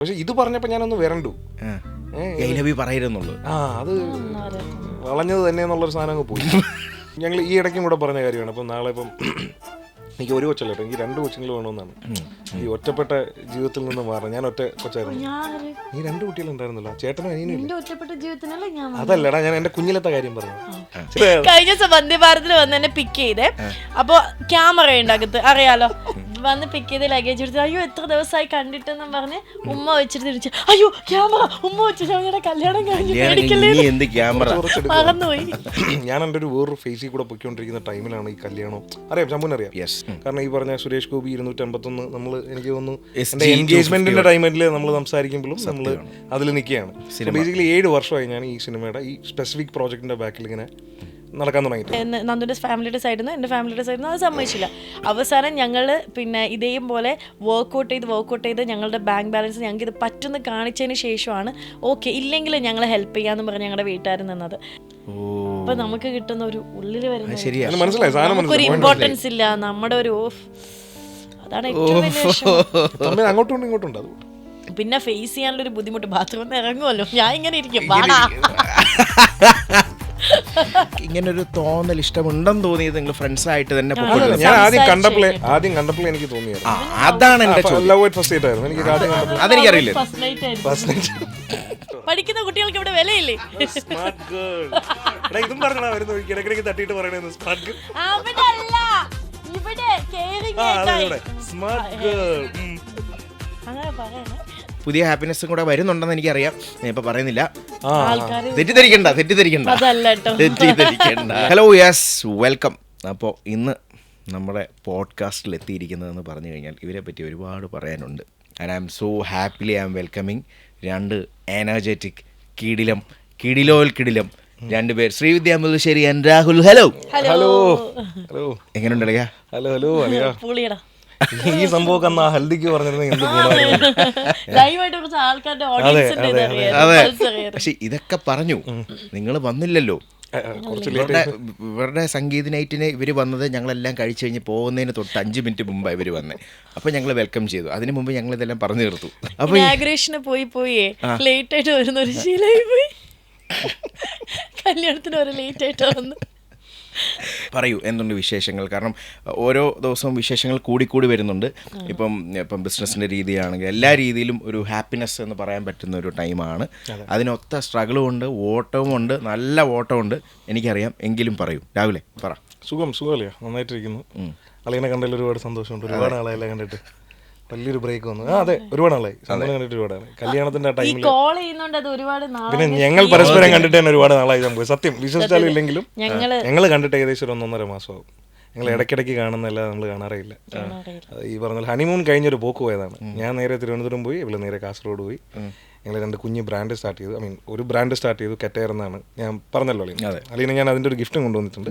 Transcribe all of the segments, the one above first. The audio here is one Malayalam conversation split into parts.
പക്ഷെ ഇത് പറഞ്ഞപ്പോൾ ഞാനൊന്ന് വരണ്ടു പറയരുന്നുള്ളൂ. അത് വളഞ്ഞത് തന്നെ എന്നുള്ളൊരു സാധനം അങ്ങ് പോയി. ഞങ്ങൾ ഈ ഇടയ്ക്കും കൂടെ പറഞ്ഞ കാര്യമാണ്. അപ്പം നാളെ ഇപ്പം എനിക്ക് ഒരു കൊച്ചല്ല കേട്ടോ, എനിക്ക് 2 കൊച്ചുങ്ങൾ വേണമെന്നാണ്. ഈ ഒറ്റപ്പെട്ട ജീവിതത്തിൽ നിന്ന് മാറണം. ഞാൻ ഒറ്റ കൊച്ചായിരുന്നു. നീ 2 കുട്ടികളുണ്ടായിരുന്നല്ലോ, ചേട്ടനും അനിയനും. അതല്ലടാ, ഞാൻ എന്റെ കുഞ്ഞിലത്തെ കാര്യം പറഞ്ഞു. കഴിഞ്ഞ ദിവസം വന്ദേ ഭാരതിൽ വന്ന് എന്നെ പിക്ക് ചെയ്തേ. അപ്പൊ ക്യാമറ ഉണ്ട് അകത്ത്, അറിയാലോ. വന്ന് പിക്ക് ചെയ്ത് ലഗേജ് എടുത്ത്, അയ്യോ എത്ര ദിവസമായി കണ്ടിട്ടെന്നും പറഞ്ഞ് ഉമ്മ വെച്ചിട്ട് തിരിച്ച്, അയ്യോ ക്യാമറ ഉമ്മ വെച്ചിട്ട് അവരുടെ കല്യാണം മറന്നുപോയി. ഞാൻ എൻ്റെ ഒരു വേറൊരു ഫേസിൽ കൂടെ പൊയ്ക്കൊണ്ടിരിക്കുന്ന ടൈമിലാണ് ഈ കല്യാണം. അറിയാം, ശമ്പൂന് അറിയാം. കാരണം ഈ പറഞ്ഞ സുരേഷ് ഗോപി 251 നമ്മൾ എനിക്ക് തോന്നുന്നു എൻ്റെ എൻഗേജ്മെന്റിന്റെ ടൈമിൽ നമ്മൾ സംസാരിക്കുമ്പോഴും നമ്മൾ അതിൽ നിൽക്കുകയാണ്. ബേസിക്കലി 7 വർഷമായി ഞാൻ ഈ സിനിമയുടെ ഈ സ്പെസിഫിക് പ്രോജക്റ്റിന്റെ ബാക്കിൽ ഇങ്ങനെ നടക്കാൻ തുടങ്ങിയിട്ട്. നന്ദുന്റെ ഫാമിലിയുടെ സൈഡിൽ നിന്ന്, എൻ്റെ ഫാമിലിയുടെ സൈഡിൽ നിന്ന് അത് സമ്മതിച്ചില്ല. അവസാനം ഞങ്ങൾ പിന്നെ ഇതേപോലെ വർക്ക്ഔട്ട് ചെയ്ത് ഞങ്ങളുടെ ബാങ്ക് ബാലൻസ് ഞങ്ങൾക്ക് ഇത് പറ്റുന്ന കാണിച്ചതിന് ശേഷമാണ് ഓക്കെ, ഇല്ലെങ്കിൽ ഞങ്ങൾ ഹെൽപ്പ് ചെയ്യാന്ന് പറഞ്ഞ് ഞങ്ങളുടെ വീട്ടുകാർ നിന്നത്. അപ്പൊ നമുക്ക് കിട്ടുന്ന ഒരു ഉള്ളിൽ വരുന്ന ഒരു ഇമ്പോർട്ടൻസ് ഇല്ല നമ്മുടെ ഒരു അതാണ് ഏറ്റവും വലിയ അങ്ങോട്ടും ഇങ്ങോട്ടും. പിന്നെ ഫേസ് ചെയ്യാനുള്ള ഒരു ബുദ്ധിമുട്ട്. ബാത്റൂമിൽ ഇറങ്ങുമല്ലോ, ഞാൻ ഇങ്ങനെ ഇരിക്കും. ഇങ്ങനൊരു തോന്നൽ ഇഷ്ടമുണ്ടെന്ന് തോന്നിയത് നിങ്ങൾ ഫ്രണ്ട്സ് ആയിട്ട് തന്നെ? ഞാൻ ആദ്യം കണ്ടപ്പോൾ എനിക്ക് തോന്നിയത് അതാണ് അതെനിക്കറിയില്ല. പഠിക്കുന്ന കുട്ടികൾക്ക് ഇവിടെ വിലയില്ലേ? ഇതും പറഞ്ഞാ ഇടയ്ക്കിടയ്ക്ക് തട്ടിയിട്ട് പറയണത് പുതിയ ഹാപ്പിനെസ്സും കൂടെ വരുന്നുണ്ടെന്ന് എനിക്കറിയാം. ഞാൻ ഇപ്പൊ പറയുന്നില്ല, തെറ്റിദ്ധരിക്കണ്ട. Hello, yes, welcome. അപ്പോൾ ഇന്ന് നമ്മുടെ പോഡ്കാസ്റ്റിൽ എത്തിയിരിക്കുന്നതെന്ന് പറഞ്ഞു കഴിഞ്ഞാൽ ഇവരെ പറ്റി ഒരുപാട് പറയാനുണ്ട്. And I'm so happily I'm welcoming 2 energetic കിടിലം 2 പേർ, Srividya Mullassery and Rahul. Hello hello hello, എങ്ങനെയുണ്ട് അളിയാ? ഹലോ ഹലോ അളിയാ. ഈ സംഭവം അന്ന് ഹൽദിക്ക് പറഞ്ഞിരുന്നെങ്കിൽ പക്ഷെ ഇതൊക്കെ പറഞ്ഞു, നിങ്ങൾ വന്നില്ലല്ലോ. ഇവരുടെ സംഗീത നൈറ്റിന് ഇവർ വന്നത് ഞങ്ങളെല്ലാം കഴിച്ചു കഴിഞ്ഞ് പോകുന്നതിന് തൊട്ട് 5 മിനിറ്റ് മുമ്പാണ് ഇവർ വന്നത്. അപ്പോൾ ഞങ്ങൾ വെൽക്കം ചെയ്തു. അതിന് മുമ്പ് ഞങ്ങൾ ഇതെല്ലാം പറഞ്ഞു തീർത്തു. അപ്പോൾ പോയി ലേറ്റ് ആയിട്ട് വരുന്ന ഒരു ശീലമായി പോയി. കല്യാണത്തിന് ഒരു ലേറ്റ് ആയിട്ട് വന്നു. പറയൂ, എന്തുണ്ട് വിശേഷങ്ങൾ? കാരണം ഓരോ ദിവസവും വിശേഷങ്ങൾ കൂടിക്കൂടി വരുന്നുണ്ട്. ഇപ്പം ബിസിനസ്സിൻ്റെ രീതിയാണെങ്കിൽ എല്ലാ രീതിയിലും ഒരു ഹാപ്പിനെസ് എന്ന് പറയാൻ പറ്റുന്ന ഒരു ടൈമാണ്. അതിനൊത്ത സ്ട്രഗിളും ഉണ്ട്, ഓട്ടവും ഉണ്ട്, നല്ല ഓട്ടമുണ്ട്, എനിക്കറിയാം. എങ്കിലും പറയൂ, രാവിലെ പറ. സുഖമല്ലേ? നന്നായിട്ടിരിക്കുന്നു. അളിയനെ കണ്ടതിൽ ഒരുപാട് സന്തോഷമുണ്ട്. ഒരുപാട് ആളെയല്ലേ കണ്ടിട്ട്. വലിയൊരു ബ്രേക്ക് വന്നു. അതെ, ഒരുപാട് ആളായി. കണ്ടിട്ട് ഒരുപാടാണ്. കല്യാണത്തിന്റെ ടൈമിൽ പിന്നെ ഞങ്ങൾ പരസ്പരം കണ്ടിട്ട് തന്നെ ഒരുപാട് നാളായി. നമുക്ക് സത്യം വിശ്വസിച്ചാലും ഇല്ലെങ്കിലും ഞങ്ങൾ കണ്ടിട്ട് ഏകദേശം 1.5 മാസമാകും. ഞങ്ങൾ ഇടയ്ക്കിടയ്ക്ക് കാണുന്നതല്ല, നമ്മൾ കാണാറില്ല. ഈ പറഞ്ഞ ഹണിമൂൺ കഴിഞ്ഞൊരു പോക്ക് പോയതാണ്. ഞാൻ നേരെ തിരുവനന്തപുരം പോയി, ഇവിടെ നേരെ കാസർഗോഡ് പോയി. ഞങ്ങൾ 2 കുഞ്ഞ് ബ്രാൻഡ് സ്റ്റാർട്ട് ചെയ്തു. ഒരു ബ്രാൻഡ് സ്റ്റാർട്ട് ചെയ്തു, കെറ്റയർ എന്നാണ്. ഞാൻ പറഞ്ഞല്ലോ അലീന, ഞാൻ അതിന്റെ ഒരു ഗിഫ്റ്റും കൊണ്ടുവന്നിട്ടുണ്ട്.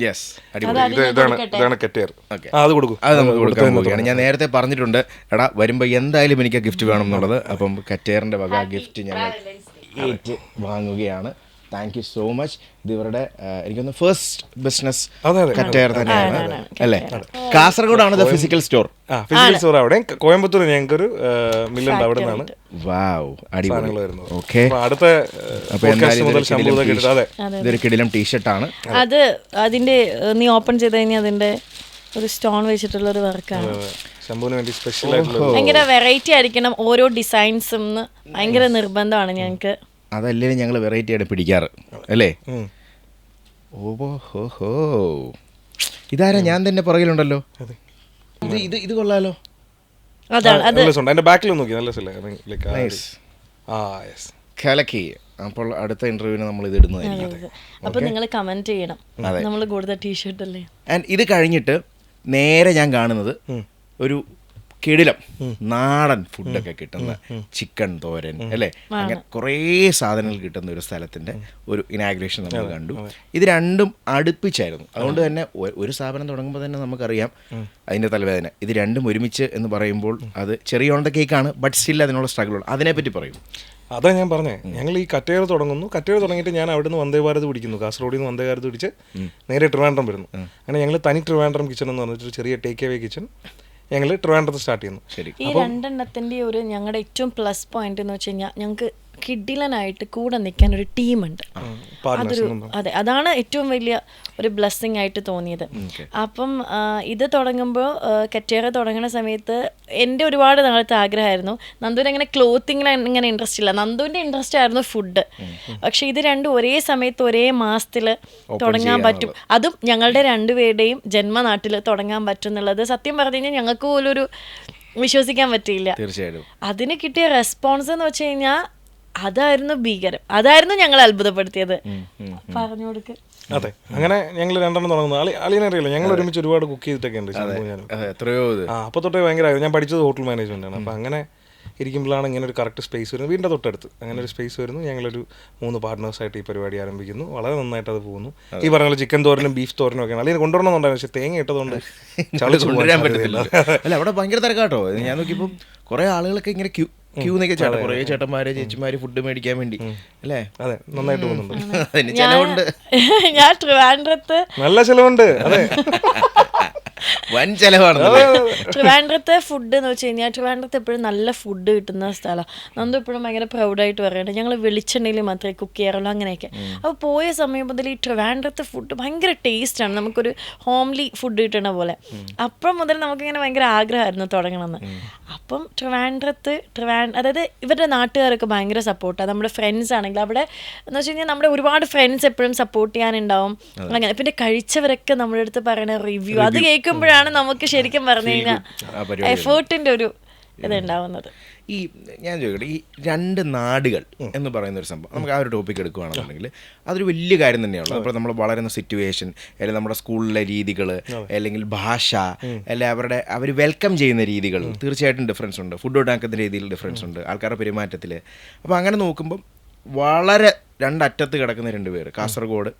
ഇതാണ് കെറ്റയർ. അത് കൊടുക്കും. ഞാൻ നേരത്തെ പറഞ്ഞിട്ടുണ്ട്, എടാ വരുമ്പോ എന്തായാലും എനിക്ക് ഗിഫ്റ്റ് വേണം എന്നുള്ളത്. അപ്പം കെറ്റയറിന്റെ വക ഗിഫ്റ്റ് ഞങ്ങൾ വാങ്ങുകയാണ്. Thank you so much. ഇത് ഇവരുടെ എനിക്കൊന്ന് ഫസ്റ്റ് ബിസിനസ് കെറ്റയർ തന്നെയാണ് അല്ലേ? കാസർഗോഡാണ് ഇത് ഫിസിക്കൽ സ്റ്റോർ. അവിടെ കോയമ്പത്തൂർ ഞങ്ങൾക്കൊരു മില്ലുണ്ട്, അവിടെ നിന്നാണ്. വാവ്, അടിപൊളി. ഓക്കെ, ഇതൊരു കിടിലം ടീഷർട്ടാണ്. അതിന്റെ നീ ഓപ്പൺ ചെയ്ത് കഴിഞ്ഞാൽ അതിന്റെ ഒരു സ്റ്റോൺ വെച്ചിട്ടുള്ള ഒരു വർക്കാണ്. ഭയങ്കര വെറൈറ്റി ആയിരിക്കണം ഓരോ ഡിസൈൻസും, ഭയങ്കര നിർബന്ധമാണ് ഞങ്ങൾക്ക്. അതല്ലേ ഞങ്ങൾ വെറൈറ്റി ആയിട്ട് പിടിക്കാറ് അല്ലേ? ഓഹോ, ഇതാരാ? ഞാൻ തന്നെ പുറകിലുണ്ടല്ലോ. ഇത് കൊള്ളാലോ. കലക്കി. അപ്പോൾ അടുത്ത ഇന്റർവ്യൂവിന് നമ്മൾ ഇത് ഇടുന്നതായിരിക്കും. അപ്പോൾ നിങ്ങൾ കമന്റ് ചെയ്യണം, നമ്മൾ കൂടുതൽ ടീഷർട്ട് അല്ലേ. ആൻഡ് ഇത് കഴിഞ്ഞിട്ട് നേരെ ഞാൻ കാണുന്നത് ഒരു കിടിലം നാടൻ ഫുഡൊക്കെ കിട്ടുന്ന ചിക്കൻ തോരൻ അല്ലേ, അങ്ങനെ കുറേ സാധനങ്ങൾ കിട്ടുന്ന ഒരു സ്ഥലത്തിൻ്റെ ഒരു ഇനാഗ്രേഷൻ നമ്മൾ കണ്ടു. ഇത് രണ്ടും അടുപ്പിച്ചായിരുന്നു. അതുകൊണ്ട് തന്നെ ഒരു സ്ഥാപനം തുടങ്ങുമ്പോൾ തന്നെ നമുക്കറിയാം അതിൻ്റെ തലവേദന. ഇത് രണ്ടും ഒരുമിച്ച് എന്ന് പറയുമ്പോൾ അത് ചെറിയ ഓൺ ദ കേക്കാണ്, ബട്ട് സ്റ്റിൽ അതിനുള്ള സ്ട്രഗിളുണ്ട്. അതിനെപ്പറ്റി പറയും. അതാ ഞാൻ പറഞ്ഞേ, ഞങ്ങൾ ഈ കറ്റയർ തുടങ്ങിയിട്ട് ഞാൻ അവിടെ നിന്ന് വന്ദേ ഭാരത് പിടിക്കുന്നു. കാസർഗോഡിൽ നിന്ന് വന്ദേ ഭാരത് പിടിച്ച് നേരെ ട്രിവാൻഡ്രം വരുന്നു. അങ്ങനെ ഞങ്ങൾ തനി ട്രിവാൻഡ്രം കിച്ചൺ എന്ന് പറഞ്ഞിട്ട് ചെറിയ ടേക്ക് അവേ കിച്ചൺ ഞങ്ങൾ ട്രിവാൻഡ്രത്ത് സ്റ്റാർട്ട് ചെയ്യുന്നു. ശരി. ഈ രണ്ടെണ്ണത്തിൻ്റെ ഒരു ഞങ്ങളുടെ ഏറ്റവും പ്ലസ് പോയിന്റ് എന്ന് വെച്ച് കഴിഞ്ഞാൽ ഞങ്ങൾക്ക് കിഡിലനായിട്ട് കൂടെ നിൽക്കാൻ ഒരു ടീമുണ്ട്. അതൊരു അതെ, അതാണ് ഏറ്റവും വലിയ ഒരു ബ്ലെസ്സിങ് ആയിട്ട് തോന്നിയത്. അപ്പം ഇത് തുടങ്ങുമ്പോൾ കറ്റേറ തുടങ്ങുന്ന സമയത്ത് എൻ്റെ ഒരുപാട് നാളത്തെ ആഗ്രഹമായിരുന്നു. നന്ദുവിന് അങ്ങനെ ക്ലോത്തിങ്ങിൽ ഇങ്ങനെ ഇൻട്രസ്റ്റ് ഇല്ല, നന്ദുവിൻ്റെ ഇൻട്രസ്റ്റ് ആയിരുന്നു ഫുഡ്. പക്ഷെ ഇത് രണ്ടും ഒരേ സമയത്ത് ഒരേ മാസത്തിൽ തുടങ്ങാൻ പറ്റും, അതും ഞങ്ങളുടെ രണ്ടുപേരുടെയും ജന്മനാട്ടിൽ തുടങ്ങാൻ പറ്റും എന്നുള്ളത് സത്യം പറഞ്ഞു കഴിഞ്ഞാൽ ഞങ്ങൾക്ക് പോലും ഒരു വിശ്വസിക്കാൻ പറ്റിയില്ല. തീർച്ചയായിട്ടും അതിന് കിട്ടിയ റെസ്പോൺസ് എന്ന് വെച്ച് കഴിഞ്ഞാൽ അതായിരുന്നു ഭീകരം, അതായിരുന്നു ഞങ്ങൾ അത്ഭുതപ്പെടുത്തിയത്. പറഞ്ഞു കൊടുക്ക്. അതെ, അങ്ങനെ ഞങ്ങൾ രണ്ടെണ്ണം തുടങ്ങുന്നത്. അളിയനെ അറിയില്ല, ഞങ്ങൾ ഒരുമിച്ച് ഒരുപാട് കുക്ക് ചെയ്തിട്ടൊക്കെ ഉണ്ട്. എത്രയോ അപ്പോൾ തൊട്ടേ ഭയങ്കര, ഞാൻ പഠിച്ചത് ഹോട്ടൽ മാനേജ്മെന്റ് ആണ്. അപ്പം അങ്ങനെ ഇരിക്കുമ്പോഴാണ് ഇങ്ങനെ ഒരു കറക്റ്റ് സ്പേസ് വരുന്നത്, വീടിൻ്റെ തൊട്ടടുത്ത് അങ്ങനെ ഒരു സ്പേസ് വരുന്നു. ഞങ്ങളൊരു 3 പാർട്ട്നേഴ്സായിട്ട് ഈ പരിപാടി ആരംഭിക്കുന്നു. വളരെ നന്നായിട്ട് അത് പോകുന്നു. ഈ പറഞ്ഞ ചിക്കൻ തോരനും ബീഫ് തോരനും ഒക്കെയാണ് അല്ലെങ്കിൽ കൊണ്ടുവരണമെന്നുണ്ടായിരുന്നു, പക്ഷേ തേങ്ങ ഇട്ടതുകൊണ്ട് കൊണ്ടുവരാൻ പറ്റത്തില്ല. അല്ല, അവിടെ ഭയങ്കര തിരക്കാട്ടോ. ഞാൻ നോക്കിയപ്പോൾ കുറേ ആളുകളൊക്കെ ഇങ്ങനെ ക്യൂ നിൽക്കുക, ചേട്ടൻ കുറേ ചേട്ടന്മാര് ചേച്ചിമാര് ഫുഡ് മേടിക്കാൻ വേണ്ടി അല്ലേ. അതെ, നന്നായിട്ട് പോകുന്നുണ്ട്. അതിന് ചിലവുണ്ട്, ഞാൻ ട്രിവാൻഡ്രത്ത് നല്ല ചിലവുണ്ട്. അതെ, വൻ ചിലവാണ്. ട്രിവാൻഡ്രത്തെ ഫുഡ് എന്ന് വെച്ച് കഴിഞ്ഞാൽ ട്രിവാൻഡ്രത്ത് എപ്പോഴും നല്ല ഫുഡ് കിട്ടുന്ന സ്ഥലമാണ്. നന്ദു എപ്പോഴും ഭയങ്കര പ്രൗഡായിട്ട് പറയുന്നുണ്ട്, ഞങ്ങൾ വെളിച്ചെണ്ണയിൽ മാത്രമേ കുക്ക് ചെയ്യാറുള്ളൂ അങ്ങനെയൊക്കെ. അപ്പോൾ പോയ സമയം മുതൽ ഈ ട്രിവാൻഡ്രത്തെ ഫുഡ് ഭയങ്കര ടേസ്റ്റാണ്, നമുക്കൊരു ഹോംലി ഫുഡ് കിട്ടുന്ന പോലെ. അപ്പം മുതൽ നമുക്കിങ്ങനെ ഭയങ്കര ആഗ്രഹമായിരുന്നു തുടങ്ങണമെന്ന്. അപ്പം ട്രിവാൻഡ്രത്ത് അതായത് ഇവരുടെ നാട്ടുകാരൊക്കെ ഭയങ്കര സപ്പോർട്ടാണ്. നമ്മുടെ ഫ്രണ്ട്സ് ആണെങ്കിൽ അവിടെ എന്ന് വെച്ച് കഴിഞ്ഞാൽ നമ്മുടെ ഒരുപാട് ഫ്രണ്ട്സ് എപ്പോഴും സപ്പോർട്ട് ചെയ്യാനുണ്ടാവും. അങ്ങനെ പിന്നെ കഴിച്ചവരൊക്കെ നമ്മുടെ അടുത്ത് പറയുന്ന റിവ്യൂ അത് കേൾക്കുമ്പോഴാണ് നമുക്ക് ശരിക്കും പറഞ്ഞു കഴിഞ്ഞാൽ എഫേർട്ടിൻ്റെ ഒരു ഇതുണ്ടാവുന്നത്. ഈ ഞാൻ ചോദിക്കട്ടെ, ഈ 2 നാടുകൾ എന്ന് പറയുന്ന ഒരു സംഭവം നമുക്ക് ആ ഒരു ടോപ്പിക് എടുക്കുകയാണെന്നുണ്ടെങ്കിൽ അതൊരു വലിയ കാര്യം തന്നെയാണ്. അപ്പോൾ നമ്മൾ വളരുന്ന സിറ്റുവേഷൻ, അല്ലെങ്കിൽ നമ്മുടെ സ്കൂളിലെ രീതികൾ, അല്ലെങ്കിൽ ഭാഷ, അല്ലെങ്കിൽ അവർ വെൽക്കം ചെയ്യുന്ന രീതികൾ തീർച്ചയായിട്ടും ഡിഫറൻസ് ഉണ്ട്. ഫുഡ് ഉണ്ടാക്കുന്ന രീതിയിൽ ഡിഫറൻസ് ഉണ്ട്, ആൾക്കാരുടെ പെരുമാറ്റത്തിൽ. അപ്പോൾ അങ്ങനെ നോക്കുമ്പം വളരെ 2 അറ്റത്ത് കിടക്കുന്ന 2 പേര്, കാസർഗോഡ്,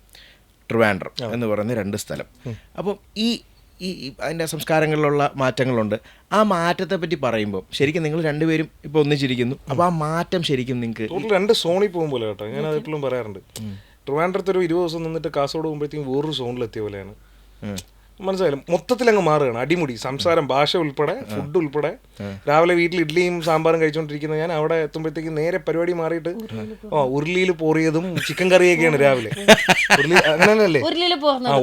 ട്രിവാൻഡ്രം എന്ന് പറയുന്ന 2 സ്ഥലം. അപ്പം ഈ അതിൻ്റെ സംസ്കാരങ്ങളിലുള്ള മാറ്റങ്ങളുണ്ട്. ആ മാറ്റത്തെ പറ്റി പറയുമ്പോൾ ശരിക്കും നിങ്ങൾ 2 പേരും ഇപ്പോൾ ഒന്നിച്ചിരിക്കുന്നു. അപ്പോൾ ആ മാറ്റം ശരിക്കും നിങ്ങൾക്ക് 2 സോണിൽ പോകും പോലെ കേട്ടോ. ഞാൻ അതെപ്പോഴും പറയാറുണ്ട്, ട്രിവാൻഡ്രത്ത് ഒരു 20 ദിവസം നിന്നിട്ട് കാസർഗോഡ് പോകുമ്പോഴത്തേക്കും വേറൊരു സോണിലെത്തിയ പോലെയാണ്. മനസ്സിലായാലും മൊത്തത്തിൽ അങ്ങ് മാറുകയാണ്. അടിമുടി സംസാരം, ഭാഷ ഉൾപ്പെടെ, ഫുഡ് ഉൾപ്പെടെ. രാവിലെ വീട്ടിൽ ഇഡ്ഡലിയും സാമ്പാറും കഴിച്ചുകൊണ്ടിരിക്കുന്ന ഞാൻ അവിടെ എത്തുമ്പോഴത്തേക്ക് നേരെ പരിപാടി മാറിയിട്ട് ഉരുളിയിൽ പോറിയതും ചിക്കൻ കറിയൊക്കെയാണ് രാവിലെ. അങ്ങനെ തന്നെയല്ലേ?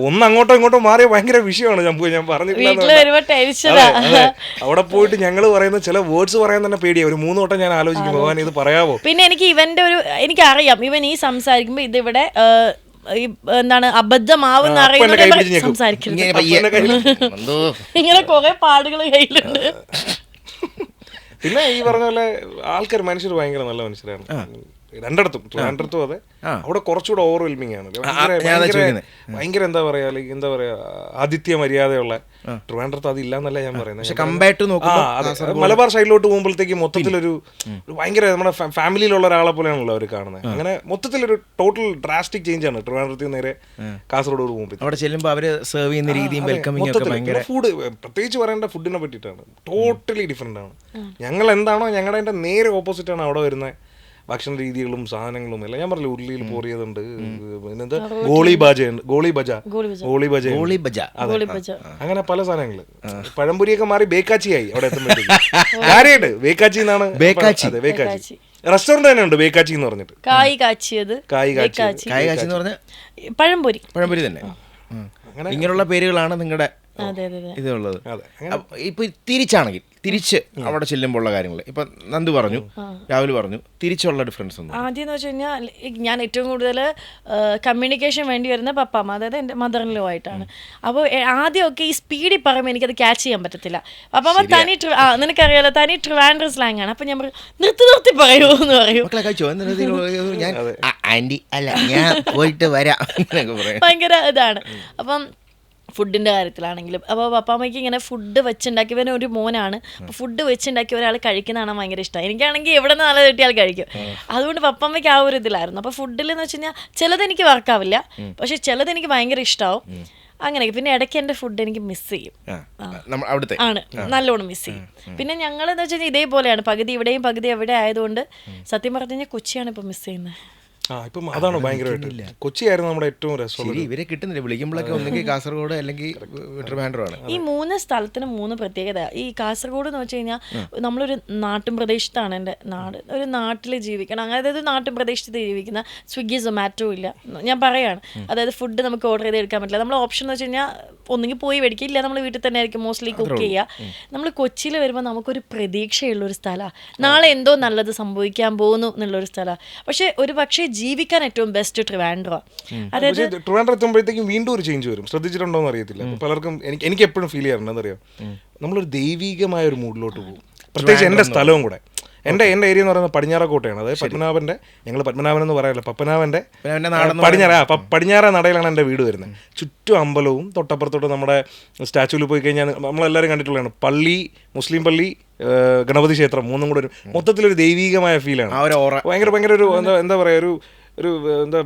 ഒന്ന് അങ്ങോട്ടോ ഇങ്ങോട്ടോ മാറിയ ഭയങ്കര വിഷയമാണ്. ഞാൻ പറഞ്ഞിട്ടില്ല. അവിടെ പോയിട്ട് ഞങ്ങൾ പറയുന്ന ചില വേർഡ്സ് പറയാൻ തന്നെ പേടിയാണ്. ഒരു 3 വട്ടം ഞാൻ ആലോചിക്കും, ഭഗവാൻ ഇത് പറയാവോ. പിന്നെ എനിക്കറിയാം ഇവൻ ഈ സംസാരിക്കുമ്പോൾ ഇതിവിടെ എന്താണ് അബദ്ധമാവെന്ന് അറിയുന്നത് സംസാരിക്കുന്നത്. ഇങ്ങനെ കുറെ പാടുകൾ കയ്യിലുണ്ട്. പിന്നെ ഈ പറഞ്ഞ പോലെ ആൾക്കാർ, മനുഷ്യർ ഭയങ്കര നല്ല മനുഷ്യരാണ്. 2 ട്രിവാൻഡ്രത്തും അതെ. അവിടെ കുറച്ചുകൂടെ ഓവർവെൽമിംഗ് ആണ്. ഭയങ്കര എന്താ പറയാ ആതിഥ്യ മര്യാദയുള്ള. ട്രിവാൻഡ്രത്ത് അതില്ല എന്നല്ല ഞാൻ പറയുന്നത്. മലബാർ സൈഡിലോട്ട് പോകുമ്പോഴത്തേക്ക് മൊത്തത്തിലൊരു ഭയങ്കര നമ്മുടെ ഫാമിലിയിലുള്ള ഒരാളെ പോലെയാണല്ലോ അവർ കാണുന്നത്. അങ്ങനെ മൊത്തത്തിലൊരു ടോട്ടൽ ഡ്രാസ്റ്റിക് ചേഞ്ച് ആണ് ട്രിവാൻഡ്രത്തിൽ നേരെ കാസർഗോഡ് പോകുമ്പോൾ. അവിടെ ചെല്ലുമ്പോൾ അവര് സെർവ് ചെയ്യുന്ന രീതിയും വെൽക്കമിംഗ് ഒക്കെ ഭയങ്കര. ഫുഡ് പ്രത്യേകിച്ച് പറയേണ്ട ഫുഡിനെ പറ്റിയിട്ടാണ്. ടോട്ടലി ഡിഫറെന്റ് ആണ്. ഞങ്ങൾ എന്താണോ ഞങ്ങളുടെ അതിന്റെ നേരെ ഓപ്പോസിറ്റ് ആണ് അവിടെ വരുന്നത്. ഭക്ഷണ രീതികളും സാധനങ്ങളും എല്ലാം ഞാൻ പറഞ്ഞില്ല. ഉരുളിയിൽ പോറിയതുണ്ട്, പിന്നെന്താ ഗോളി ബജ, അങ്ങനെ പല സാധനങ്ങള്. പഴംപൊരിയൊക്കെ മാറി ബേക്കാച്ചിയായി അവിടെ എത്തുമ്പോഴത്തേക്ക്. കാര്യമായിട്ട് ബേക്കാച്ചി എന്നാണ്. ബേക്കാച്ചി റെസ്റ്റോറന്റ് തന്നെ ഉണ്ട്, ബേക്കാച്ചി എന്ന് പറഞ്ഞിട്ട്. കായ് കാച്ചി എന്ന് പറഞ്ഞ പഴംപൊരി തന്നെ. ഇങ്ങനെയുള്ള പേരുകളാണ് നിങ്ങളുടെ ഇതുള്ളത്. ഇപ്പൊ തിരിച്ച് അവിടെ ചെല്ലുമ്പോൾ ഉള്ള കാര്യങ്ങൾ ഇപ്പൊ നന്ദു പറഞ്ഞു, രാഹുൽ പറഞ്ഞു, തിരിച്ചുള്ള ഡിഫറൻസ് ഒന്നും. ആദ്യം എന്ന് വെച്ച് കഴിഞ്ഞാൽ ഞാൻ ഏറ്റവും കൂടുതൽ കമ്മ്യൂണിക്കേഷൻ വേണ്ടി വരുന്ന പപ്പാമ്മ, അതായത് എൻ്റെ മദറിലോ ആയിട്ടാണ്. അപ്പോൾ ആദ്യമൊക്കെ ഈ സ്പീഡിൽ പറയുമ്പോൾ എനിക്കത് ക്യാച്ച് ചെയ്യാൻ പറ്റത്തില്ല. പപ്പാമ്മ നിനക്കറിയാലോ തനി ട്രിവാൻഡ്രം സ്ലാങ് ആണ്. അപ്പം ഞാൻ നിർത്തി പറയൂ എന്ന് പറയും. ഭയങ്കര ഇതാണ്. അപ്പം ഫുഡിൻ്റെ കാര്യത്തിലാണെങ്കിലും അപ്പോൾ പപ്പാമ്മയ്ക്ക് ഇങ്ങനെ ഫുഡ് വെച്ചുണ്ടാക്കി, ഇവൻ ഒരു മോനാണ്, അപ്പോൾ ഫുഡ് വെച്ചുണ്ടാക്കി ഒരാൾ കഴിക്കുന്നതാണ് ഭയങ്കര ഇഷ്ടം. എനിക്കാണെങ്കിൽ എവിടെ നിന്ന് നല്ല കിട്ടിയാൽ കഴിക്കും. അതുകൊണ്ട് പപ്പാമ്മയ്ക്ക് ആ ഒരു ഇതിലായിരുന്നു. അപ്പോൾ ഫുഡിൽ എന്ന് വെച്ച് കഴിഞ്ഞാൽ ചിലതെനിക്ക് വർക്കാവില്ല, പക്ഷെ ചിലതെനിക്ക് ഭയങ്കര ഇഷ്ടമാവും. അങ്ങനെയൊക്കെ. പിന്നെ ഇടയ്ക്ക് എൻ്റെ ഫുഡ് എനിക്ക് മിസ് ചെയ്യും, ആണ് നല്ലോണം മിസ് ചെയ്യും. പിന്നെ ഞങ്ങളെന്ന് വെച്ച് കഴിഞ്ഞാൽ ഇതേപോലെയാണ്, പകുതി ഇവിടെയും പകുതി എവിടെ ആയതുകൊണ്ട് സത്യം പറഞ്ഞു കഴിഞ്ഞാൽ കൊച്ചിയാണ് ഇപ്പം മിസ് ചെയ്യുന്നത്. ഇപ്പം അതാണ് ഭയങ്കരമായിട്ട്. കൊച്ചിയായിരുന്നു നമ്മുടെ ഏറ്റവും രസമുള്ള. ശരി, ഇവരെ കിട്ടുന്നില്ല, വിളിക്കുമ്പോഴൊക്കെ ഒന്നെങ്കിൽ കാസർഗോഡ് അല്ലെങ്കിൽ ട്രിവാൻഡ്രമാണ്. ഈ 3 സ്ഥലത്തിന് 3 പ്രത്യേകത. ഈ കാസർഗോഡ് എന്ന് വെച്ച് കഴിഞ്ഞാൽ നമ്മളൊരു നാട്ടിൻ പ്രദേശത്താണ്, എൻ്റെ നാട്, ഒരു നാട്ടിൽ ജീവിക്കണം, അതായത് നാട്ടിൻ പ്രദേശത്ത് ജീവിക്കുന്ന സ്വിഗ്ഗി സൊമാറ്റോ ഇല്ല, ഞാൻ പറയുകയാണ്. അതായത് ഫുഡ് നമുക്ക് ഓർഡർ ചെയ്ത് എടുക്കാൻ പറ്റില്ല. നമ്മൾ ഓപ്ഷൻ എന്ന് വെച്ച് കഴിഞ്ഞാൽ ഒന്നുകിൽ പോയി മേടിക്കുക, ഇല്ല നമ്മൾ വീട്ടിൽ തന്നെ ആയിരിക്കും മോസ്റ്റ്ലി കുക്ക് ചെയ്യുക. നമ്മൾ കൊച്ചിയിൽ വരുമ്പോൾ നമുക്കൊരു പ്രതീക്ഷയുള്ളൊരു സ്ഥലമാണ്, നാളെ എന്തോ നല്ലത് സംഭവിക്കാൻ പോകുന്നു എന്നുള്ളൊരു സ്ഥലമാണ്. പക്ഷേ ഒരു പക്ഷേ ജീവിക്കാൻ ഏറ്റവും ബെസ്റ്റ് ട്രിവാൻഡ്രോ. അതായത് ട്രിവാൻഡ്രം എത്തുമ്പോഴത്തേക്കും വീണ്ടും ഒരു ചേഞ്ച് വരും. ശ്രദ്ധിച്ചിട്ടുണ്ടോ എന്ന് അറിയത്തില്ല, പലർക്കും എനിക്ക് എപ്പോഴും ഫീൽ ചെയ്യാറുണ്ട്. എന്നറിയാം, നമ്മളൊരു ദൈവികമായ ഒരു മൂഡിലോട്ട് പോകും. പ്രത്യേകിച്ച് എൻ്റെ സ്ഥലവും കൂടെ, എൻ്റെ ഏരിയ എന്ന് പറയുന്നത് പടിഞ്ഞാറക്കോട്ടയാണ്. അതായത് പത്മനാഭൻ്റെ, ഞങ്ങൾ പത്മനാഭൻ എന്ന് പറയാറില്ല, പപ്പനാഭൻ്റെ പടിഞ്ഞാറ നടയിലാണ് എൻ്റെ വീട് വരുന്നത്. ചുറ്റും അമ്പലവും, തൊട്ടപ്പുറത്തോട്ട് നമ്മുടെ സ്റ്റാച്യൂവിൽ പോയി കഴിഞ്ഞാൽ നമ്മളെല്ലാവരും കണ്ടിട്ടുള്ളതാണ്, പള്ളി, മുസ്ലിം പള്ളി, ഗണപതി ക്ഷേത്രം, മൂന്നും കൂടെ ഒരു മൊത്തത്തിലൊരു ദൈവികമായ ഫീലാണ്. ഭയങ്കര ഒരു എന്താ പറയുക,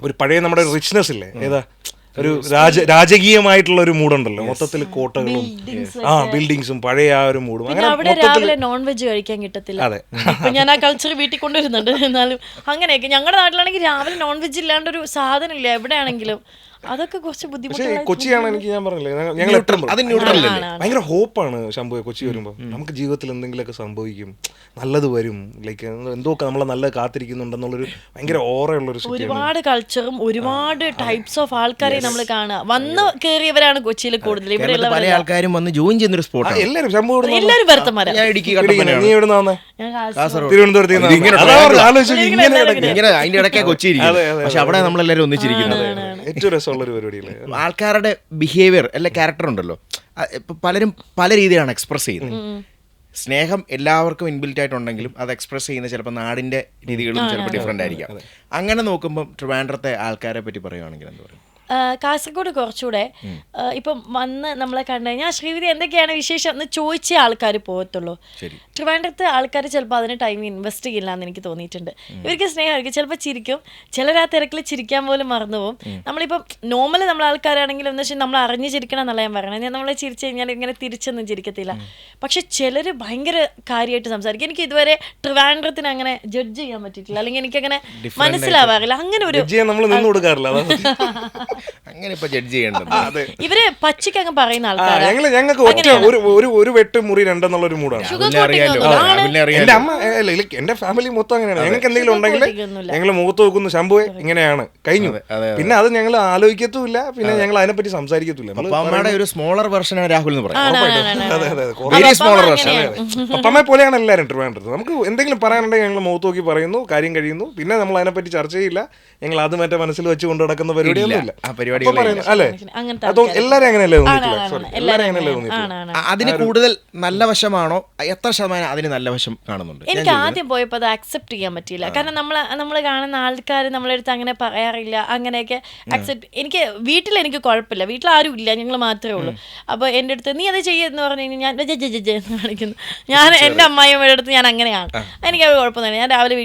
ഒരു പഴയ നമ്മുടെ റിച്ച്നെസ് ഇല്ലേ, ഏതാ ഒരു രാജകീയമായിട്ടുള്ള ഒരു മൂടുണ്ടല്ലോ, മൊത്തത്തിൽ കോട്ടകളും ബിൽഡിങ്സും പഴയ ആ ഒരു മൂടും. അവിടെ രാവിലെ നോൺ വെജ് കഴിക്കാൻ കിട്ടത്തില്ല. അതെ, ഞാൻ ആ കൾച്ചർ വീട്ടിൽ കൊണ്ടുവരുന്നുണ്ട്. എന്നാലും അങ്ങനെയൊക്കെ ഞങ്ങളുടെ നാട്ടിലാണെങ്കിൽ രാവിലെ നോൺ വെജ് ഇല്ലാണ്ട് ഒരു സാധനം ഇല്ല എവിടെയാണെങ്കിലും. അതൊക്കെ കുറച്ച് ബുദ്ധിമുട്ടാണ്. കൊച്ചിയാണ്, എനിക്ക് ഞാൻ പറഞ്ഞില്ലേ, ഞങ്ങൾ ഭയങ്കര ഹോപ്പാണ് ശംഭു. കൊച്ചി വരുമ്പോൾ നമുക്ക് ജീവിതത്തിൽ എന്തെങ്കിലുമൊക്കെ സംഭവിക്കും, നല്ലത് വരും, ലൈക്ക് എന്തോ നമ്മളെ നല്ല കാത്തിരിക്കുന്നുണ്ടെന്നുള്ളൊരു ഭയങ്കര ഓറയുള്ളൊരു ഒരുപാട് കൾച്ചറും ഒരുപാട് ടൈപ്സ് ഓഫ് ആൾക്കാരെ നമ്മൾ കാണുക. വന്ന് കയറിയവരാണ് കൊച്ചിയിൽ കൂടുതൽ. ഇവിടെ പല ആൾക്കാരും വന്ന് ജോയിൻ ചെയ്യുന്ന ഒരു സ്പോട്ട്. എല്ലാവരും ശംഭു എല്ലാവരും ഭർത്തമാരാ. നീ എവിടെ നിന്നാണ്? തിരുവനന്തപുരത്ത്. അതിന്റെ ഇടയ്ക്ക് കൊച്ചി ഇരിക്കും, പക്ഷെ അവിടെ നമ്മളെല്ലാവരും ഒന്നിച്ചിരിക്കുന്നത് ഏറ്റവും രസമുള്ളൊരു പരിപാടിയല്ലേ. ആൾക്കാരുടെ ബിഹേവിയർ അല്ലെ ക്യാരക്ടർ ഉണ്ടല്ലോ, ഇപ്പം പലരും പല രീതിയിലാണ് എക്സ്പ്രസ് ചെയ്യുന്നത്. സ്നേഹം എല്ലാവർക്കും ഇൻബിൽറ്റ് ആയിട്ടുണ്ടെങ്കിലും അത് എക്സ്പ്രസ് ചെയ്യുന്ന ചിലപ്പോൾ നാടിൻ്റെ രീതികളും ചിലപ്പോൾ ഡിഫറെൻ്റ് ആയിരിക്കാം. അങ്ങനെ നോക്കുമ്പം ട്രിവാൻഡ്രത്തെ ആൾക്കാരെ പറ്റി പറയുകയാണെങ്കിൽ എന്താ പറയുക? കാസർഗോഡ് കുറച്ചുകൂടെ ഇപ്പം വന്ന് നമ്മളെ കണ്ടു കഴിഞ്ഞാൽ ശ്രീവിധി എന്തൊക്കെയാണ് വിശേഷം എന്ന് ചോദിച്ച ആൾക്കാർ പോകത്തുള്ളൂ. ട്രിവാൻഡ്രത്തെ ആൾക്കാർ ചിലപ്പോൾ അതിന് ടൈം ഇൻവെസ്റ്റ് ചെയ്യില്ല എന്ന് എനിക്ക് തോന്നിയിട്ടുണ്ട്. ഇവർക്ക് സ്നേഹമായിരിക്കും, ചിലപ്പോൾ ചിരിക്കും, ചിലർ ആ തിരക്കിൽ ചിരിക്കാൻ പോലും മറന്നു പോകും. നമ്മളിപ്പം നോർമൽ നമ്മൾ ആൾക്കാരാണെങ്കിലും എന്ന് വെച്ചാൽ നമ്മൾ അറിഞ്ഞ് ചിരിക്കണം എന്നല്ല ഞാൻ പറയണത്. ഞാൻ നമ്മളെ ചിരിച്ചു കഴിഞ്ഞാൽ ഇങ്ങനെ തിരിച്ചൊന്നും ചിരിക്കത്തില്ല. പക്ഷെ ചിലർ ഭയങ്കര കാര്യമായിട്ട് സംസാരിക്കും. എനിക്ക് ഇതുവരെ ട്രിവാൻഡ്രത്തിന് അങ്ങനെ ജഡ്ജ് ചെയ്യാൻ പറ്റിയിട്ടില്ല, അല്ലെങ്കിൽ എനിക്കങ്ങനെ മനസ്സിലാവാറില്ല. അങ്ങനെ ഒരു അങ്ങനെ ഇപ്പൊ ജഡ്ജ് ചെയ്യേണ്ടത് ഇവര് പച്ചയ്ക്ക് അങ്ങ് പറയുന്ന ആൾക്കാരാണ്. ഞങ്ങൾക്ക് ഒരു വെട്ട് മുറി രണ്ടെന്നുള്ള ഒരു മൂടാണ്. എന്റെ അമ്മ, എന്റെ ഫാമിലി മൊത്തം അങ്ങനെയാണ്. ഞങ്ങൾക്ക് എന്തെങ്കിലും ഉണ്ടെങ്കിൽ ഞങ്ങൾ മുഖത്ത് നോക്കുന്നു, ശംഭുവെ ഇങ്ങനെയാണ്, കഴിഞ്ഞു. പിന്നെ അത് ഞങ്ങൾ ആലോചിക്കത്തുമില്ല, പിന്നെ ഞങ്ങൾ അതിനെപ്പറ്റി സംസാരിക്കത്തുമില്ല. പപ്പാമ്മയുടെ ഒരു സ്മോളർ വെർഷനാണ് രാഹുൽ എന്ന് പറയുന്നത്. പപ്പാമ്മയെ പോലെയാണ് എല്ലാവരും ട്രിവാൻഡ്രത്ത്. നമുക്ക് എന്തെങ്കിലും പറയാനുണ്ടെങ്കിൽ ഞങ്ങൾ മുഖത്ത് നോക്കി പറയുന്നു, കാര്യം കഴിയുന്നു. പിന്നെ നമ്മൾ അതിനെപ്പറ്റി ചർച്ച ചെയ്യില്ല. ഞങ്ങൾ അത് മറ്റേ മനസ്സിൽ വെച്ച് കൊണ്ടു നടക്കുന്ന പരിപാടിയൊന്നുമില്ല. അതിന് കൂടുതൽ നല്ല വശമാണോ? എത്ര ശതമാനം അതിന് നല്ല വശം കാണുന്നുണ്ട്? എനിക്ക് ആദ്യം പോയപ്പോൾ അത് അക്സെപ്റ്റ് ചെയ്യാൻ പറ്റിയില്ല. കാരണം നമ്മൾ കാണുന്ന ആൾക്കാർ നമ്മളെടുത്ത് അങ്ങനെ പറയാറില്ല, അങ്ങനെയൊക്കെ അക്സെപ്റ്റ്. എനിക്ക് എനിക്ക് കുഴപ്പമില്ല, വീട്ടിൽ ആരും ഇല്ല, ഞങ്ങൾ മാത്രമേ ഉള്ളൂ. അപ്പോൾ എൻ്റെ അടുത്ത് നീ അത് ചെയ്യുമെന്ന് പറഞ്ഞു കഴിഞ്ഞാൽ ഞാൻ എന്ന് കാണിക്കുന്നു. ഞാൻ എൻ്റെ അമ്മായിയമ്മയുടെ അടുത്ത് ഞാൻ അങ്ങനെയാണ്, എനിക്കത് കുഴപ്പമൊന്നുമില്ല. ഞാൻ രാവിലെ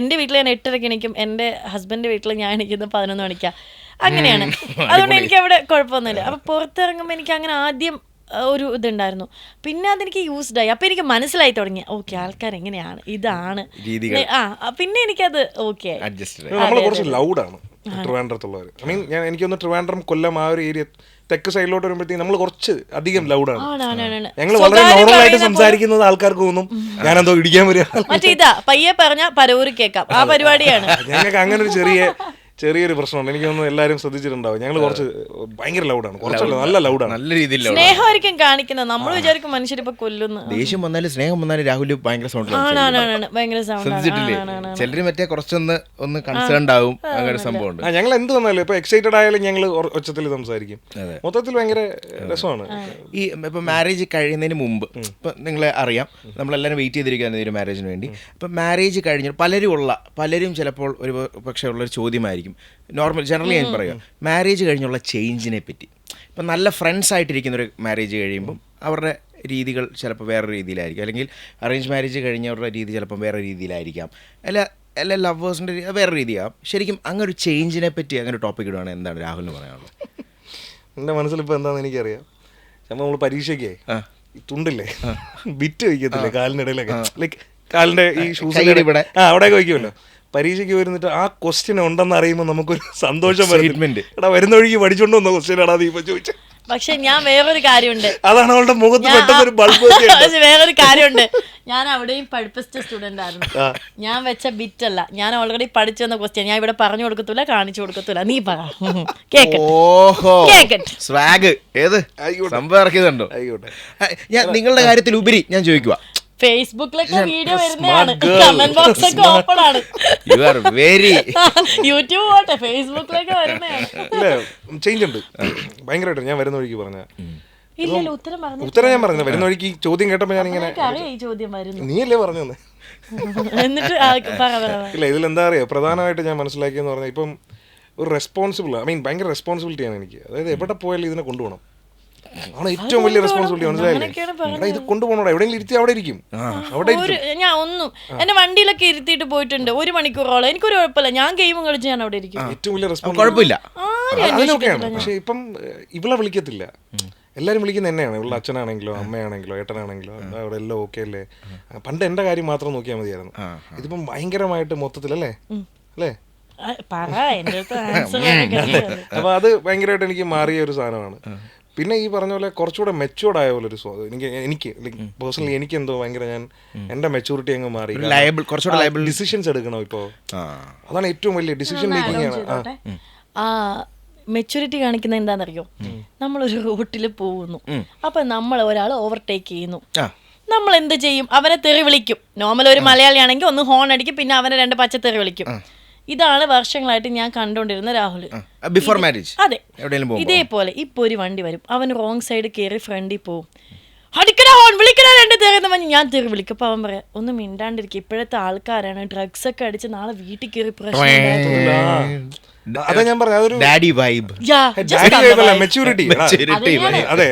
എൻ്റെ വീട്ടിൽ ഞാൻ 8:30 എണിക്കും, എൻ്റെ ഹസ്ബൻഡിൻ്റെ വീട്ടിൽ ഞാൻ എണിക്കുന്നത് 11 മണിക്കാണ്. അങ്ങനെയാണ്. അതുകൊണ്ട് എനിക്ക് അവിടെ കുഴപ്പമൊന്നുമില്ല. അപ്പൊ പുറത്തിറങ്ങുമ്പോൾ എനിക്ക് അങ്ങനെ ആദ്യം ഒരു ഇതുണ്ടായിരുന്നു. പിന്നെ അതെനിക്ക് യൂസ്ഡ് ആയി. അപ്പൊ എനിക്ക് മനസ്സിലായി തുടങ്ങി, ഓക്കെ ആൾക്കാർ എങ്ങനെയാണ്, ഇതാണ്. പിന്നെ എനിക്കത് ഓക്കെ. നമ്മൾ കുറച്ച് ലൗഡാണ് ട്രിവാൻഡ്രത്തുള്ളവർ. ഐ മീൻ എനിക്കൊന്ന് ട്രിവാൻഡ്രം, കൊല്ലം ആ ഒരു ഏരിയ തെക്ക് സൈഡിലോട്ട് വരുമ്പോഴത്തേക്ക് നമ്മൾ കുറച്ച് അധികം ലൗഡാണ്. ഞങ്ങൾ വളരെ നോർമലായിട്ട് സംസാരിക്കുന്നത് ആൾക്കാർക്ക് തോന്നും ഞാനെന്തോ ഇടിക്കാൻ വരിക. മറ്റേ ഇതാ പയ്യെ പറഞ്ഞ പരവൂര് കേൾക്കാം, ആ പരിപാടിയാണ്. ഞങ്ങൾക്ക് അങ്ങനെ ഒരു ചെറിയൊരു പ്രശ്നമുണ്ട്. എനിക്ക് തോന്നുന്നു എല്ലാവരും ശ്രദ്ധിച്ചിട്ടുണ്ടാവും. ഞങ്ങൾ കുറച്ച് ഭയങ്കര ലൗഡാണ്, കുറച്ചല്ല നല്ല ലൗഡാണ്, നല്ല രീതിയിൽ സ്നേഹമായിരിക്കും കാണിക്കുന്നത്. നമ്മൾ വിചാരിക്കും മനുഷ്യരിപ്പോ കൊല്ലുന്നു. ദേഷ്യം വന്നാലും സ്നേഹം വന്നാലും രാഹുൽ ഭയങ്കര സൗണ്ട്, ചിലര് മറ്റേ കുറച്ചൊന്ന് കൺസേൺഡ് ആവും. അങ്ങനെ സംഭവം ഞങ്ങൾ എന്ത് വന്നാലും ഇപ്പൊ എക്സൈറ്റഡ് ആയാലും ഞങ്ങൾ ഒച്ചത്തിൽ സംസാരിക്കും. മൊത്തത്തിൽ ഭയങ്കര രസമാണ്. ഈ ഇപ്പൊ മാരേജ് കഴിയുന്നതിന് മുമ്പ് ഇപ്പൊ നിങ്ങളെ അറിയാം, നമ്മളെല്ലാവരും വെയിറ്റ് ചെയ്തിരിക്കുകയാണ് ഒരു മാരേജിന് വേണ്ടി. ഇപ്പൊ മാരേജ് കഴിഞ്ഞ പലരും ചിലപ്പോൾ ഒരു പക്ഷേ ഉള്ളൊരു ചോദ്യമായിരിക്കും, നോർമൽ ജനറലി ഞാൻ പറയാം, മാരേജ് കഴിഞ്ഞുള്ള ചേഞ്ചിനെ പറ്റി. ഇപ്പം നല്ല ഫ്രണ്ട്സ് ആയിട്ടിരിക്കുന്നൊരു മാരേജ് കഴിയുമ്പം അവരുടെ രീതികൾ ചിലപ്പോൾ വേറെ രീതിയിലായിരിക്കും, അല്ലെങ്കിൽ അറേഞ്ച് മാരേജ് കഴിഞ്ഞവരുടെ രീതി ചിലപ്പം വേറെ രീതിയിലായിരിക്കാം, അല്ല ലവേഴ്സിൻ്റെ വേറെ രീതിയാകും. ശരിക്കും അങ്ങനെ ഒരു ചേഞ്ചിനെ പറ്റി അങ്ങനെ ഒരു ടോപ്പിക് ഇടുകയാണെങ്കിൽ എന്താണ് രാഹുലിന് പറയാനുള്ളത്? എൻ്റെ മനസ്സിലിപ്പോൾ എന്താണെന്ന് എനിക്കറിയാം. ചിലപ്പോൾ നമ്മൾ പരീക്ഷയ്ക്ക് തുണ്ടില്ലേ ബിറ്റ് വയ്ക്കത്തില്ലേ കാലിനിടയിലൊക്കെ, ലൈക്ക് കാലിൻ്റെ ഈ ഷൂസ് അവിടെയൊക്കെ വയ്ക്കുമല്ലോ. പരീക്ഷയ്ക്ക് വരുന്നിട്ട് ആ ക്വസ്റ്റ്യൻ ഉണ്ടെന്ന് അറിയുമ്പോൾ നമുക്കൊരു സന്തോഷം Excitement. എടാ വരുന്ന വഴിക്ക് പഠിച്ചോണ്ട് വന്ന ക്വസ്റ്റ്യൻ ആടാ നീ ഇപ്പൊ ചോദിച്ചത്. പക്ഷെ ഞാൻ വേറൊരു കാര്യമുണ്ട്, അതാണ് അവളുടെ മുഖത്ത് പെട്ടെന്ന് ഒരു ബൾബ്. പക്ഷെ വേറൊരു കാര്യമുണ്ട്, ഞാൻ അവിടെയും പഠിപ്പിച്ച സ്റ്റുഡന്റ് ആയിരുന്നു. ഞാൻ വെച്ച ബിറ്റ് അല്ല, ഞാൻ ഓൾറെഡി പഠിച്ചു വന്ന ക്വസ്റ്റ്യൻ ഞാൻ ഇവിടെ പറഞ്ഞു കൊടുക്കത്തില്ല, കാണിച്ചു കൊടുക്കത്തില്ല. നീ പറ, ഓഹോ കേക്കട്ടെ. സ്വാഗ് ഏത് സംഭവം ഇറക്കിയതുണ്ടോ? ആയിക്കോട്ടെ. ഞാൻ നിങ്ങളുടെ കാര്യത്തിൽ ഉപരി ഞാൻ ചോദിക്കുക, ഫേസ്ബുക്കിലൊക്കെ വീഡിയോ വരുന്നതാണ്, കമന്റ് ബോക്സ് ഒക്കെ ഓപ്പൺ ആണ്. യു ആർ വെരി യൂട്യൂബ് പോട്ടെ, ഫേസ്ബുക്കിലൊക്കെ വരുന്നതാണ്. ഇല്ല ചേഞ്ച് ഉണ്ട് ഭയങ്കരമായിട്ട്. ഞാൻ വരുന്ന വഴിക്ക് പറഞ്ഞ ഇല്ലല്ലോ, ഉത്തരം പറഞ്ഞു. ഉത്തരം ഞാൻ പറഞ്ഞു. വരുന്ന വഴിക്ക് ഈ ചോദ്യം കേട്ടപ്പോ ഞാൻ ഇങ്ങനെ, അറിയാം ഈ ചോദ്യം വരുന്നു. നീയല്ലേ പറഞ്ഞു തന്നെ. എന്നിട്ട് ഇല്ല ഇതിലെന്താ അറിയാ പ്രധാനമായിട്ട് ഞാൻ മനസ്സിലാക്കിയെന്ന് പറഞ്ഞാൽ ഇപ്പം ഒരു റെസ്പോൺസിബിൾ, ഐ മീൻ ഭയങ്കര റെസ്പോൺസിബിലിറ്റിയാണ് എനിക്ക്. അതായത് എവിടെ പോയാലും ഇതിനെ കൊണ്ടുപോകണം ആണ് ഏറ്റവും വലിയ റെസ്പോൺസിബിലിറ്റി. മനസ്സിലായില്ലേ? ഇത് കൊണ്ടുപോകണോടാ, എവിടെയെങ്കിലും ഇരുത്തി അവിടെ ഇരിക്കും. അവിടെ ഞാൻ ഒന്നും എന്നെ വണ്ടിയിലൊക്കെ ഇരുത്തിയിട്ട് പോയിട്ടുണ്ട് 1 മണിക്കൂറോളം. എനിക്കൊരു കുഴപ്പമില്ല, ഞാൻ ഗെയിമും കളിച്ച് ഞാൻ അവിടെ ഇരിക്കും. ഏറ്റവും വലിയ കുഴപ്പമില്ല, അതിനൊക്കെയാണ്. പക്ഷെ ഇപ്പം ഇവളെ വിളിക്കത്തില്ല, എല്ലാവരും വിളിക്കുന്ന എന്നെയാണ്. ഇവളുടെ അച്ഛനാണെങ്കിലോ അമ്മയാണെങ്കിലോ ഏട്ടനാണെങ്കിലോ അവിടെ എല്ലാം ഓക്കെ അല്ലേ. പണ്ട് എന്റെ കാര്യം മാത്രം നോക്കിയാൽ മതിയായിരുന്നു. ഇതിപ്പം ഭയങ്കരമായിട്ട് മൊത്തത്തിലല്ലേ അല്ലേ. അപ്പൊ അത് ഭയങ്കരമായിട്ട് എനിക്ക് മാറിയ ഒരു സാധനമാണ്. പിന്നെ ഈ പറഞ്ഞ പോലെ കുറച്ചുകൂടെ മെച്യൂർഡ് ആയ പോലെ ഒരു എനിക്ക് പേഴ്സണലി എനിക്ക് എന്തോ ഭയങ്കര ഞാൻ എന്റെ മെച്യൂരിറ്റി അങ്ങ് മാറി. ഡിസിഷൻസ് എടുക്കണം ഇപ്പോ, അതാണ് ഏറ്റവും വലിയ ഡിസിഷൻ മേക്കിംഗ് ആണ്. മെച്യൂരിറ്റി കാണിക്കുന്നത് എന്താണെന്നറിയോ? നമ്മളൊരു റൂട്ടിൽ പോകുന്നു, അപ്പൊ നമ്മൾ ഒരാൾ ഓവർടേക്ക് ചെയ്യുന്നു, നമ്മൾ എന്ത് ചെയ്യും? അവനെ തെറി വിളിക്കും. നോർമൽ ഒരു മലയാളിയാണെങ്കിൽ ഒന്ന് ഹോൺ അടിക്കും, പിന്നെ അവനെ 2 പച്ച തെറി വിളിക്കും. ഇതാണ് വർഷങ്ങളായിട്ട് ഞാൻ കണ്ടോണ്ടിരുന്ന രാഹുൽ ബിഫോർ മാരേജ്. അതെ, ഇതേപോലെ ഇപ്പൊ ഒരു വണ്ടി വരും, അവൻ റോങ് സൈഡ് കയറി ഫ്രണ്ടിൽ പോവും, അടിക്കണ ഹോൺ വിളിക്കണ 2 തെറിയെന്ന് പറഞ്ഞ് ഞാൻ തെറി വിളിക്കും. അപ്പൊ അവൻ പറയാം ഒന്ന് മിണ്ടാണ്ടിരിക്കും, ഇപ്പോഴത്തെ ആൾക്കാരാണ് ഡ്രഗ്സ് ഒക്കെ അടിച്ച് നാളെ വീട്ടിൽ കയറി പ്രശ്നം. അതാ ഞാൻ പറഞ്ഞ മെച്യൂരിറ്റി. അതെ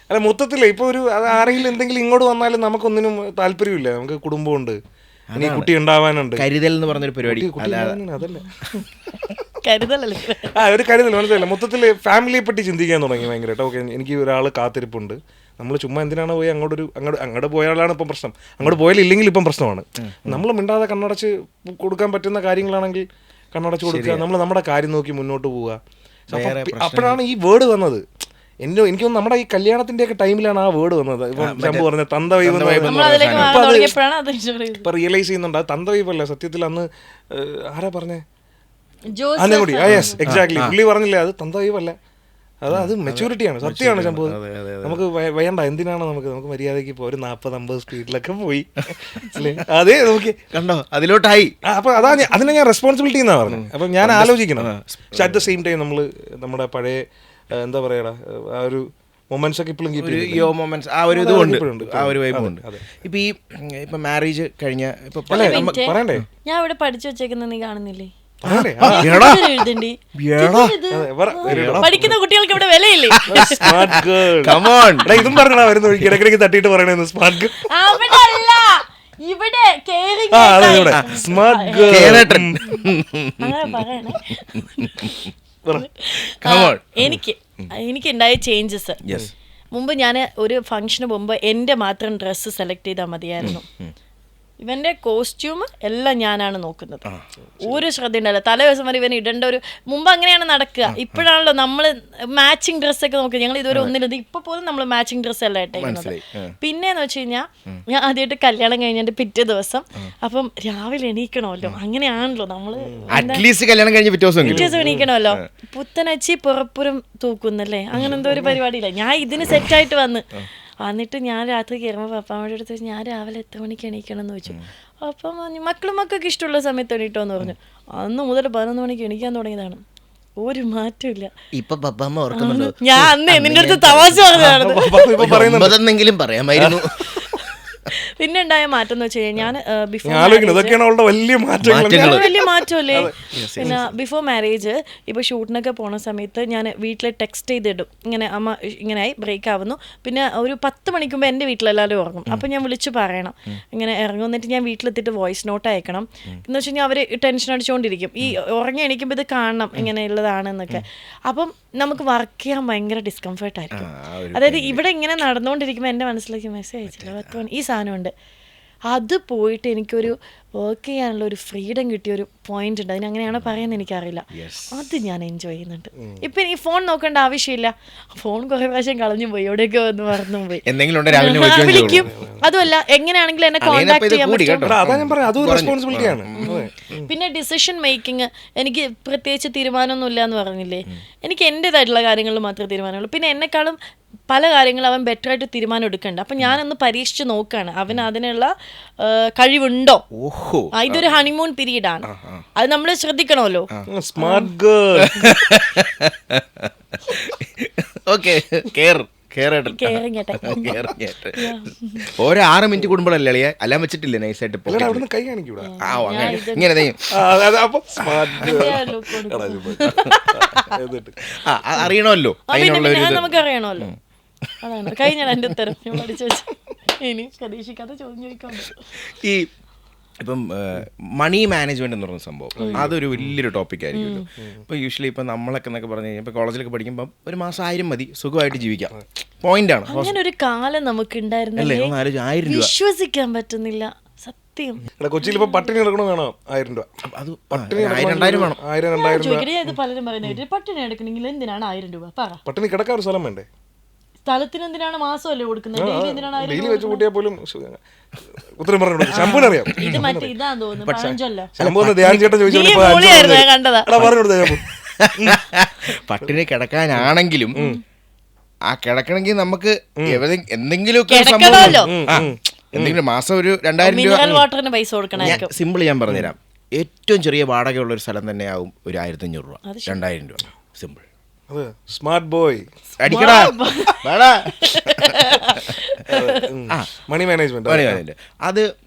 അല്ല മൊത്തത്തില് ഇപ്പൊ ഒരു ആരെങ്കിലും എന്തെങ്കിലും ഇങ്ങോട്ട് വന്നാലും നമുക്കൊന്നിനും താല്പര്യമില്ല. നമുക്ക് കുടുംബമുണ്ട്, ഇനി കുട്ടി ഉണ്ടാവാനുണ്ട്. കരുതൽ എന്ന് പറഞ്ഞൊരു പരിപാടി അതല്ല കരുതലല്ലേ, ഒരു കരുതൽ. മനസ്സിലായില്ല, മൊത്തത്തില് ഫാമിലിയെ പറ്റി ചിന്തിക്കാൻ തുടങ്ങി ഭയങ്കരമായിട്ട്. ഓക്കെ എനിക്ക് ഒരാൾ കാത്തിരിപ്പുണ്ട്, നമ്മൾ ചുമ്മാ എന്തിനാണ് പോയി അങ്ങോട്ട് പോയാലാണ് ഇപ്പം പ്രശ്നം, അങ്ങോട്ട് പോയാലില്ലെങ്കിൽ ഇപ്പം പ്രശ്നമാണ്. നമ്മൾ മിണ്ടാതെ കണ്ണടച്ച് കൊടുക്കാൻ പറ്റുന്ന കാര്യങ്ങളാണെങ്കിൽ കണ്ണടച്ച് കൊടുക്കുക, നമ്മൾ നമ്മുടെ കാര്യം നോക്കി മുന്നോട്ട് പോവുക. അപ്പോഴാണ് ഈ വേർഡ് വന്നത്. എനിക്ക് നമ്മുടെ ഈ കല്യാണത്തിന്റെ ഒക്കെ ടൈമിലാണ് ആ വേർഡ് വന്നത്. ഇപ്പം പറഞ്ഞ തന്തവൈബ് ഇപ്പൊ റിയലൈസ് ചെയ്യുന്നുണ്ട്. അത് തന്തവൈബ് അല്ല സത്യത്തിൽ. അന്ന് ആരാ പറഞ്ഞേ? അന്നകൂടി. യെസ് എക്സാക്ട്ലി, പുള്ളി പറഞ്ഞില്ലേ അത് തന്തവൈബ് അല്ല, അത് മെച്യൂരിറ്റിയാണ്, സത്യമാണ് സംഭവം. നമുക്ക് വേണ്ട, എന്തിനാണ് നമുക്ക് മര്യാദയ്ക്ക് ഇപ്പോൾ ഒരു 40-50 സ്പീഡിലൊക്കെ പോയി അല്ലേ. അതേ നമുക്ക് കണ്ടോ അതിലോട്ടായി. അപ്പൊ അതിനെ ഞാൻ റെസ്പോൺസിബിലിറ്റി എന്നാ പറഞ്ഞത്. അപ്പൊ ഞാൻ ആലോചിക്കണം. പക്ഷെ അറ്റ് ദ സെയിം ടൈം നമ്മള് നമ്മുടെ പഴയ എന്താ പറയടാ ആ ഒരു മൊമെന്റ്സ് ഒക്കെ ഇപ്പോഴും ഇപ്പൊ മാരേജ് കഴിഞ്ഞ പറയണ്ടേ, ഞാൻ ഇവിടെ പഠിച്ചു വെച്ചേക്കുന്നത് നീ കാണുന്നില്ലേ? പഠിക്കുന്ന കുട്ടികൾക്ക് ഇവിടെ വിലയില്ലേ? ഇതും പറഞ്ഞാ വരുന്ന വഴിക്ക് ഇടയ്ക്കിടയ്ക്ക് തട്ടിയിട്ട് പറയണേ സ്മാർട്ട് ഗേൾ. ഇവിടെ സ്മാർട്ട് എനിക്ക് ഉണ്ടായ ചേഞ്ചസ്. മുമ്പ് ഞാൻ ഒരു ഫംഗ്ഷന് പോകുമ്പോൾ എൻ്റെ മാത്രം ഡ്രസ്സ് സെലക്ട് ചെയ്താൽ മതിയായിരുന്നു. ഇവന്റെ കോസ്റ്റ്യൂം എല്ലാം ഞാനാണ് നോക്കുന്നത്, ഒരു ശ്രദ്ധ ഉണ്ടല്ലോ. തലേ ദിവസം വരെ ഇവൻ ഇടേണ്ട ഒരു മുമ്പ് അങ്ങനെയാണ് നടക്കുക. ഇപ്പോഴാണല്ലോ നമ്മൾ മാച്ചിങ് ഡ്രസ്സൊക്കെ നോക്കുക. ഞങ്ങൾ ഇതുവരെ ഒന്നിലും ഇപ്പൊ പോലും നമ്മൾ മാച്ചിങ് ഡ്രസ്സ് അല്ല ഇട്ടേക്കുന്നത്. പിന്നെന്ന് വെച്ച് കഴിഞ്ഞാൽ ഞാൻ ആദ്യമായിട്ട് കല്യാണം കഴിഞ്ഞതിന്റെ പിറ്റേ ദിവസം അപ്പം രാവിലെ എണീക്കണമല്ലോ, അങ്ങനെയാണല്ലോ നമ്മള് പിറ്റേ ദിവസം എണീക്കണമല്ലോ. പുത്തനച്ചി പുറപ്പുറം തൂക്കുന്നല്ലേ, അങ്ങനെ എന്തോ ഒരു പരിപാടിയില്ല. ഞാൻ ഇതിന് സെറ്റായിട്ട് വന്നിട്ട് ഞാൻ രാത്രി കയറുമ്പോൾ പപ്പാമ്മയുടെ അടുത്ത് ഞാൻ രാവിലെ എത്ര മണിക്ക് എണീക്കണം എന്ന് ചോദിച്ചു. അപ്പം മക്കൾക്ക് ഇഷ്ടമുള്ള സമയത്ത് എണീട്ടോന്ന് പറഞ്ഞു. അന്ന് മുതൽ 11 മണിക്ക് എണീക്കാൻ തുടങ്ങിയതാണ്. ഒരു മാറ്റമില്ല. ഇപ്പൊ പപ്പാമ്മ ഓർക്കുന്നുണ്ടോ ഞാൻ അന്ന് നിന്റെ അടുത്ത് തമാശ പറഞ്ഞാണെങ്കിലും പറയാമായിരുന്നു. പിന്നെ ഉണ്ടായ മാറ്റം എന്ന് വെച്ച് കഴിഞ്ഞാൽ വലിയ മാറ്റമല്ലേ. പിന്നെ ബിഫോർ മാരേജ് ഇപ്പൊ ഷൂട്ടിനൊക്കെ പോണ സമയത്ത് ഞാൻ വീട്ടിൽ ടെക്സ്റ്റ് ചെയ്തിടും, ഇങ്ങനെ അമ്മ ഇങ്ങനെയായി ബ്രേക്ക് ആവുന്നു. പിന്നെ ഒരു 10 മണിക്കുമ്പോൾ എൻ്റെ വീട്ടിലെല്ലാവരും ഉറങ്ങും. അപ്പം ഞാൻ വിളിച്ച് പറയണം ഇങ്ങനെ ഇറങ്ങും. എന്നിട്ട് ഞാൻ വീട്ടിലെത്തിയിട്ട് വോയിസ് നോട്ട് അയക്കണം. എന്ന് വെച്ച് കഴിഞ്ഞാൽ അവർ ടെൻഷൻ അടിച്ചുകൊണ്ടിരിക്കും, ഈ ഉറങ്ങി എണീക്കുമ്പോൾ ഇത് കാണണം ഇങ്ങനെയുള്ളതാണെന്നൊക്കെ. അപ്പം നമുക്ക് വർക്ക് ചെയ്യാൻ ഭയങ്കര ഡിസ്കംഫർട്ട് ആയിരിക്കും. അതായത് ഇവിടെ ഇങ്ങനെ നടന്നുകൊണ്ടിരിക്കുമ്പോൾ എൻ്റെ മനസ്സിലേക്ക് മെസ്സേജ് അയച്ചില്ല 10 മണി ഈ സാധനമുണ്ട്. അത് പോയിട്ട് എനിക്കൊരു വർക്ക് ചെയ്യാനുള്ള ഒരു ഫ്രീഡം കിട്ടിയ ഒരു പോയിന്റ് ഉണ്ട്. അതിനങ്ങനെയാണോ പറയുന്നത് എനിക്കറിയില്ല. അത് ഞാൻ എൻജോയ് ചെയ്യുന്നുണ്ട്. ഇപ്പം എനിക്ക് ഫോൺ നോക്കേണ്ട ആവശ്യമില്ല. ഫോൺ കുറേ പ്രാവശ്യം കളഞ്ഞു പോയി, എവിടെയൊക്കെ വന്ന് മറന്നു പോയി. വിളിക്കും. അതുമല്ല എങ്ങനെയാണെങ്കിലും എന്നെ കോൺടാക്ട് ചെയ്യാൻ പറ്റും. പിന്നെ ഡിസിഷൻ മേക്കിംഗ് എനിക്ക് പ്രത്യേകിച്ച് തീരുമാനമൊന്നും ഇല്ല എന്ന് പറഞ്ഞില്ലേ, എനിക്ക് എൻ്റെതായിട്ടുള്ള കാര്യങ്ങളിൽ മാത്രമേ തീരുമാനമുള്ളൂ. പിന്നെ എന്നെക്കാളും പല കാര്യങ്ങളും അവൻ ബെറ്റർ ആയിട്ട് തീരുമാനം എടുക്കണ്ട. അപ്പം ഞാനൊന്ന് പരീക്ഷിച്ച് നോക്കുകയാണ് അവന് അതിനുള്ള കഴിവുണ്ടോ. ഇതൊരു ഹണിമൂൺ പീരീഡ് ആണ്, അത് നമ്മൾ ശ്രദ്ധിക്കണമല്ലോ. Smart girl. ഓക്കെ, ഓരോ 6 മിനിറ്റ് കൂടുമ്പോഴല്ലേ അല്ലാൻ വെച്ചിട്ടില്ലേ നൈസായിട്ട് കൈ കാണിക്കൂടാ. ഇങ്ങനെ അറിയണമല്ലോ, നമുക്ക് അറിയണമല്ലോ. അതാണ് കഴിഞ്ഞാൽ എൻ്റെ ഉത്തരം പഠിച്ചു വെച്ചു. ഇനി പ്രതീക്ഷിക്കാത്ത ചോദ്യം ചോദിക്കാൻ. ഈ ഇപ്പം മണി മാനേജ്മെന്റ് എന്ന് പറയുന്ന സംഭവം അതൊരു വലിയൊരു ടോപ്പിക് ആയിരിക്കുമല്ലോ. ഇപ്പം യൂഷ്വലി ഇപ്പം നമ്മളൊക്കെ എന്നൊക്കെ പറഞ്ഞു കഴിഞ്ഞാൽ ഇപ്പം കോളേജിലൊക്കെ പഠിക്കുമ്പോൾ ഒരു മാസം 1000 മതി, സുഖമായിട്ട് ജീവിക്കാം. പോയിന്റാണ്. അങ്ങനെ ഒരു കാലം നമുക്ക് ഉണ്ടായിരുന്നല്ലേ, 1000 രൂപ വിശ്വസിക്കാൻ പറ്റുന്നില്ല സത്യം. കൊച്ചിയിൽ ഇപ്പൊ പട്ടിണി എടുക്കണോ വേണോ 1000 രൂപ, അത് 1000-2000 വേണം. 1000-2000 പലരും പറയുന്നത് പട്ടിണി എടുക്കണമെങ്കിൽ എന്തിനാണ് 1000 രൂപ പറ. പട്ടിണി കിടക്കാൻ ഒരു സ്ഥലം വേണ്ടേ? സ്ഥലത്തിന് എന്തിനാണ് മാസമല്ലേ കൊടുക്കുന്നത്? ഡെയിലി വെച്ച് കൂട്ടിയാൽ പോലും ഉത്തരം പറഞ്ഞു. ശമ്പൂനറിയാം. ഇത് മറ്റേ ഇതാന്ന് തോന്നുന്നു പഴഞ്ചൊല്ല. ശമ്പൂന്ന് ധ്യാൻ ചേട്ടൻ ചോദിച്ചു. പട്ടിണി കിടക്കാനാണെങ്കിലും ആ കിടക്കണമെങ്കിൽ നമുക്ക് എന്തെങ്കിലും എന്തെങ്കിലും മാസം ഒരു 2000 രൂപ വാട്ടറിന് പൈസ കൊടുക്കണം. സിമ്പിൾ ഞാൻ പറഞ്ഞുതരാം. ഏറ്റവും ചെറിയ വാടകയുള്ള ഒരു സ്ഥലം തന്നെ ആവും ഒരു 1500 രൂപ, 2000 രൂപ. സിമ്പിൾ. സ്മാർട്ട് ബോയ് അടിക്കടാ. മണി മാനേജ്മെന്റ് അത്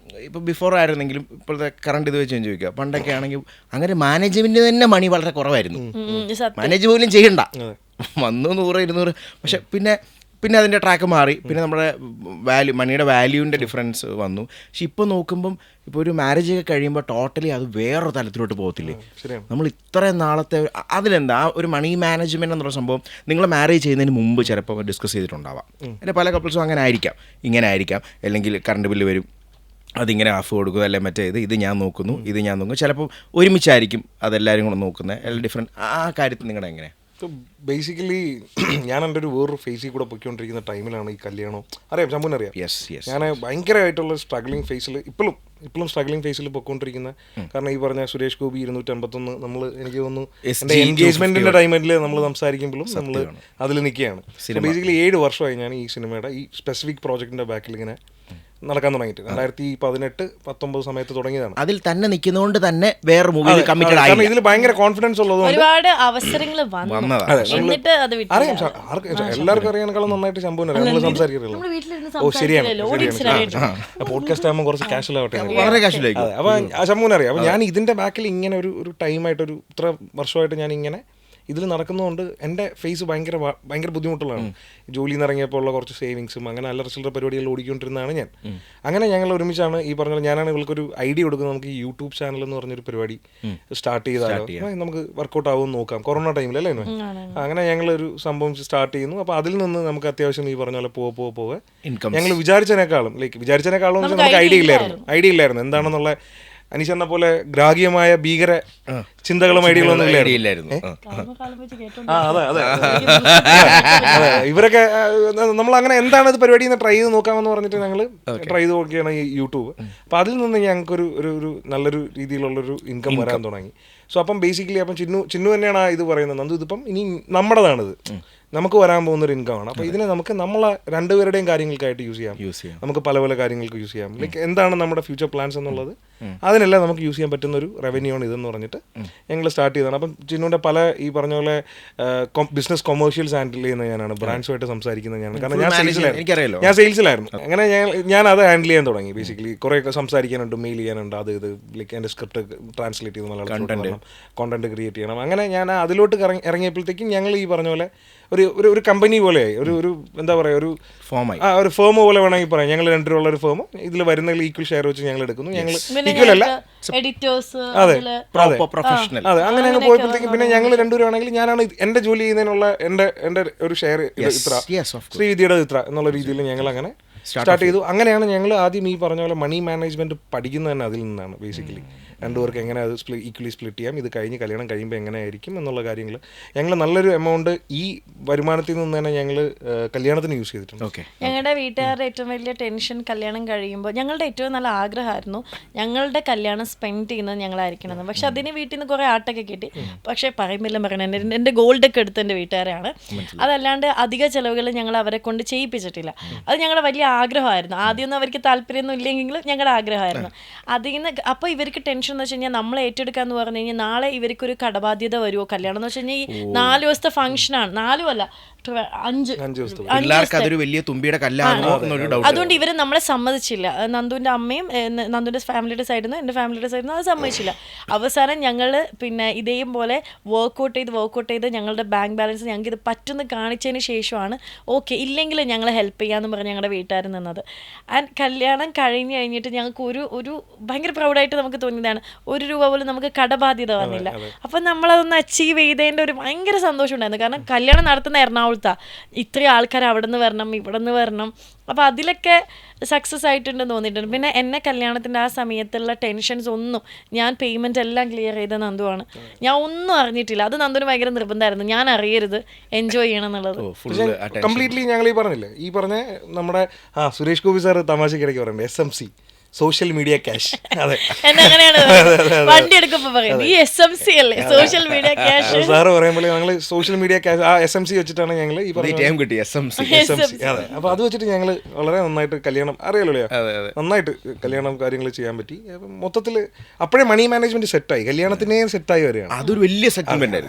ഇപ്പൊ ബിഫോർ ആയിരുന്നെങ്കിലും ഇപ്പോഴത്തെ കറണ്ട് ഇത് വെച്ച് ചോദിക്കുക. പണ്ടൊക്കെ ആണെങ്കിൽ അങ്ങനെ മാനേജ്മെന്റ് തന്നെ മണി വളരെ കുറവായിരുന്നു. മാനേജ് പോലും ചെയ്യണ്ട, 100-200. പക്ഷെ പിന്നെ അതിൻ്റെ ട്രാക്ക് മാറി. പിന്നെ നമ്മുടെ മണിയുടെ വാല്യൂവിൻ്റെ ഡിഫറൻസ് വന്നു. പക്ഷെ ഇപ്പോൾ നോക്കുമ്പം ഇപ്പോൾ ഒരു മാരേജ് ഒക്കെ കഴിയുമ്പോൾ ടോട്ടലി അത് വേറൊരു തലത്തിലോട്ട് പോകത്തില്ലേ. നമ്മൾ ഇത്രയും നാളത്തെ അതിലെന്താ ഒരു മണി മാനേജ്മെൻറ്റ് എന്നുള്ള സംഭവം നിങ്ങൾ മാരേജ് ചെയ്യുന്നതിന് മുമ്പ് ചിലപ്പോൾ ഡിസ്കസ് ചെയ്തിട്ടുണ്ടാവാം. അല്ലെ പല കപ്പിൾസും അങ്ങനെ ആയിരിക്കാം, ഇങ്ങനെ ആയിരിക്കാം. അല്ലെങ്കിൽ കറണ്ട് ബില്ല് വരും, അതിങ്ങനെ ഓഫ് കൊടുക്കും, അല്ലെ മറ്റേ ഇത് ഞാൻ നോക്കുന്നു, ഇത് ഞാൻ നോക്കുന്നു. ചിലപ്പോൾ ഒരുമിച്ചായിരിക്കും അതെല്ലാവരും കൂടെ നോക്കുന്നത്. അല്ലെങ്കിൽ ഡിഫറെൻറ്റ് ആ കാര്യത്തിൽ നിങ്ങളുടെ എങ്ങനെ? ബേസിക്കലി ഞാൻ എൻ്റെ ഒരു വേറൊരു ഫേസിൽ കൂടെ പൊയ്ക്കൊണ്ടിരിക്കുന്ന ടൈമിലാണ് ഈ കല്യാണം. അറിയാം, ശമ്പൂനറിയാം. ഞാൻ ഭയങ്കരമായിട്ടുള്ള സ്ട്രഗ്ലിംഗ് ഫേസിൽ ഇപ്പോഴും സ്ട്രഗ്ലിംഗ് ഫേസിൽ പൊയ്ക്കൊണ്ടിരിക്കുന്ന. കാരണം ഈ പറഞ്ഞ സുരേഷ് ഗോപി 251 നമ്മൾ എനിക്ക് തോന്നുന്നു എൻ്റെ എൻഗേജ്മെന്റിന്റെ ടൈമിൽ നമ്മൾ സംസാരിക്കുമ്പോഴും നമ്മൾ അതിൽ നിൽക്കുകയാണ്. ബേസിക്കലി 7 വർഷമായി ഞാൻ ഈ സിനിമയുടെ ഈ സ്പെസിഫിക് പ്രോജക്റ്റിന്റെ ബാക്കിൽ ഇങ്ങനെ നടക്കാൻ തുടങ്ങിയിട്ട് 2018-19 സമയത്ത് തുടങ്ങിയതാണ്. അതിൽ തന്നെ നിൽക്കുന്നതുകൊണ്ട് തന്നെ വേറെ മൂവിയിൽ കമ്മിറ്റഡ് ആയി. ഇതിൽ ഭയങ്കര കോൺഫിഡൻസ് ഉള്ളതുകൊണ്ട് ഒരുപാട് അവസരങ്ങൾ അറിയാം. എല്ലാവർക്കും അറിയാനേക്കാളും നന്നായിട്ട് ശമ്പൂന് അറിയാം. നമ്മൾ സംസാരിക്കുന്നില്ല. ഓ ശരിയാണ്. പോഡ്കാസ്റ്റ് ആകുമ്പോൾ കുറച്ച് കാഷ്വൽ ആവട്ടെ. വളരെ കാഷ്വൽ ആയി. അപ്പൊ ശമ്പൂന് അറിയാം. അപ്പൊ ഞാൻ ഇതിന്റെ ബാക്കിൽ ഇങ്ങനെ ഒരു ടൈമായിട്ട് ഇത്ര വർഷമായിട്ട് ഞാൻ ഇങ്ങനെ ഇതിൽ നടക്കുന്നതുകൊണ്ട് എൻ്റെ ഫേസ് ഭയങ്കര ബുദ്ധിമുട്ടുള്ളതാണ്. ജോലിയിൽ നിന്ന് ഇറങ്ങിയപ്പോൾ ഉള്ള കുറച്ച് സേവിങ്സും അങ്ങനെ അല്ലറ ചില്ലറ പരിപാടികൾ ഓടിക്കൊണ്ടിരുന്നതാണ് ഞാൻ. അങ്ങനെ ഞങ്ങൾ ഒരുമിച്ചാണ് ഈ പറഞ്ഞ ഞാനാണ് ഇവൾക്കൊരു ഐഡിയ കൊടുക്കുന്നത്. നമുക്ക് ഈ യൂട്യൂബ് ചാനൽ എന്ന് പറഞ്ഞൊരു പരിപാടി സ്റ്റാർട്ട് ചെയ്താലോ, നമുക്ക് വർക്കൗട്ട് ആവുമെന്ന് നോക്കാം. കൊറോണ ടൈമിലല്ലേ. അങ്ങനെ ഞങ്ങളൊരു സംഭവം സ്റ്റാർട്ട് ചെയ്യുന്നു. അപ്പോൾ അതിൽ നിന്ന് നമുക്ക് അത്യാവശ്യം ഈ പറഞ്ഞ പോലെ പോവെ ഞങ്ങൾ വിചാരിച്ചതിനേക്കാളും നമുക്ക് ഐഡിയ ഇല്ലായിരുന്നു എന്താണെന്നുള്ള. അനീഷെന്നെ പോലെ ഗ്രാഹ്യമായ ഭീകര ചിന്തകളും ഐഡിയകളൊന്നും ഇല്ലായിരുന്നു. ഇവരൊക്കെ നമ്മൾ അങ്ങനെ എന്താണ് ഇത് പരിപാടി ട്രൈ ചെയ്ത് നോക്കാമെന്ന് പറഞ്ഞിട്ട് ഞങ്ങൾ ട്രൈ ചെയ്ത് നോക്കിയാണ് ഈ യൂട്യൂബ്. അപ്പോൾ അതിൽ നിന്ന് ഞങ്ങൾക്കൊരു ഒരു നല്ലൊരു രീതിയിലുള്ളൊരു ഇൻകം വരാൻ തുടങ്ങി. സോ അപ്പം ബേസിക്കലി അപ്പം ചിന്നു തന്നെയാണ് ഇത് പറയുന്നത്. നന്ദു ഇതിപ്പം ഇനി നമ്മുടേതാണിത്, നമുക്ക് വരാൻ പോകുന്നൊരു ഇൻകമാണ്. അപ്പോൾ ഇതിനെ നമുക്ക് നമ്മളെ രണ്ടുപേരുടെയും കാര്യങ്ങൾക്കായിട്ട് യൂസ് ചെയ്യാം. നമുക്ക് പല പല കാര്യങ്ങൾക്ക് യൂസ് ചെയ്യാം. ലൈക്ക് എന്താണ് നമ്മുടെ ഫ്യൂച്ചർ പ്ലാൻസ് എന്നുള്ളത് അതിനെല്ലാം നമുക്ക് യൂസ് ചെയ്യാൻ പറ്റുന്ന ഒരു റവന്യൂ ആണ് ഇതെന്ന് പറഞ്ഞിട്ട് ഞങ്ങൾ സ്റ്റാർട്ട് ചെയ്തതാണ്. അപ്പം ചിന്നുവിൻ്റെ പല ഈ പറഞ്ഞ പോലെ ബിസിനസ് കൊമേഴ്ഷ്യൽസ് ഹാൻഡിൽ ചെയ്യുന്ന ഞാനാണ്, ബ്രാൻഡ്സുമായിട്ട് സംസാരിക്കുന്നത് ഞാനാണ്. കാരണം ഞാൻ സെയിൽസിലായിരുന്നു. അങ്ങനെ ഞാൻ അത് ഹാൻഡിൽ ചെയ്യാൻ തുടങ്ങി. ബേസിക്കലി കുറേ സംസാരിക്കാനുണ്ട്, മെയിൽ ചെയ്യാനുണ്ട്, അത് ഇത് ലൈക്ക് എൻ്റെ സ്ക്രിപ്റ്റ് ട്രാൻസ്ലേറ്റ് ചെയ്ത് മലയാളം കോണ്ടന്റ് ക്രിയേറ്റ് ചെയ്യണം. അങ്ങനെ ഞാൻ അതിലോട്ട് ഇറങ്ങിയപ്പോഴത്തേക്കും ഞങ്ങൾ ഈ പറഞ്ഞ പോലെ ഒരു കമ്പനി പോലെയായി. ഒരു എന്താ പറയുക, ഒരു ഫേം പോലെ വേണമെങ്കിൽ പറയാം. ഞങ്ങൾ രണ്ടുപേരുള്ള ഒരു ഫേം. ഇതിൽ വരുന്ന ഈക്വൽ ഷെയർ വെച്ച് ഞങ്ങൾ എടുക്കുന്നു. ഞങ്ങൾ ഈക്വൽ അല്ല, അതെ അങ്ങനെ ഞങ്ങൾ പോയപ്പോഴത്തേക്കും പിന്നെ ഞങ്ങൾ രണ്ടുപേരാണെങ്കിൽ ഞാനാണ് എൻ്റെ ജോലി ചെയ്യുന്നതിനുള്ള എൻ്റെ ഒരു ഷെയർ ഇത്ര, ശ്രീവിദ്യയുടെ ഇത്ര എന്നുള്ള രീതിയിൽ ഞങ്ങൾ അങ്ങനെ സ്റ്റാർട്ട് ചെയ്തു. അങ്ങനെയാണ് ഞങ്ങൾ ആദ്യം ഈ പറഞ്ഞ പോലെ മണി മാനേജ്മെന്റ് പഠിക്കുന്നത് തന്നെ അതിൽ നിന്നാണ്. ബേസിക്കലി രണ്ടുപേർക്ക് എങ്ങനെ അത് ഈക്വലി സ്പ്ലിറ്റ് ചെയ്യാം, ഇത് കഴിഞ്ഞ് കല്യാണം കഴിയുമ്പോൾ എങ്ങനെയായിരിക്കും എന്നുള്ള കാര്യങ്ങൾ ഞങ്ങൾ നല്ലൊരു എമൗണ്ട് ഈ വരുമാനത്തിൽ നിന്ന് തന്നെ ഞങ്ങൾ കല്യാണത്തിന് യൂസ് ചെയ്തിട്ടുണ്ട്. ഓക്കെ. ഞങ്ങളുടെ വീട്ടുകാരുടെ ഏറ്റവും വലിയ ടെൻഷൻ കല്യാണം കഴിയുമ്പോൾ ഞങ്ങളുടെ ഏറ്റവും നല്ല ആഗ്രഹമായിരുന്നു ഞങ്ങളുടെ കല്യാണം സ്പെൻഡ് ചെയ്യുന്നത് ഞങ്ങളായിരിക്കണം. പക്ഷെ അതിന് വീട്ടിൽ നിന്ന് കുറേ ആട്ടൊക്കെ കിട്ടി. പക്ഷേ പറയുമ്പോൾ പറയണത് എൻ്റെ ഗോൾഡൊക്കെ എടുത്ത് എൻ്റെ വീട്ടുകാരാണ്. അതല്ലാണ്ട് അധിക ചിലവുകൾ ഞങ്ങൾ അവരെ കൊണ്ട് ചെയ്യിപ്പിച്ചിട്ടില്ല. അത് ഞങ്ങളുടെ വലിയ ആഗ്രഹമായിരുന്നു. ആദ്യമൊന്നും അവർക്ക് താല്പര്യമൊന്നും ഇല്ലെങ്കിലും ഞങ്ങളുടെ ആഗ്രഹമായിരുന്നു. അതിൽ നിന്ന് അപ്പോൾ ഇവർക്ക് ടെൻഷൻ എന്ന് വെച്ച് കഴിഞ്ഞാൽ നമ്മളെ ഏറ്റെടുക്കാന്ന് പറഞ്ഞു കഴിഞ്ഞാൽ നാളെ ഇവർക്കൊരു കടബാധ്യത വരുമോ. കല്യാണം എന്ന് വെച്ച് കഴിഞ്ഞാൽ ഈ 4 ദിവസത്തെ ഫംഗ്ഷനാണ്, 4 അല്ല 5 അതൊരു വലിയ തുമ്പിയുടെ കല്ലാണോ എന്നൊരു ഡൗട്ട്. അതുകൊണ്ട് ഇവര് നമ്മളെ സമ്മതിച്ചില്ല. നന്ദുവിന്റെ അമ്മയും നന്ദുവിന്റെ ഫാമിലിയുടെ സൈഡിൽ നിന്ന് എൻ്റെ ഫാമിലിയുടെ സൈഡിൽ നിന്ന് അത് സമ്മതിച്ചില്ല. അവസാനം ഞങ്ങൾ പിന്നെ ഇതേപോലെ വർക്ക്ഔട്ട് ചെയ്ത് ഞങ്ങളുടെ ബാങ്ക് ബാലൻസ് ഞങ്ങൾക്ക് ഇത് പറ്റുന്ന കാണിച്ചതിന് ശേഷമാണ് ഓക്കെ ഇല്ലെങ്കിൽ ഞങ്ങൾ ഹെൽപ്പ് ചെയ്യാമെന്ന് പറഞ്ഞ് ഞങ്ങളുടെ വീട്ടുകാർ നിന്നത്. ആൻഡ് കല്യാണം കഴിഞ്ഞിട്ട് ഞങ്ങൾക്ക് ഒരു ഭയങ്കര പ്രൗഡായിട്ട് നമുക്ക് തോന്നിയതാണ്. 1 രൂപ പോലും നമുക്ക് കടബാധ്യത വന്നില്ല. അപ്പം നമ്മളതൊന്ന് അച്ചീവ് ചെയ്തതിൻ്റെ ഒരു ഭയങ്കര സന്തോഷം ഉണ്ടായിരുന്നു. കാരണം കല്യാണം നടത്തുന്ന എറണാകുളത്താണ്, ഇത്രയും ആൾക്കാർ അവിടെ നിന്ന് വരണം ഇവിടെ നിന്ന് വരണം. അപ്പോൾ അതിലൊക്കെ സക്സസ് ആയിട്ടുണ്ടെന്ന് തോന്നിയിട്ടുണ്ട്. പിന്നെ എന്നെ കല്യാണത്തിൻ്റെ ആ സമയത്തുള്ള ടെൻഷൻസ് ഒന്നും ഞാൻ പേയ്മെൻറ്റ് എല്ലാം ക്ലിയർ ചെയ്ത നന്ദുവാണ്. ഞാൻ ഒന്നും അറിഞ്ഞിട്ടില്ല. അത് നന്ദുവിന് ഭയങ്കര നിർബന്ധമായിരുന്നു, ഞാൻ അറിയരുത്, എൻജോയ് ചെയ്യണം എന്നുള്ളത്. കംപ്ലീറ്റ്ലി ഞങ്ങൾ ഈ പറഞ്ഞില്ലേ, ഈ പറഞ്ഞ നമ്മുടെ സുരേഷ് ഗോപി സാർ തമാശക്കിടയ്ക്ക് പറയുന്നത് SMC, സോഷ്യൽ മീഡിയ ക്യാഷ്. അതെ, അങ്ങനെയാണ് വണ്ടി എടുക്കുമ്പോൾ പറയുന്നത് ഈ SMC അല്ലേ, സോഷ്യൽ മീഡിയ ക്യാഷ്. സാറ് പറയുമ്പോൾ ഞങ്ങൾ സോഷ്യൽ മീഡിയ ക്യാഷ് ആ SMC വെച്ചിട്ടാണ് ഞങ്ങൾ ഈ കിട്ടി SMC. അതെ, അപ്പോൾ അത് വെച്ചിട്ട് ഞങ്ങൾ വളരെ നന്നായിട്ട് കല്യാണം അറിയാലോ, നന്നായിട്ട് കല്യാണം കാര്യങ്ങൾ ചെയ്യാൻ പറ്റി. മൊത്തത്തിൽ അപ്പോഴേ മണി മാനേജ്മെന്റ് സെറ്റായി, കല്യാണത്തിനെ സെറ്റായി വരികയാണ്. അതൊരു വലിയ സെറ്റിൽമെന്റ്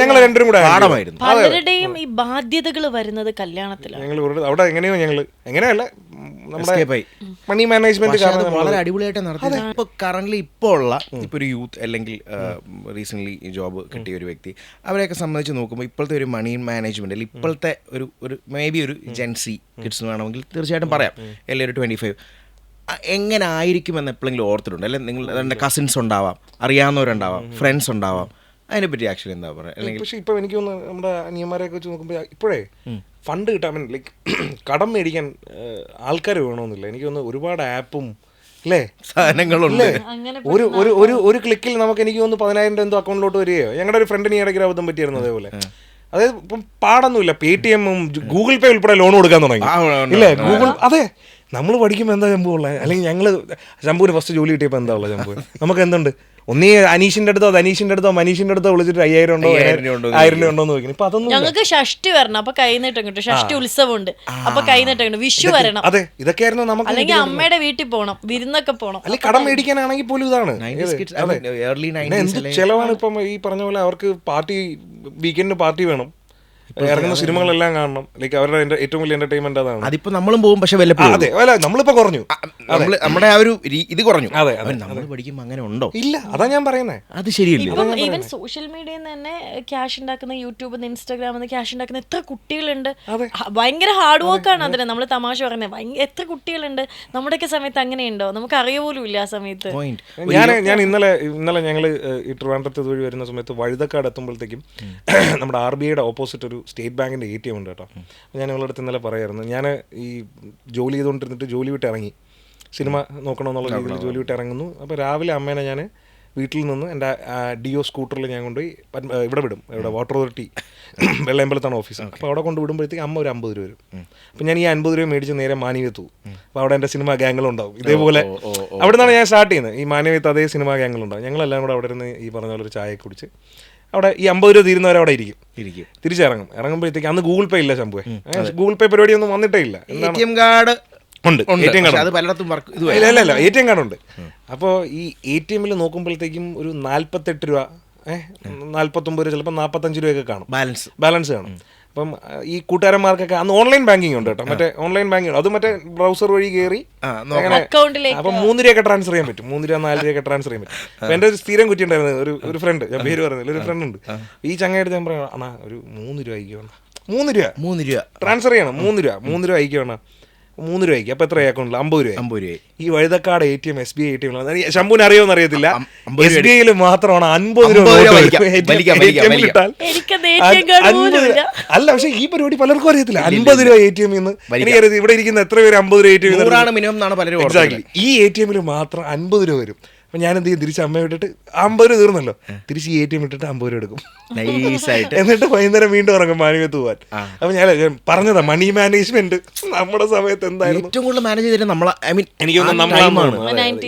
ഞങ്ങൾ രണ്ടും കൂടെ പാഠമായിരുന്നു. പലരുടെയും ഈ ബാധ്യതകൾ വരുന്നത് കല്യാണത്തിലാണ്. ഞങ്ങൾ അവിടെ എങ്ങനെയല്ല നമ്മുടെ മണി മാനേജ്മെന്റ് വളരെ അടിപൊളിയായിട്ട് നടത്തി. ഇപ്പൊ കറന്റ് ഇപ്പോ ഉള്ള ഇപ്പൊ ഒരു യൂത്ത് അല്ലെങ്കിൽ റീസെന്റ് ജോബ് കിട്ടിയ ഒരു വ്യക്തി, അവരെയൊക്കെ സംബന്ധിച്ച് നോക്കുമ്പോൾ ഇപ്പോഴത്തെ ഒരു മണി മാനേജ്മെന്റ് അല്ലെങ്കിൽ ഇപ്പോഴത്തെ ഒരു മേ ബി ഒരു ജെൻസി കിഡ്സ് വേണമെങ്കിൽ തീർച്ചയായിട്ടും പറയാം, അല്ലെങ്കിൽ ഒരു 25 എങ്ങനെ ആയിരിക്കും എന്ന് എപ്പോഴെങ്കിലും ഓർത്തിട്ടുണ്ട്? അല്ലെങ്കിൽ നിങ്ങളുടെ കസിൻസ് ഉണ്ടാവാം, അറിയാവുന്നവരുണ്ടാവാം, ഫ്രണ്ട്സ് ഉണ്ടാവാം, അതിനെപ്പറ്റി ആക്ച്വലി എന്താ പറയുക? അല്ലെങ്കിൽ പക്ഷേ ഇപ്പോൾ എനിക്ക് തോന്നുന്നു നമ്മുടെ അനിയന്മാരെയൊക്കെ വെച്ച് നോക്കുമ്പോൾ ഇപ്പോഴേ ഫണ്ട് കിട്ടാൻ ലൈക്ക് കടം മേടിക്കാൻ ആൾക്കാർ വേണമെന്നില്ല. എനിക്ക് തോന്നുന്നു ഒരുപാട് ആപ്പും അല്ലേ സാധനങ്ങളുണ്ട്. ഒരു ക്ലിക്കിൽ നമുക്ക് എനിക്ക് തോന്നുന്നു 10,000 എന്തോ അക്കൗണ്ടിലോട്ട് വരികയോ. ഞങ്ങളുടെ ഒരു ഫ്രണ്ടിന് ഇടയ്ക്ക് അബദ്ധം പറ്റിയിരുന്നു അതേപോലെ. അതായത് ഇപ്പം പാടൊന്നുമില്ല, PTM ഗൂഗിൾ പേ ഉൾപ്പെടെ ലോൺ കൊടുക്കാൻ തുടങ്ങി ഇല്ലേ ഗൂഗിൾ. അതെ, നമ്മൾ പഠിക്കുമ്പോൾ എന്താ ശമ്പു ഉള്ളത്? അല്ലെങ്കിൽ ഞങ്ങൾ ശമ്പുവിന് ഫസ്റ്റ് ജോലി കിട്ടിയപ്പോൾ എന്താ ഉള്ളത് ശമ്പു? നമുക്ക് എന്തുണ്ട്? ഒന്നീ മനീഷിന്റെ അടുത്തോ വിളിച്ചിട്ട് 5,000 ഉണ്ടോ 1,000 ഉണ്ടോ എന്ന് നോക്കി. ഇപ്പൊ അതൊന്നും ഞങ്ങൾക്ക് ഷഷ്ടി വരണം, അപ്പൊ കൈനീട്ടം കിട്ടും. ഷഷ്ടി ഉത്സവമുണ്ട്, അപ്പൊ കൈനീട്ടം കിട്ടും. വിഷു വരണം, അതെ, ഇതൊക്കെയായിരുന്നു നമുക്ക്. അല്ലെങ്കിൽ അമ്മയുടെ വീട്ടിൽ പോകണം, വിരുന്നൊക്കെ പോകണം. അല്ലെങ്കിൽ കടം മേടിക്കാനാണെങ്കിൽ പോലും ഇതാണ് എന്ത് ചെലവാണ്. ഇപ്പം ഈ പറഞ്ഞ പോലെ അവർക്ക് വീക്കെൻഡിന് പാർട്ടി വേണം, ഇറങ്ങുന്ന സിനിമകളെല്ലാം കാണണം. ലൈക്ക് അവരുടെ ഏറ്റവും വലിയ എന്റർടൈൻമെന്റ് അതാണ്. അതിപ്പോ നമ്മളും പോകും, പക്ഷെ അതെ, നമ്മളിപ്പോ കുറഞ്ഞു, നമ്മുടെ ആ ഒരു ഇത് കുറഞ്ഞു. അതെ, നമ്മൾ പഠിക്കുമ്പോൾ അങ്ങനെ ഉണ്ടോ? ഇല്ല, അതാ ഞാൻ പറയുന്നത്. അത് ശരിയല്ല. ഇപ്പം ഈവൻ സോഷ്യൽ മീഡിയയിൽ നിന്ന് തന്നെ ക്യാഷ് ഉണ്ടാക്കുന്ന, യൂട്യൂബിൽ നിന്ന് ഇൻസ്റ്റാഗ്രാമിൽ നിന്ന് ക്യാഷ് ഉണ്ടാക്കുന്ന എത്ര കുട്ടികളുണ്ട്. ഭയങ്കര ഹാർഡ് വർക്കാണ് അതിന്. നമ്മൾ തമാശ പറയുന്നത് എത്ര കുട്ടികളുണ്ട്. നമ്മുടെയൊക്കെ സമയത്ത് അങ്ങനെയുണ്ടോ? നമുക്ക് അറിയ പോലും ഇല്ല ആ സമയത്ത്. ഞാൻ ഇന്നലെ ഞങ്ങൾ ഈ ട്രിവാൻഡ്രത്ത് വഴി വരുന്ന സമയത്ത് വഴുതക്കാട് എത്തുമ്പോഴത്തേക്കും നമ്മുടെ RBIയുടെ ഓപ്പോസിറ്റ് ഒരു സ്റ്റേറ്റ് ബാങ്കിൻ്റെ ATM ഉണ്ട് കേട്ടോ. ഞാൻ നിങ്ങളുടെ അടുത്ത് ഇന്നലെ പറയായിരുന്നു, ഞാൻ ഈ ജോലി ചെയ്തുകൊണ്ടിരുന്നിട്ട് ജോലി വിട്ട് ഇറങ്ങി, സിനിമ നോക്കണമെന്നുള്ള രീതിയിൽ ജോലി വിട്ട് ഇറങ്ങുന്നു. അപ്പോൾ രാവിലെ അമ്മേനെ ഞാൻ വീട്ടിൽ നിന്ന് എൻ്റെ DO സ്കൂട്ടറിൽ ഞാൻ കൊണ്ടുപോയി ഇവിടെ വിടും, ഇവിടെ വാട്ടർ അതോറിറ്റി വെള്ളയമ്പലത്താണ് ഓഫീസ്. അപ്പോൾ അവിടെ കൊണ്ട് വിടുമ്പോഴത്തേക്ക് അമ്മ ഒരു 50 രൂപ വരും. അപ്പോൾ ഞാൻ ഈ 50 രൂപ മേടിച്ച് നേരെ മാനിവ്യത്തു. അപ്പോൾ അവിടെ എൻ്റെ സിനിമാ ഗ്യാങ്ങുകളുണ്ടാവും. ഇതേപോലെ അവിടെ നിന്നാണ് ഞാൻ സ്റ്റാർട്ട് ചെയ്യുന്നത്. ഈ മാനിവ്യത്ത് അതേ സിനിമാ ഗ്യാങ്ങുകളുണ്ടാവും. ഞങ്ങളെല്ലാം കൂടെ അവിടെ ഇരുന്ന് ഈ പറഞ്ഞ പോലെ ഒരു ചായ കുടിച്ച് അവിടെ ഈ 50 രൂപ തീരുന്നവരെ അവിടെ ഇരിക്കും. ഇറങ്ങുമ്പോഴത്തേക്ക് അന്ന് ഗൂഗിൾ പേ ഇല്ല ശമ്പുവേ, ഗൂഗിൾ പേ പരിപാടിയൊന്നും വന്നിട്ടേ ഇല്ല. ATM കാർഡ് ഉണ്ട്, ATM കാർഡ് അത് പലയിടത്തും ഇല്ല ATM കാർഡ് ഉണ്ട്. അപ്പോൾ ഈ ATMൽ നോക്കുമ്പോഴത്തേക്കും ഒരു 48 രൂപ 49 രൂപ ചിലപ്പോൾ 45 രൂപയൊക്കെ കാണും ബാലൻസ് കാണും. അപ്പം ഈ കൂട്ടുകാരന്മാർക്കൊക്കെ അന്ന് ഓൺലൈൻ ബാങ്കിങ് ഉണ്ട് കേട്ടോ, മറ്റേ ഓൺലൈൻ ബാങ്കിങ്, അത് മറ്റേ ബ്രൗസർ വഴി കയറി അങ്ങനെ. അപ്പം 3 രൂപയൊക്കെ ട്രാൻസ്ഫർ ചെയ്യാൻ പറ്റും, 3 രൂപ 4 രൂപയൊക്കെ ട്രാൻസ്ഫർ ചെയ്യാൻ പറ്റും. അപ്പം എൻ്റെ ഒരു സ്ഥിരം കുറ്റി ഉണ്ടായിരുന്നു, ഒരു ഫ്രണ്ട്, ഞാൻ പേര് പറയുന്നില്ല, ഒരു ഫ്രണ്ട് ഉണ്ട്. ഈ ചങ്ങായിട്ട് ഞാൻ പറയാം, അണ്ണാ ഒരു 3 രൂപ അയക്കുവാണ്, 3 രൂപ ട്രാൻസ്ഫർ ചെയ്യണം, 3 രൂപ അയക്കുവാണ്. 3 രൂപയ്ക്ക്. അപ്പൊ എത്ര അക്കൗണ്ടിൽ? 50 രൂപ. 50 രൂപ. ഈ വഴുതക്കാട് ATM SBI ATM ശംഭുവിന് അറിയോന്ന് അറിയത്തില്ല, SBI മാത്രമാണ് 50 രൂപ അല്ല. പക്ഷെ ഈ പരിപാടി പലർക്കും അറിയത്തില്ല. 50 രൂപ ATM എനിക്കറിയാം. ഇവിടെ ഇരിക്കുന്ന എത്ര പേര് 50 രൂപ ATM മിനിമം എന്നാണ് പലരും. എക്സാക്ട്ലി. ഈ ATM മാത്രം 50 രൂപ വരും. അപ്പം ഞാൻ എന്ത് ചെയ്യും, തിരിച്ച് അമ്മ വിട്ടിട്ട് 50 രൂപ തീർന്നല്ലോ, തിരിച്ച് ഈ ATM ഇട്ടിട്ട് 50 രൂപ എടുക്കും. എന്നിട്ട് വൈകുന്നേരം വീണ്ടും ഇറങ്ങും മാനവത്ത് പോവാൻ. അപ്പൊ ഞാൻ പറഞ്ഞതാ, മണി മാനേജ്മെന്റ് നമ്മുടെ സമയത്ത് എന്തായിരുന്നു ഏറ്റവും കൂടുതൽ മാനേജ് ചെയ്തിട്ട് നമ്മളെ. ഐ മീൻ എനിക്ക്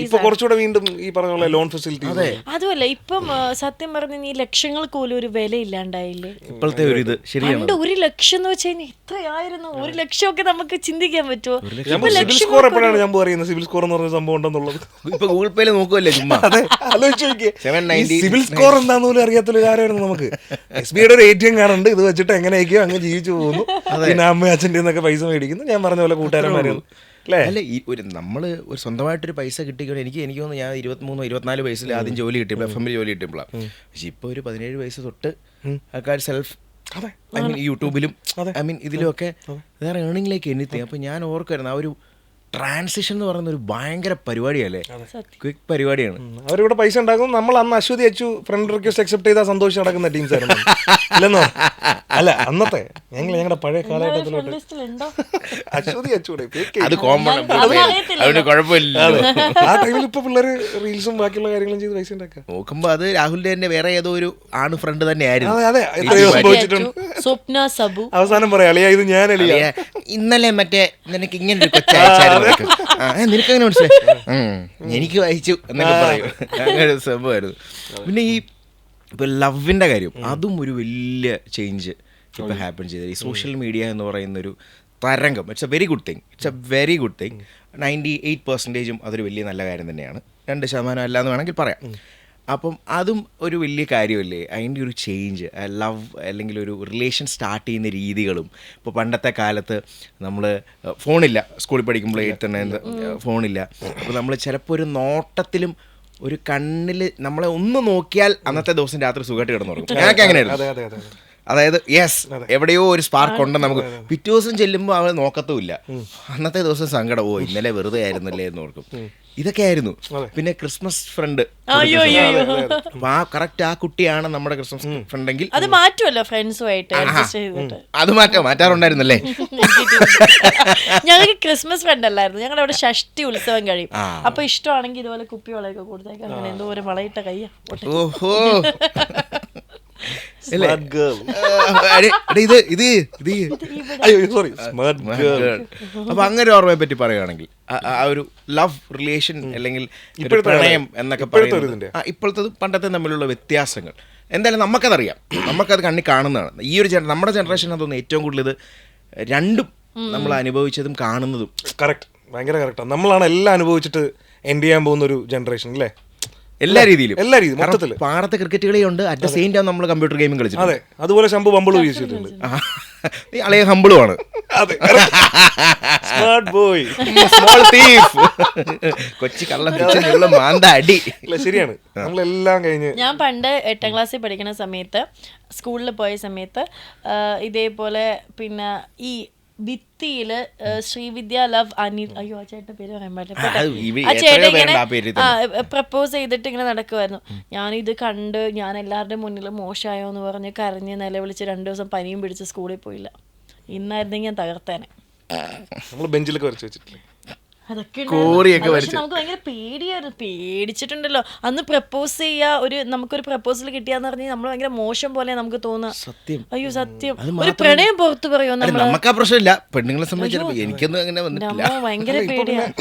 ഇപ്പൊ കുറച്ചുകൂടെ വീണ്ടും ഈ പറഞ്ഞ ലോൺ ഫെസിലിറ്റി. അതുമല്ല ഇപ്പം സത്യം പറഞ്ഞ ഈ ലക്ഷങ്ങൾക്ക് പോലും ഒരു വില ഇല്ലാണ്ടായില്ലേ ഇപ്പോഴത്തെ ഒരു ഇത്. ശരിയാണ്. 1 ലക്ഷം എന്ന് വെച്ച് കഴിഞ്ഞാൽ എത്രയായിരുന്നു? 1 ലക്ഷമൊക്കെ നമുക്ക് ചിന്തിക്കാൻ പറ്റുമോ? സിവിൽ സ്കോർ എപ്പോഴാണ് ഞാൻ പറയുന്നത്, സിവിൽ സ്കോർ എന്ന് പറഞ്ഞ സംഭവം ഉണ്ടെന്നുള്ളത്. ഇപ്പൊ ഗൂഗിൾ പേയിൽ നോക്കുമല്ലേ ചുമ്മാ. സിവിൽ സ്കോർ എന്താന്ന് പോലും അറിയാത്തൊരു കാര്യമായിരുന്നു നമുക്ക്. SBIയുടെ ഒരു ATM കാർഡുണ്ട്, ഇത് വെച്ചിട്ട് എങ്ങനെയൊക്കെയോ അങ്ങ് ജീവിച്ചു പോകുന്നു. പിന്നെ അമ്മ അച്ഛൻ്റെ നിന്നൊക്കെ പൈസ മേടിക്കുന്നു. ഞാൻ പറഞ്ഞ പോലെ കൂട്ടുകാരന്മാരും അല്ല. ഈ ഒരു നമ്മൾ ഒരു സ്വന്തമായിട്ടൊരു പൈസ കിട്ടിക്കൊണ്ട് എനിക്ക് തോന്നുന്നു ഞാൻ 23-24 വയസ്സിൽ ആദ്യം ജോലി കിട്ടിയപ്പോൾ FM-ൽ ജോലി കിട്ടിയപ്പോഴാണ്. പക്ഷെ ഇപ്പോൾ ഒരു 17 വയസ്സ് തൊട്ട് ആൾക്കാർ സെൽഫ് ഐ മീൻ യൂട്യൂബിലും ഐ മീൻ ഇതിലുമൊക്കെ വേറെ ഏണിങ്ങിലേക്ക് എനിത്തി. അപ്പോൾ ഞാൻ ഓർക്കുമായിരുന്നു ആ ഒരു ട്രാൻസിഷൻ എന്ന് പറയുന്ന ഒരു ഭയങ്കര പരിപാടിയല്ലേ, ക്വിക്ക് പരിപാടിയാണ്. അവരിവിടെ പൈസ ഉണ്ടാക്കും. നമ്മൾ അന്ന് Aswathy Achu friend request accept ചെയ്താൽ സന്തോഷം നടക്കുന്ന ടീംസ് ആയിരുന്നു ഇല്ലെന്നോ? അല്ല അന്നത്തെ ഞങ്ങളുടെ പഴയ കാലഘട്ടത്തിലോട്ട് അശ്വതി അച്ചൂടെ അത് കോമൺ, അതുകൊണ്ട് കുഴപ്പമില്ല. ആ ടൈമിൽ ഇപ്പൊ പിള്ളേര് റീൽസും ബാക്കിയുള്ള കാര്യങ്ങളും ചെയ്ത് പൈസ ഉണ്ടാക്കാം. നോക്കുമ്പോ അത് രാഹുലിന്റെ തന്നെ വേറെ ഏതോ ഒരു ആണ് ഫ്രണ്ട് തന്നെയായിരുന്നു. അതെ, സ്വപ്ന സബു അവസാനം പറയാം, അളിയാ ഇത് ഞാൻ അളിയാ ഇന്നലെ മറ്റേ നിനക്ക് ഇങ്ങനെ ഒരു കൊച്ചയച്ചായിരുന്നു, നിനക്കങ്ങനെ മനസ്സിലായി, എനിക്ക് വായിച്ചു എന്നൊക്കെ പറയും. അങ്ങനെ സംഭവമായിരുന്നു. പിന്നെ ഈ ഇപ്പൊ ലവിന്റെ കാര്യം, അതും ഒരു വലിയ ചേഞ്ച് ഇപ്പൊ ഹാപ്പൻ ചെയ്തത്. ഈ സോഷ്യൽ മീഡിയ എന്ന് പറയുന്ന ഒരു തരംഗം, it's A very good thing. It's A very good thing. 98% അതൊരു വലിയ നല്ല കാര്യം തന്നെയാണ്. 2% അല്ല എന്ന് വേണമെങ്കിൽ പറയാം. അപ്പം അതും ഒരു വലിയ കാര്യമല്ലേ. അതിൻ്റെ ഒരു ചേഞ്ച്, ലവ് അല്ലെങ്കിൽ ഒരു റിലേഷൻ സ്റ്റാർട്ട് ചെയ്യുന്ന രീതികളും. ഇപ്പോൾ പണ്ടത്തെ കാലത്ത് നമ്മൾ ഫോണില്ല, സ്കൂളിൽ പഠിക്കുമ്പോൾ തന്നെ ഫോണില്ല. അപ്പോൾ നമ്മൾ ചിലപ്പോൾ ഒരു നോട്ടത്തിലും ഒരു കണ്ണിൽ നമ്മളെ ഒന്ന് നോക്കിയാൽ അന്നത്തെ ദിവസം രാത്രി സുഖമായിട്ട് കിടന്നു തുടങ്ങും. ഞങ്ങൾക്ക് അങ്ങനെയായിരുന്നു. അതായത് യെസ്, എവിടെയോ ഒരു സ്പാർക്ക് ഉണ്ടെന്ന് നമുക്ക്. പിറ്റേ ദിവസം ചെല്ലുമ്പോൾ അവൾ നോക്കത്തുമില്ല. അന്നത്തെ ദിവസം സങ്കടം, ഓ ഇന്നലെ വെറുതെ ആയിരുന്നല്ലേ എന്ന് ഓർക്കും. ഇതൊക്കെ ആയിരുന്നു. പിന്നെ ക്രിസ്മസ് ഫ്രണ്ട്, ആ കറക്റ്റ് ആ കുട്ടിയാണ് നമ്മുടെ ക്രിസ്മസ് ഫ്രണ്ടെങ്കിൽ അത് മാറ്റുമല്ലോ ഫ്രണ്ട്സുമായിട്ട്. അത് മാറ്റാറുണ്ടായിരുന്നല്ലേ? ഞങ്ങൾക്ക് ക്രിസ്മസ് ഫ്രണ്ട് അല്ലായിരുന്നു, ഞങ്ങളുടെ അവിടെ ഷഷ്ടി ഉത്സവം കഴിയും. അപ്പൊ ഇഷ്ടമാണെങ്കിൽ ഇതുപോലെ കുപ്പി വളയൊക്കെ കൊടുത്തേക്ക്. അങ്ങനെ എന്തോ ഒരു വളയിട്ട കയ്യാ. ഓഹോ, അപ്പൊ അങ്ങനെ ഓർമ്മയെ പറ്റി പറയുകയാണെങ്കിൽ ആ ഒരു ലവ് റിലേഷൻ അല്ലെങ്കിൽ പ്രണയം എന്നൊക്കെ പറയുന്നത് ഇപ്പോഴത്തെ പണ്ടത്തെ തമ്മിലുള്ള വ്യത്യാസങ്ങൾ എന്തായാലും നമുക്കതറിയാം, നമുക്കത് കണ്ണി കാണുന്നതാണ്. ഈ ഒരു നമ്മുടെ ജനറേഷൻ അതൊന്നും ഏറ്റവും കൂടുതൽ ഇത് രണ്ടും നമ്മൾ അനുഭവിച്ചതും കാണുന്നതും. കറക്റ്റ്, ഭയങ്കര കറക്റ്റാണ്. നമ്മളാണ് എല്ലാം അനുഭവിച്ചിട്ട് എൻഡ് ചെയ്യാൻ പോകുന്ന ഒരു ജനറേഷൻ അല്ലേ? എല്ലാ രീതിയിലും മൊത്തത്തിൽ. പാടത്തെ ക്രിക്കറ്റ് കളിയുണ്ട്, അറ്റ് ദ സെയിം ടൈം നമ്മൾ കമ്പ്യൂട്ടർ ഗെയിം കളിച്ചിട്ടുണ്ട്. അതെ, അതുപോലെ ശംഭു ബമ്പിൾ യൂസ് ചെയ്തിട്ടുണ്ട്. അളയ ഹമ്പിളുമാണ്. കൊച്ചി കള്ള മാന്ത അടി. ശരിയാണ്, നമ്മളെല്ലാം കഴിഞ്ഞ്. ഞാൻ പണ്ട് 8ാം ക്ലാസ്സിൽ പഠിക്കുന്ന സമയത്ത് സ്കൂളിൽ പോയ സമയത്ത് ഇതേപോലെ പിന്നെ ഈ ഭിത്തിയില് ശ്രീവിദ്യ ലവ് അനിൽ, അയ്യോ ആ ചേട്ടന്റെ പേര് പറയാൻ പാടില്ല, ആ ചേട്ടൻ ഇങ്ങനെ പ്രപ്പോസ് ചെയ്തിട്ട് ഇങ്ങനെ നടക്കുമായിരുന്നു. ഞാനിത് കണ്ട് ഞാൻ എല്ലാവരുടെയും മുന്നിൽ മോശമായോ എന്ന് പറഞ്ഞ് കരഞ്ഞ് നിലവിളിച്ച് 2 ദിവസം പനിയും പിടിച്ച് സ്കൂളിൽ പോയില്ല. ഇന്നായിരുന്നെങ്കിൽ ഞാൻ തകർത്തേനെ. നമ്മൾ ബെഞ്ചിലൊക്കെ വരച്ച് വെച്ചിട്ടില്ലേ, അതൊക്കെ നമുക്ക് ഭയങ്കര പേടിയായിരുന്നു. പേടിച്ചിട്ടുണ്ടല്ലോ അന്ന് പ്രപ്പോസ് ചെയ്യാ, നമുക്കൊരു പ്രപ്പോസൽ കിട്ടിയാന്ന് പറഞ്ഞാൽ നമ്മൾ ഭയങ്കര മോശം പോലെ നമുക്ക് തോന്നുക. സത്യം, അയ്യോ സത്യം. ഒരു പ്രണയം പുറത്തു പറയുമോ? നമുക്ക് ആ പ്രശ്നമില്ല, പെണ്ണുങ്ങളെ സംബന്ധിച്ചിടത്തോളം എനിക്കൊന്നും അങ്ങനെ വന്നിട്ടില്ല. ഭയങ്കര പേടിയാണ്.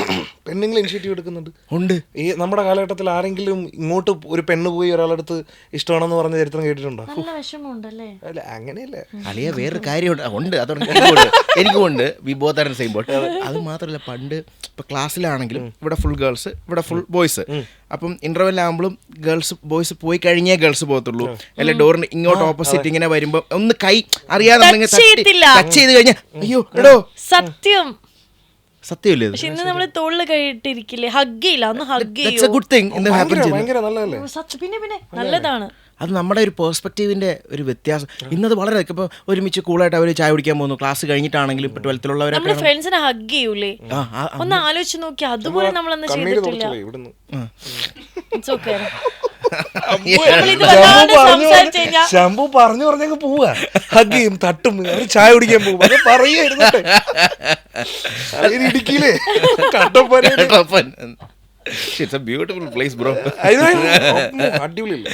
പെണ്ണുങ്ങൾ ഇനിഷ്യേറ്റീവ് എടുക്കുന്നുണ്ട്. ഉണ്ട്. ഈ നമ്മുടെ കാലഘട്ടത്തിൽ ആരെങ്കിലും ഇങ്ങോട്ട് ഒരു പെണ്ണ് പോയി ഒരാളടുത്ത് ഇഷ്ടമാണെന്ന് പറഞ്ഞ ചരിത്രം കേട്ടിട്ടുണ്ടോ? നല്ല വിഷമമുണ്ടല്ലേ? അല്ല അങ്ങനെയല്ലേ അളിയ വേറൊരു കാര്യമുണ്ട്. ഉണ്ട്, അതുകൊണ്ട് എനിക്കുമുണ്ട്. We both are same boat. അത് മാത്രമല്ല, പണ്ട് ഇപ്പോൾ ക്ലാസ്സിലാണെങ്കിലും ഇവിടെ ഫുൾ ഗേൾസ്, ഇവിടെ ഫുൾ ബോയ്സ്. അപ്പം ഇന്റർവെല്ലാകുമ്പോഴും ബോയ്സ് പോയി കഴിഞ്ഞേ ഗേൾസ് പോകത്തുള്ളൂ. അല്ലെ ഡോറിന് ഇങ്ങോട്ട് ഓപ്പോസിറ്റ് ഇങ്ങനെ വരുമ്പോൾ ഒന്ന് കൈ അറിയാതെ ടച്ച് ചെയ്ത് കഴിഞ്ഞാൽ അയ്യോ എടോ. സത്യമല്ലേ? പക്ഷെ ഇന്ന് നമ്മള് തോളിൽ കഴിയിട്ടിരിക്കില്ലേ, ഹഗ് ചെയ്യില്ല. അന്ന് ഹഗ് ഗുഡ് തിങ്. പിന്നെ നല്ലതാണ്. അത് നമ്മുടെ ഒരു പേഴ്സ്പെക്റ്റീവിൻ്റെ ഒരു വ്യത്യാസം. ഇന്നത് വളരെ ഇപ്പോൾ ഒരുമിച്ച് കൂളായിട്ട് അവർ ചായ കുടിക്കാൻ പോകുന്നു, ക്ലാസ് കഴിഞ്ഞിട്ടാണെങ്കിലും ഇപ്പോൾ 12th നമ്മള് ഫ്രണ്ട്സിനെ ഹഗ് ചെയ്യൂലേ, ഒന്ന് ആലോചിച്ച് നോക്കി, അതുപോലെ നമ്മളൊന്നും ചെയ്തിട്ടില്ല. It's okay. ശംഭു പറഞ്ഞു പറഞ്ഞങ്ങ് പോവാ, ഹഗ് ചെയ്യും, തട്ടും, ചായ കുടിക്കാൻ പോകും, അത് പറയായിരുന്നേ ഇടുക്കിയില്ലേ Kattappana. It's a beautiful place, bro. അടിപൊളിയല്ലേ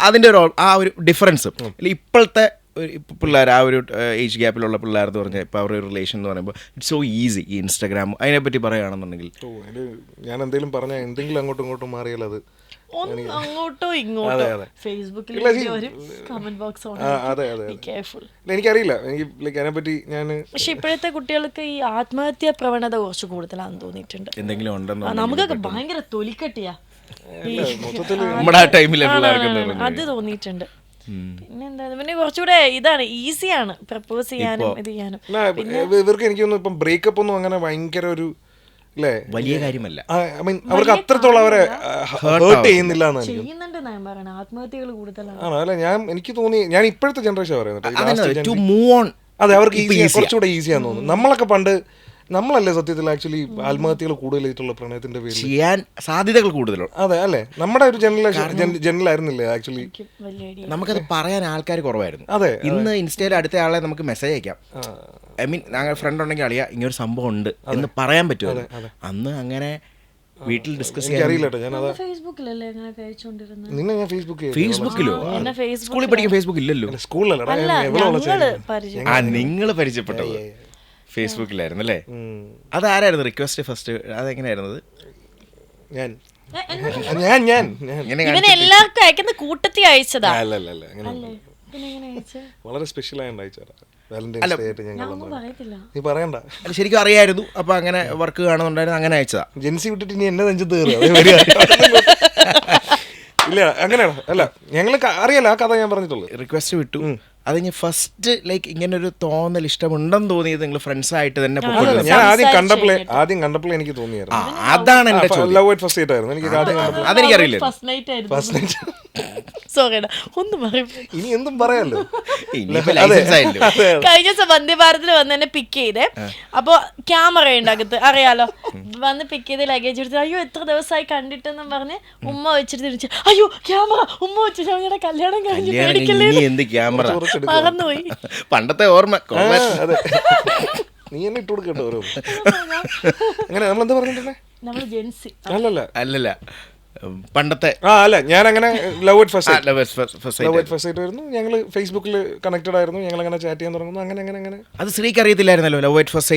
അതിൻ്റെ ആ ഒരു ഡിഫറൻസ് ഇപ്പോഴത്തെ പിള്ളേർ, ആ ഒരു ഏജ് ഗ്യാപ്പിലുള്ള പിള്ളേർ എന്ന് പറഞ്ഞാൽ ഇപ്പോൾ അവരുടെ റിലേഷൻ എന്ന് പറയുമ്പോൾ ഇറ്റ്സ് സോ ഈസി. ഈ ഇൻസ്റ്റാഗ്രാം അതിനെപ്പറ്റി പറയുകയാണെന്നുണ്ടെങ്കിൽ ഞാൻ എന്തെങ്കിലും പറഞ്ഞാൽ എന്തെങ്കിലും അങ്ങോട്ടും ഇങ്ങോട്ടും മാറിയാൽ അത് അങ്ങോട്ടോ ഇങ്ങോട്ടോ ഫേസ്ബുക്കിൽ കമന്റ് ബോക്സ് എനിക്കറിയില്ല, എനിക്ക് അതിനെപ്പറ്റി ഞാൻ. പക്ഷെ ഇപ്പോഴത്തെ കുട്ടികൾക്ക് ഈ ആത്മഹത്യാ പ്രവണത കുറച്ച് കൂടുതലാണെന്ന് തോന്നിയിട്ടുണ്ട്. എന്തെങ്കിലും ഉണ്ടെന്ന് നമുക്കൊക്കെ ഭയങ്കര തൊലിക്കട്ടിയാ നമ്മുടെ ആ ടൈമിലെ അത് തോന്നിയിട്ടുണ്ട്. പിന്നെന്താ, പിന്നെ കുറച്ചുകൂടെ ഇതാണ്, ഈസിയാണ് പ്രപ്പോസ് ചെയ്യാനും ഇത് ചെയ്യാനും. ഇവർക്ക് എനിക്ക് തോന്നുന്നു ഇപ്പം ബ്രേക്കപ്പ് ഒന്നും അങ്ങനെ ഭയങ്കര ഒരു വലിയ കാര്യമല്ല. അവർക്ക് അത്രത്തോളം അവരെ ഹേർട്ട് ചെയ്യുന്നില്ല ആത്മഹത്യകൾ കൂടുതലാണ്. അല്ല, എനിക്ക് തോന്നി, ഞാൻ ഇപ്പോഴത്തെ ജനറേഷൻ പറയുന്നത് അതെ, അവർക്ക് കുറച്ചുകൂടെ ഈസിയാന്ന് തോന്നുന്നു. നമ്മളൊക്കെ പണ്ട് നമ്മളല്ലേ സത്യത്തിൽ ആക്ച്വലി ആത്മഹത്യകൾ കൂടുതലായിട്ടുള്ള പ്രണയത്തിന്റെ പേരിൽ ചെയ്യാൻ സാധ്യതകൾ കൂടുതലുണ്ട്. അതെ അല്ലേ, നമ്മുടെ ഒരു ജനറലായിരുന്നില്ലേ ആക്ച്വലി. നമുക്കത് പറയാൻ ആൾക്കാർ കുറവായിരുന്നു. അതെ, ഇന്ന് ഇൻസ്റ്റയിൽ അടുത്ത ആളെ നമുക്ക് മെസ്സേജ് അയക്കാം. ഐ മീൻ ഞങ്ങൾ ഫ്രണ്ട് ഉണ്ടെങ്കിൽ അറിയാം ഇങ്ങനൊരു സംഭവം ഉണ്ട് എന്ന് പറയാൻ പറ്റുമോ. അന്ന് അങ്ങനെ വീട്ടിൽ ഡിസ്കസ് ചെയ്യാറില്ല. ഫേസ്ബുക്കിലോ സ്കൂളിൽ പഠിക്കും ഫേസ്ബുക്ക് ഇല്ലല്ലോ. നിങ്ങൾ പരിചയപ്പെട്ടത് ഫേസ്ബുക്കിലായിരുന്നു അല്ലേ? അതാരായിരുന്നു റിക്വസ്റ്റ് ഫസ്റ്റ്? അതെങ്ങനെയായിരുന്നത്? എല്ലാവർക്കും അയക്കുന്ന കൂട്ടത്തിൽ അയച്ചതാ. വളരെ സ്പെഷ്യൽ ആയിട്ട് അയച്ചതാ. ശരിക്കും അറിയായിരുന്നു. അപ്പൊ അങ്ങനെ വർക്ക് കാണുന്നുണ്ടായിരുന്നു, അങ്ങനെ അയച്ചതാ. ജെൻസി വിട്ടിട്ട് ഇനി എന്നെ നെഞ്ചത്ത് കയറുക ഇല്ല, അങ്ങനെയാണ്. അല്ല, ഞങ്ങൾക്ക് അറിയാലോ ആ കഥ ഞാൻ പറഞ്ഞിട്ടുള്ളൂ. റിക്വസ്റ്റ് വിട്ടു, അത് ഞാൻ ഫസ്റ്റ് ലൈക്ക് ഇങ്ങനെ ഒരു തോന്നൽ ഇഷ്ടമുണ്ടെന്ന് തോന്നിയത് നിങ്ങൾ ഫ്രണ്ട്സ് ആയിട്ട് തന്നെ. ഞാൻ ആദ്യം കണ്ടപ്പോൾ എനിക്ക് തോന്നിയായിരുന്നു അതാണ് ലവ് അറ്റ് ഫസ്റ്റ് നൈറ്റ് ആയിരുന്നു. എനിക്ക് അതെനിക്കറിയില്ല. ഇനി എന്തും പറയാലോ. കഴിഞ്ഞ ദിവസം വന്ദേ ഭാരതിൽ വന്ന് എന്നെ പിക്ക് ചെയ്തേ. അപ്പൊ ക്യാമറ ഉണ്ട് അകത്ത്, അറിയാലോ. വന്ന് പിക്ക് ചെയ്ത് ലഗേജ് എടുത്ത്, അയ്യോ എത്ര ദിവസമായി കണ്ടിട്ടെന്നും പറഞ്ഞ് ഉമ്മ വെച്ചിട്ട് തിരിച്ച്, അയ്യോ ക്യാമറ ഉമ്മ വെച്ചിട്ട് ഞങ്ങളുടെ കല്യാണം കഴിഞ്ഞ് മറന്നുപോയി. പണ്ടത്തെ ഓർമ്മ. നീ എന്നെ ഇട്ട് കൊടുക്കട്ടോ ഓരോ. അങ്ങനെ നമ്മളെന്താ പറഞ്ഞിട്ടുണ്ടേ? അല്ലല്ല പണ്ടത്തെ അല്ല, ഞാൻ അങ്ങനെ ലവ് അറ്റ് ഫസ്റ്റ് ആയിരുന്നു. ഞങ്ങൾ ഫേസ്ബുക്കിൽ കണക്റ്റഡ് ആയിരുന്നു. ഞങ്ങൾ അങ്ങനെ ചാറ്റ് ചെയ്യാൻ തുടങ്ങുന്നു. അങ്ങനെ അത് ശ്രീക്ക് അറിയത്തില്ലായിരുന്നല്ലോ ലവ് അറ്റ് ഫസ്റ്റ്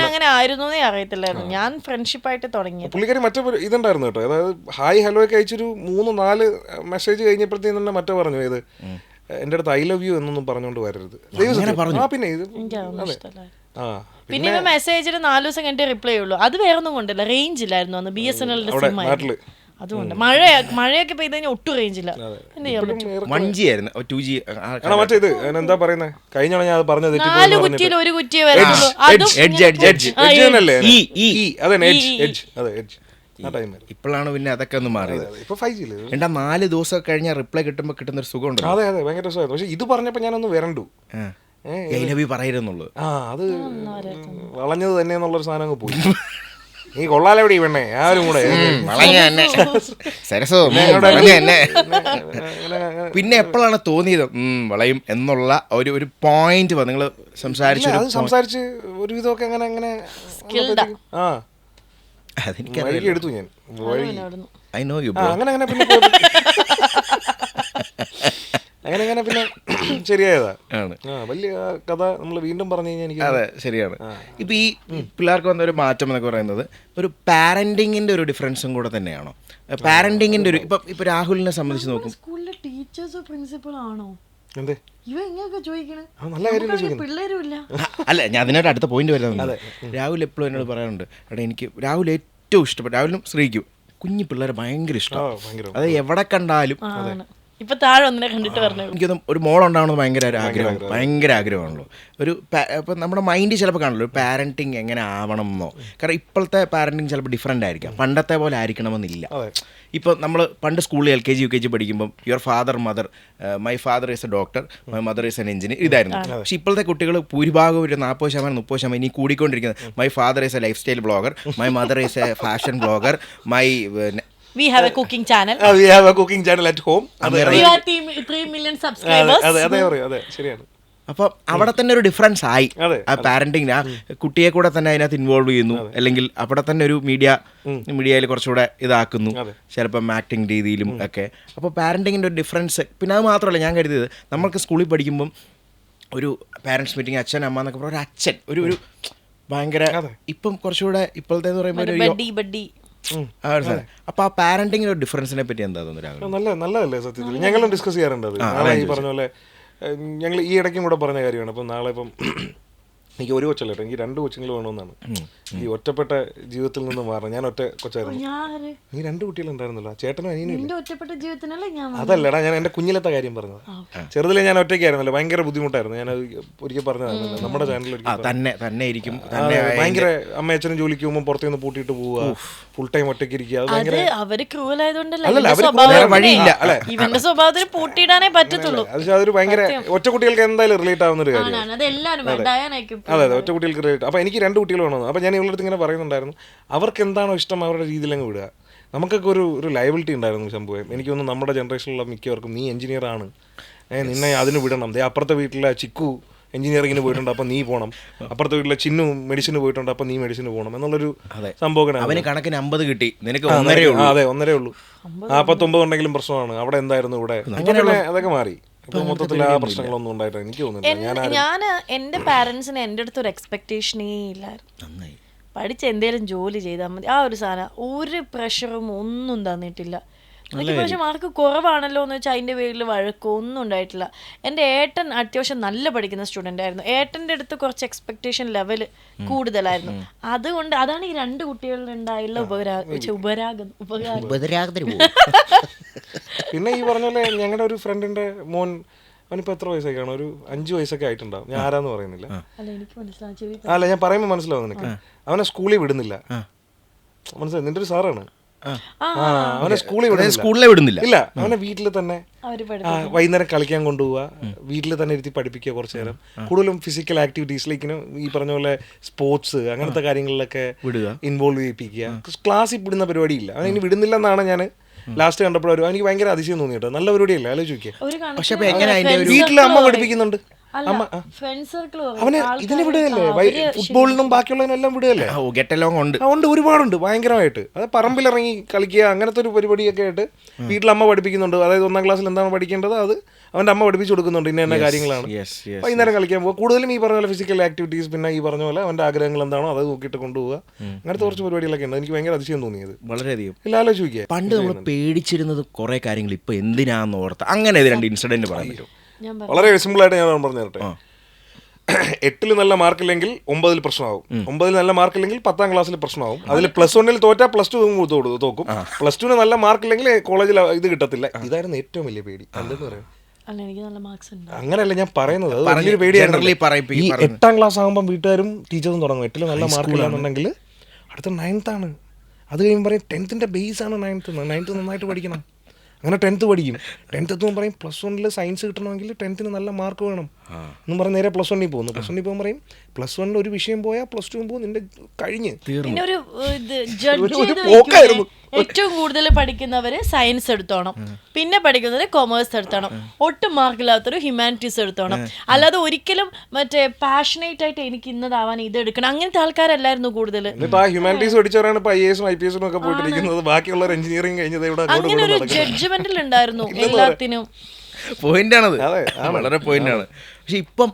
അങ്ങനെ ആയിരുന്നേ അറിയത്തില്ലായിരുന്നു. ഞാൻ ഫ്രണ്ട്ഷിപ്പ് ആയിട്ട് തുടങ്ങി. പുള്ളിക്കാരി മറ്റേ ഇതുണ്ടായിരുന്നു കേട്ടോ. അതായത് ഹായ് ഹലോ ഒക്കെ അയച്ചൊരു 3-4 മെസ്സേജ് കഴിഞ്ഞപ്പോഴത്തേക്കും തന്നെ മറ്റേ പറഞ്ഞു, ഇത് എൻ്റെ അടുത്ത് ഐ ലവ് യു എന്നൊന്നും പറഞ്ഞുകൊണ്ട് വരരുത്. പിന്നെ ഇത് പിന്നെ മെസ്സേജിന് 4 ദിവസം കഴിഞ്ഞിട്ട് റിപ്ലൈ ഉള്ളൂ. അത് വേറെ ഒന്നും കൊണ്ടല്ല, റേഞ്ച് ഇല്ലായിരുന്നു അന്ന്. BSNL സിം ആയിരുന്നു. അതുകൊണ്ട് മഴയൊക്കെ പെയ്ത് കഴിഞ്ഞാൽ ഒട്ടും റേഞ്ച് ഇല്ല. എന്ത് ചെയ്യാൻ പറ്റും? 2G മറ്റേ ഇത് എന്താ പറയുന്നത്, കഴിഞ്ഞ ഞാൻ അത് പറഞ്ഞത് 4 കുറ്റിയിൽ 1 കുറ്റിയെ വരുന്നുള്ളൂ. ഇപ്പോഴാണ് പിന്നെ അതൊക്കെ ഒന്ന് മാറിയത്. 4 ദിവസം കഴിഞ്ഞാൽ റിപ്ലൈ കിട്ടുമ്പോൾ കിട്ടുന്ന ഒരു സുഖമുണ്ട്. അതെ ഭയങ്കര രസമായിരുന്നു. പക്ഷെ ഇത് പറഞ്ഞപ്പോ ഞാനൊന്ന് വരണ്ടു പറയുന്നുള്ളൂ. അത് വളഞ്ഞത് തന്നെ എന്നുള്ളൊരു സാധനം അങ്ങ് പോയി. നീ കൊള്ളാലെവിടെ പെണ്ണേ, ആരും കൂടെ പിന്നെ എപ്പോഴാണ് തോന്നിയത് വളയും എന്നുള്ള ഒരു പോയിന്റ് നിങ്ങൾ സംസാരിച്ച് ഒരു വിധമൊക്കെ അങ്ങനെ അതെനിക്ക് എടുത്തു ഞാൻ. I know you. അങ്ങനെ പിന്നെ അങ്ങനെ പിന്നെ ശരിയായതാ. വലിയ കഥ നമ്മൾ വീണ്ടും പറഞ്ഞു കഴിഞ്ഞാൽ എനിക്ക്. അതെ ശരിയാണ്. ഇപ്പൊ ഈ പിള്ളേർക്ക് വന്ന ഒരു മാറ്റം എന്നൊക്കെ പറയുന്നത് ഒരു പാരന്റിങ്ങിന്റെ ഒരു ഡിഫറൻസും കൂടെ തന്നെയാണോ? പാരന്റിങ്ങിന്റെ ഒരു ഇപ്പൊ രാഹുലിനെ സംബന്ധിച്ച് നോക്കും, സ്കൂളിലെ ടീച്ചേഴ്സോ പ്രിൻസിപ്പളോ ആണോ? അല്ല, ഞാൻ അതിനായിട്ട് അടുത്ത പോയിന്റ് വരുന്നത്. രാഹുൽ എപ്പോഴും എന്നോട് പറയാറുണ്ട്, എടാ എനിക്ക് രാഹുൽ ഏറ്റവും ഇഷ്ടപ്പെട്ട, രാഹുലിനും ശ്രീക്കും കുഞ്ഞു പിള്ളേരെ ഭയങ്കര ഇഷ്ടമാണ്. അത് എവിടെ കണ്ടാലും ഇപ്പൊ താഴെ ഒന്നിനെ കണ്ടിട്ട് പറഞ്ഞു. എനിക്കൊന്നും ഒരു മോളുണ്ടാവണമെന്ന് ഭയങ്കര ആഗ്രഹമാണല്ലോ. ഇപ്പം നമ്മുടെ മൈൻഡ് ചിലപ്പോൾ കാണുമല്ലോ ഒരു പാരൻറ്റിങ് എങ്ങനെ ആവണം എന്നോ. കാരണം ഇപ്പോഴത്തെ പാരൻറ്റിങ് ചിലപ്പോൾ ഡിഫറെൻ്റ് ആയിരിക്കാം, പണ്ടത്തെ പോലെ ആയിരിക്കണമെന്നില്ല. ഇപ്പോൾ നമ്മൾ പണ്ട് സ്കൂളിൽ LKG UKG പഠിക്കുമ്പം your father mother, my father is a doctor, my mother is an engineer, ഇതായിരുന്നു. പക്ഷേ ഇപ്പോഴത്തെ കുട്ടികൾ ഭൂരിഭാഗം ഒരു 40% 30% ഇനി കൂടിക്കൊണ്ടിരിക്കുന്നത് my father is a life style blogger, my mother is a fashion blogger, We have a cooking channel. We have a cooking channel at home. We have 3 million subscribers. അതെ ശരിയാണ്. അപ്പം അവിടെ തന്നെ ഒരു ഡിഫറൻസ് ആയി ആ പാരന്റിങ്. ആ കുട്ടിയെ കൂടെ തന്നെ അതിനകത്ത് ഇൻവോൾവ് ചെയ്യുന്നു, അല്ലെങ്കിൽ അവിടെ തന്നെ ഒരു മീഡിയയിൽ കുറച്ചുകൂടെ ഇതാക്കുന്നു, ചിലപ്പം ആക്ടിങ് രീതിയിലും ഒക്കെ. അപ്പോൾ പാരന്റിങ്ങിൻ്റെ ഒരു ഡിഫറൻസ്. പിന്നെ അത് മാത്രമല്ല, ഞാൻ കരുതിയത് നമ്മൾക്ക് സ്കൂളിൽ പഠിക്കുമ്പം ഒരു പാരൻസ് മീറ്റിംഗ്, അച്ഛൻ അമ്മ എന്നൊക്കെ പറഞ്ഞ ഒരു അച്ഛൻ ഒരു ഭയങ്കര, ഇപ്പം കുറച്ചുകൂടെ ഇപ്പോഴത്തെ എന്ന് പറയുമ്പോൾ അപ്പൊ ആ പാരന്റിങ്ങിന്റെ ഒരു ഡിഫറൻസിനെ പറ്റി എന്താ തോന്നുന്നു? നല്ലതല്ലേ സത്യത്തിൽ. ഞങ്ങളും ഡിസ്കസ് ചെയ്യാറുണ്ട് അത്. ഈ പറഞ്ഞ പോലെ ഞങ്ങൾ ഈ ഇടയ്ക്കും കൂടെ പറഞ്ഞ കാര്യമാണ്. അപ്പം നാളെ ഇപ്പം എനിക്ക് ഒരു കൊച്ചല്ല, എനിക്ക് 2 കൊച്ചുങ്ങൾ വേണമെന്നാണ്. ഈ ഒറ്റപ്പെട്ട ജീവിതത്തിൽ നിന്ന് മാറണം. ഞാൻ ഒറ്റ കൊച്ചായിരുന്നു. നീ 2 കുട്ടികളുണ്ടായിരുന്നല്ലോ, ചേട്ടനും അനിയനും. അതല്ലടാ, ഞാൻ എൻ്റെ കുഞ്ഞിലത്തെ കാര്യം പറഞ്ഞത്. ചെറുതിലെ ഞാൻ ഒറ്റയ്ക്കായിരുന്നല്ലോ, ഭയങ്കര ബുദ്ധിമുട്ടായിരുന്നു. ഞാൻ ഒരിക്കൽ പറഞ്ഞതായിരുന്നല്ലോ നമ്മുടെ ചാനലിൽ. ഭയങ്കര അമ്മയച്ഛനും ജോലിക്ക് പോകുമ്പോൾ പുറത്തുനിന്ന് പൂട്ടിയിട്ട് പോവുക, ഫുൾ ടൈം ഒറ്റയ്ക്ക് ഇരിക്കുക. അത് ഭയങ്കര സ്വഭാവത്തിന് പൂട്ടിയിടാനേ പറ്റത്തുള്ളൂ. അതൊരു ഭയങ്കര ഒറ്റ കുട്ടികൾക്ക് എന്തായാലും റിലേറ്റ് ആവുന്ന ഒരു കാര്യം. അതെ ഒറ്റ കുട്ടികൾക്ക് റിലേറ്റ്. അപ്പോൾ എനിക്ക് 2 കുട്ടികൾ വേണമെന്ന്. അപ്പോൾ ഞാൻ ഇവളുടെ അടുത്ത് ഇങ്ങനെ പറയുന്നുണ്ടായിരുന്നു, അവർക്ക് എന്താണോ ഇഷ്ടം അവരുടെ രീതിയിൽ അങ്ങ് വിടുക. നമുക്കൊക്കെ ഒരു ലയബിലിറ്റി ഉണ്ടായിരുന്നു സംഭവം. എനിക്ക് തോന്നുന്നു നമ്മുടെ ജനറേഷനിലുള്ള മിക്കവർക്കും നീ എഞ്ചിനീയർ ആണ്, നിന്നെ അതിന് വിടണം. അപ്പുറത്തെ വീട്ടിലെ ചിക്കു എഞ്ചിനീയറിങ്ങിന് പോയിട്ടുണ്ട്, അപ്പം നീ പോകണം. അപ്പുറത്തെ വീട്ടിലെ ചിന്നു മെഡിസിന് പോയിട്ടുണ്ട്, അപ്പം നീ മെഡിസിന് പോകണം എന്നുള്ളൊരു സംഭവം. അവന് കണക്കിന് 50 കിട്ടി, നിനക്ക് 1.5. അതെ 1.5 ഉള്ളൂ. 49 ഉണ്ടെങ്കിലും പ്രശ്നമാണ്. അവിടെ എന്തായിരുന്നു ഇവിടെ, അതൊക്കെ മാറി. മൊത്തത്തിൽ ആ പ്രശ്നങ്ങളൊന്നും ഉണ്ടായിട്ട് എനിക്ക് തോന്നുന്നില്ല. ഞാൻ എൻ്റെ പാരൻസിന് എൻ്റെ അടുത്തൊരു എക്സ്പെക്ടേഷനേ ഇല്ലായിരുന്നു. പഠിച്ച് എന്തേലും ജോലി ചെയ്താൽ മതി, ആ ഒരു സാധനം. ഒരു പ്രഷറും ഒന്നും തന്നിട്ടില്ല. എനിക്ക് പക്ഷെ മാർക്ക് കുറവാണല്ലോ എന്ന് വെച്ചാൽ അതിൻ്റെ പേരിൽ വഴക്കൊന്നും ഉണ്ടായിട്ടില്ല. എൻ്റെ ഏട്ടൻ അത്യാവശ്യം നല്ല പഠിക്കുന്ന സ്റ്റുഡൻ്റ് ആയിരുന്നു. ഏട്ടൻ്റെ അടുത്ത് കുറച്ച് എക്സ്പെക്ടേഷൻ ലെവൽ കൂടുതലായിരുന്നു. അതുകൊണ്ട് അതാണ് ഈ 2 കുട്ടികളിലുണ്ടായുള്ള ഉപരാഗം. പിന്നെ ഈ പറഞ്ഞ പോലെ ഞങ്ങളുടെ ഒരു ഫ്രണ്ടിന്റെ മോൻ, അവനിപ്പോൾ എത്ര വയസ്സൊക്കെ ആണ്, ഒരു 5 വയസ്സൊക്കെ ആയിട്ടുണ്ടാവും. ഞാൻ ആരാന്ന് പറയുന്നില്ല. അല്ല, ഞാൻ പറയുമ്പോൾ മനസ്സിലാവും നിനക്ക്. അവനെ സ്കൂളിൽ വിടുന്നില്ല. മനസ്സിലായി, നിന്റെ ഒരു സാറാണ്. അവനെ സ്കൂളിലെ വിടുന്നില്ല. ഇല്ല, അവനെ വീട്ടിൽ തന്നെ വൈകുന്നേരം കളിക്കാൻ കൊണ്ടുപോവുക, വീട്ടിൽ തന്നെ ഇരുത്തി പഠിപ്പിക്കുക കുറച്ചു നേരം. കൂടുതലും ഫിസിക്കൽ ആക്ടിവിറ്റീസിലേക്കിനും ഈ പറഞ്ഞ പോലെ സ്പോർട്സ് അങ്ങനത്തെ കാര്യങ്ങളിലൊക്കെ ഇൻവോൾവ് ചെയ്യിപ്പിക്കുക. ക്ലാസ്സിൽ വിടുന്ന പരിപാടിയില്ല. അവനെ ഇനി വിടുന്നില്ല എന്നാണ് ഞാൻ ലാസ്റ്റ് കണ്ടപ്പോഴും എനിക്ക് ഭയങ്കര അതിശയം തോന്നി കേട്ടോ. നല്ല പരിപാടിയല്ല, ആലോചിക്കുക. പക്ഷെ വീട്ടിൽ അമ്മ പഠിപ്പിക്കുന്നുണ്ട്, അവനെ ഇതിനെ വിടുകയല്ലേ, ഫുട്ബോളിനും ബാക്കിയുള്ളതിനെല്ലാം വിടുകയല്ലേ. ഉണ്ട്, ഒരുപാടുണ്ട് ഭയങ്കരമായിട്ട്. അത് പറമ്പിലിറങ്ങി കളിക്കുക, അങ്ങനത്തെ ഒരു പരിപാടിയൊക്കെ ആയിട്ട് വീട്ടിൽ അമ്മ പഠിപ്പിക്കുന്നുണ്ട്. അതായത് 1ാം ക്ലാസ്സിൽ എന്താണ് പഠിക്കേണ്ടത് അത് അവൻ്റെ അമ്മ പഠിപ്പിച്ചു കൊടുക്കുന്നുണ്ട്. ഇന്ന കാര്യങ്ങളാണ്. വൈകുന്നേരം കളിക്കാൻ പോകുക. കൂടുതലും ഈ പറഞ്ഞ പോലെ ഫിസിക്കൽ ആക്ടിവിറ്റീസ്, പിന്നെ ഈ പറഞ്ഞ പോലെ അവൻ്റെ ആഗ്രഹങ്ങൾ എന്താണോ അത് നോക്കിയിട്ട് കൊണ്ടുപോകുക. അങ്ങനത്തെ കുറച്ച് പരിപാടികളൊക്കെ ഉണ്ട്. എനിക്ക് ഭയങ്കര അതിശയം തോന്നിയത്. വളരെയധികം. ഇല്ല, ആലോചിക്കുക. പണ്ട് നമ്മൾ പേടിച്ചിരുന്നത് കുറെ കാര്യങ്ങൾ ഇപ്പൊ എന്തിനാന്ന് ഓർത്ത അങ്ങനെ 2 ഇൻസിഡന്റ് പറയാൻ പറ്റും. വളരെ സിമ്പിളായിട്ട് ഞാൻ പറഞ്ഞു തരട്ടെ. 8ൽ നല്ല മാർക്കില്ലെങ്കിൽ 9ൽ പ്രശ്നമാവും. 9ൽ നല്ല മാർക്കില്ലെങ്കിൽ 10ാം ക്ലാസ്സിൽ പ്രശ്നമാവും. അതിൽ +1 തോറ്റാൽ +2 തോക്കും. +2 നല്ല മാർക്കില്ലെങ്കിൽ കോളേജിൽ ഇത് കിട്ടത്തില്ല. ഇതായിരുന്നു ഏറ്റവും വലിയ പേടി. എന്തെന്ന് പറയാം, അങ്ങനെയല്ല ഞാൻ പറയുന്നത്. അത് വലിയൊരു പേടിയായിരുന്നു. ഈ 8ാം ക്ലാസ് ആകുമ്പോൾ വീട്ടുകാരും ടീച്ചേഴ്സും തുടങ്ങും. 8ൽ നല്ല മാർക്കില്ലാന്നുണ്ടെങ്കിൽ അടുത്ത 9th ആണ്. അത് കഴിയുമ്പോൾ പറയും 10th ബേസ് ആണ് 9th നന്നായിട്ട് പഠിക്കണം. അങ്ങനെ 10th പഠിക്കും. 10th എത്തുമ്പോൾ പറയും +1 സയൻസ് കിട്ടണമെങ്കിൽ 10th നല്ല മാർക്ക് വേണം എന്നും പറഞ്ഞ് നേരെ +1 പോകുന്നു. +1 പോകുമ്പോൾ പറയും +1 ഒരു വിഷയം പോയാൽ +2 പോകും, നിന്റെ കഴിഞ്ഞ്. ഏറ്റവും കൂടുതൽ പഠിക്കുന്നവര് സയൻസ് എടുത്തോണം, പിന്നെ പഠിക്കുന്നവര് കൊമേഴ്സ് എടുത്തോണം, ഒട്ടും മാർക്കില്ലാത്തൊരു ഹ്യൂമാനിറ്റീസ് എടുത്തോണം. അല്ലാതെ ഒരിക്കലും മറ്റേ പാഷനേറ്റ് ആയിട്ട് എനിക്ക് ഇന്നതാവാൻ ഇത് എടുക്കണം അങ്ങനത്തെ ആൾക്കാരല്ലായിരുന്നു കൂടുതൽ. ഹ്യൂമാനിറ്റീസ് പഠിച്ചവരാണ് IAS IPS ഒക്കെ പോയിട്ടിരിക്കുന്നത്. ബാക്കിയുള്ളവർ എഞ്ചിനീയറിംഗ് കഴിഞ്ഞത് അങ്ങനെ ഒരു ജഡ്ജ്മെന്റിൽ ഉണ്ടായിരുന്നു എല്ലാത്തിനും. പോയിന്റാണത്, വളരെ പോയിന്റാണ്. പക്ഷെ ഇപ്പം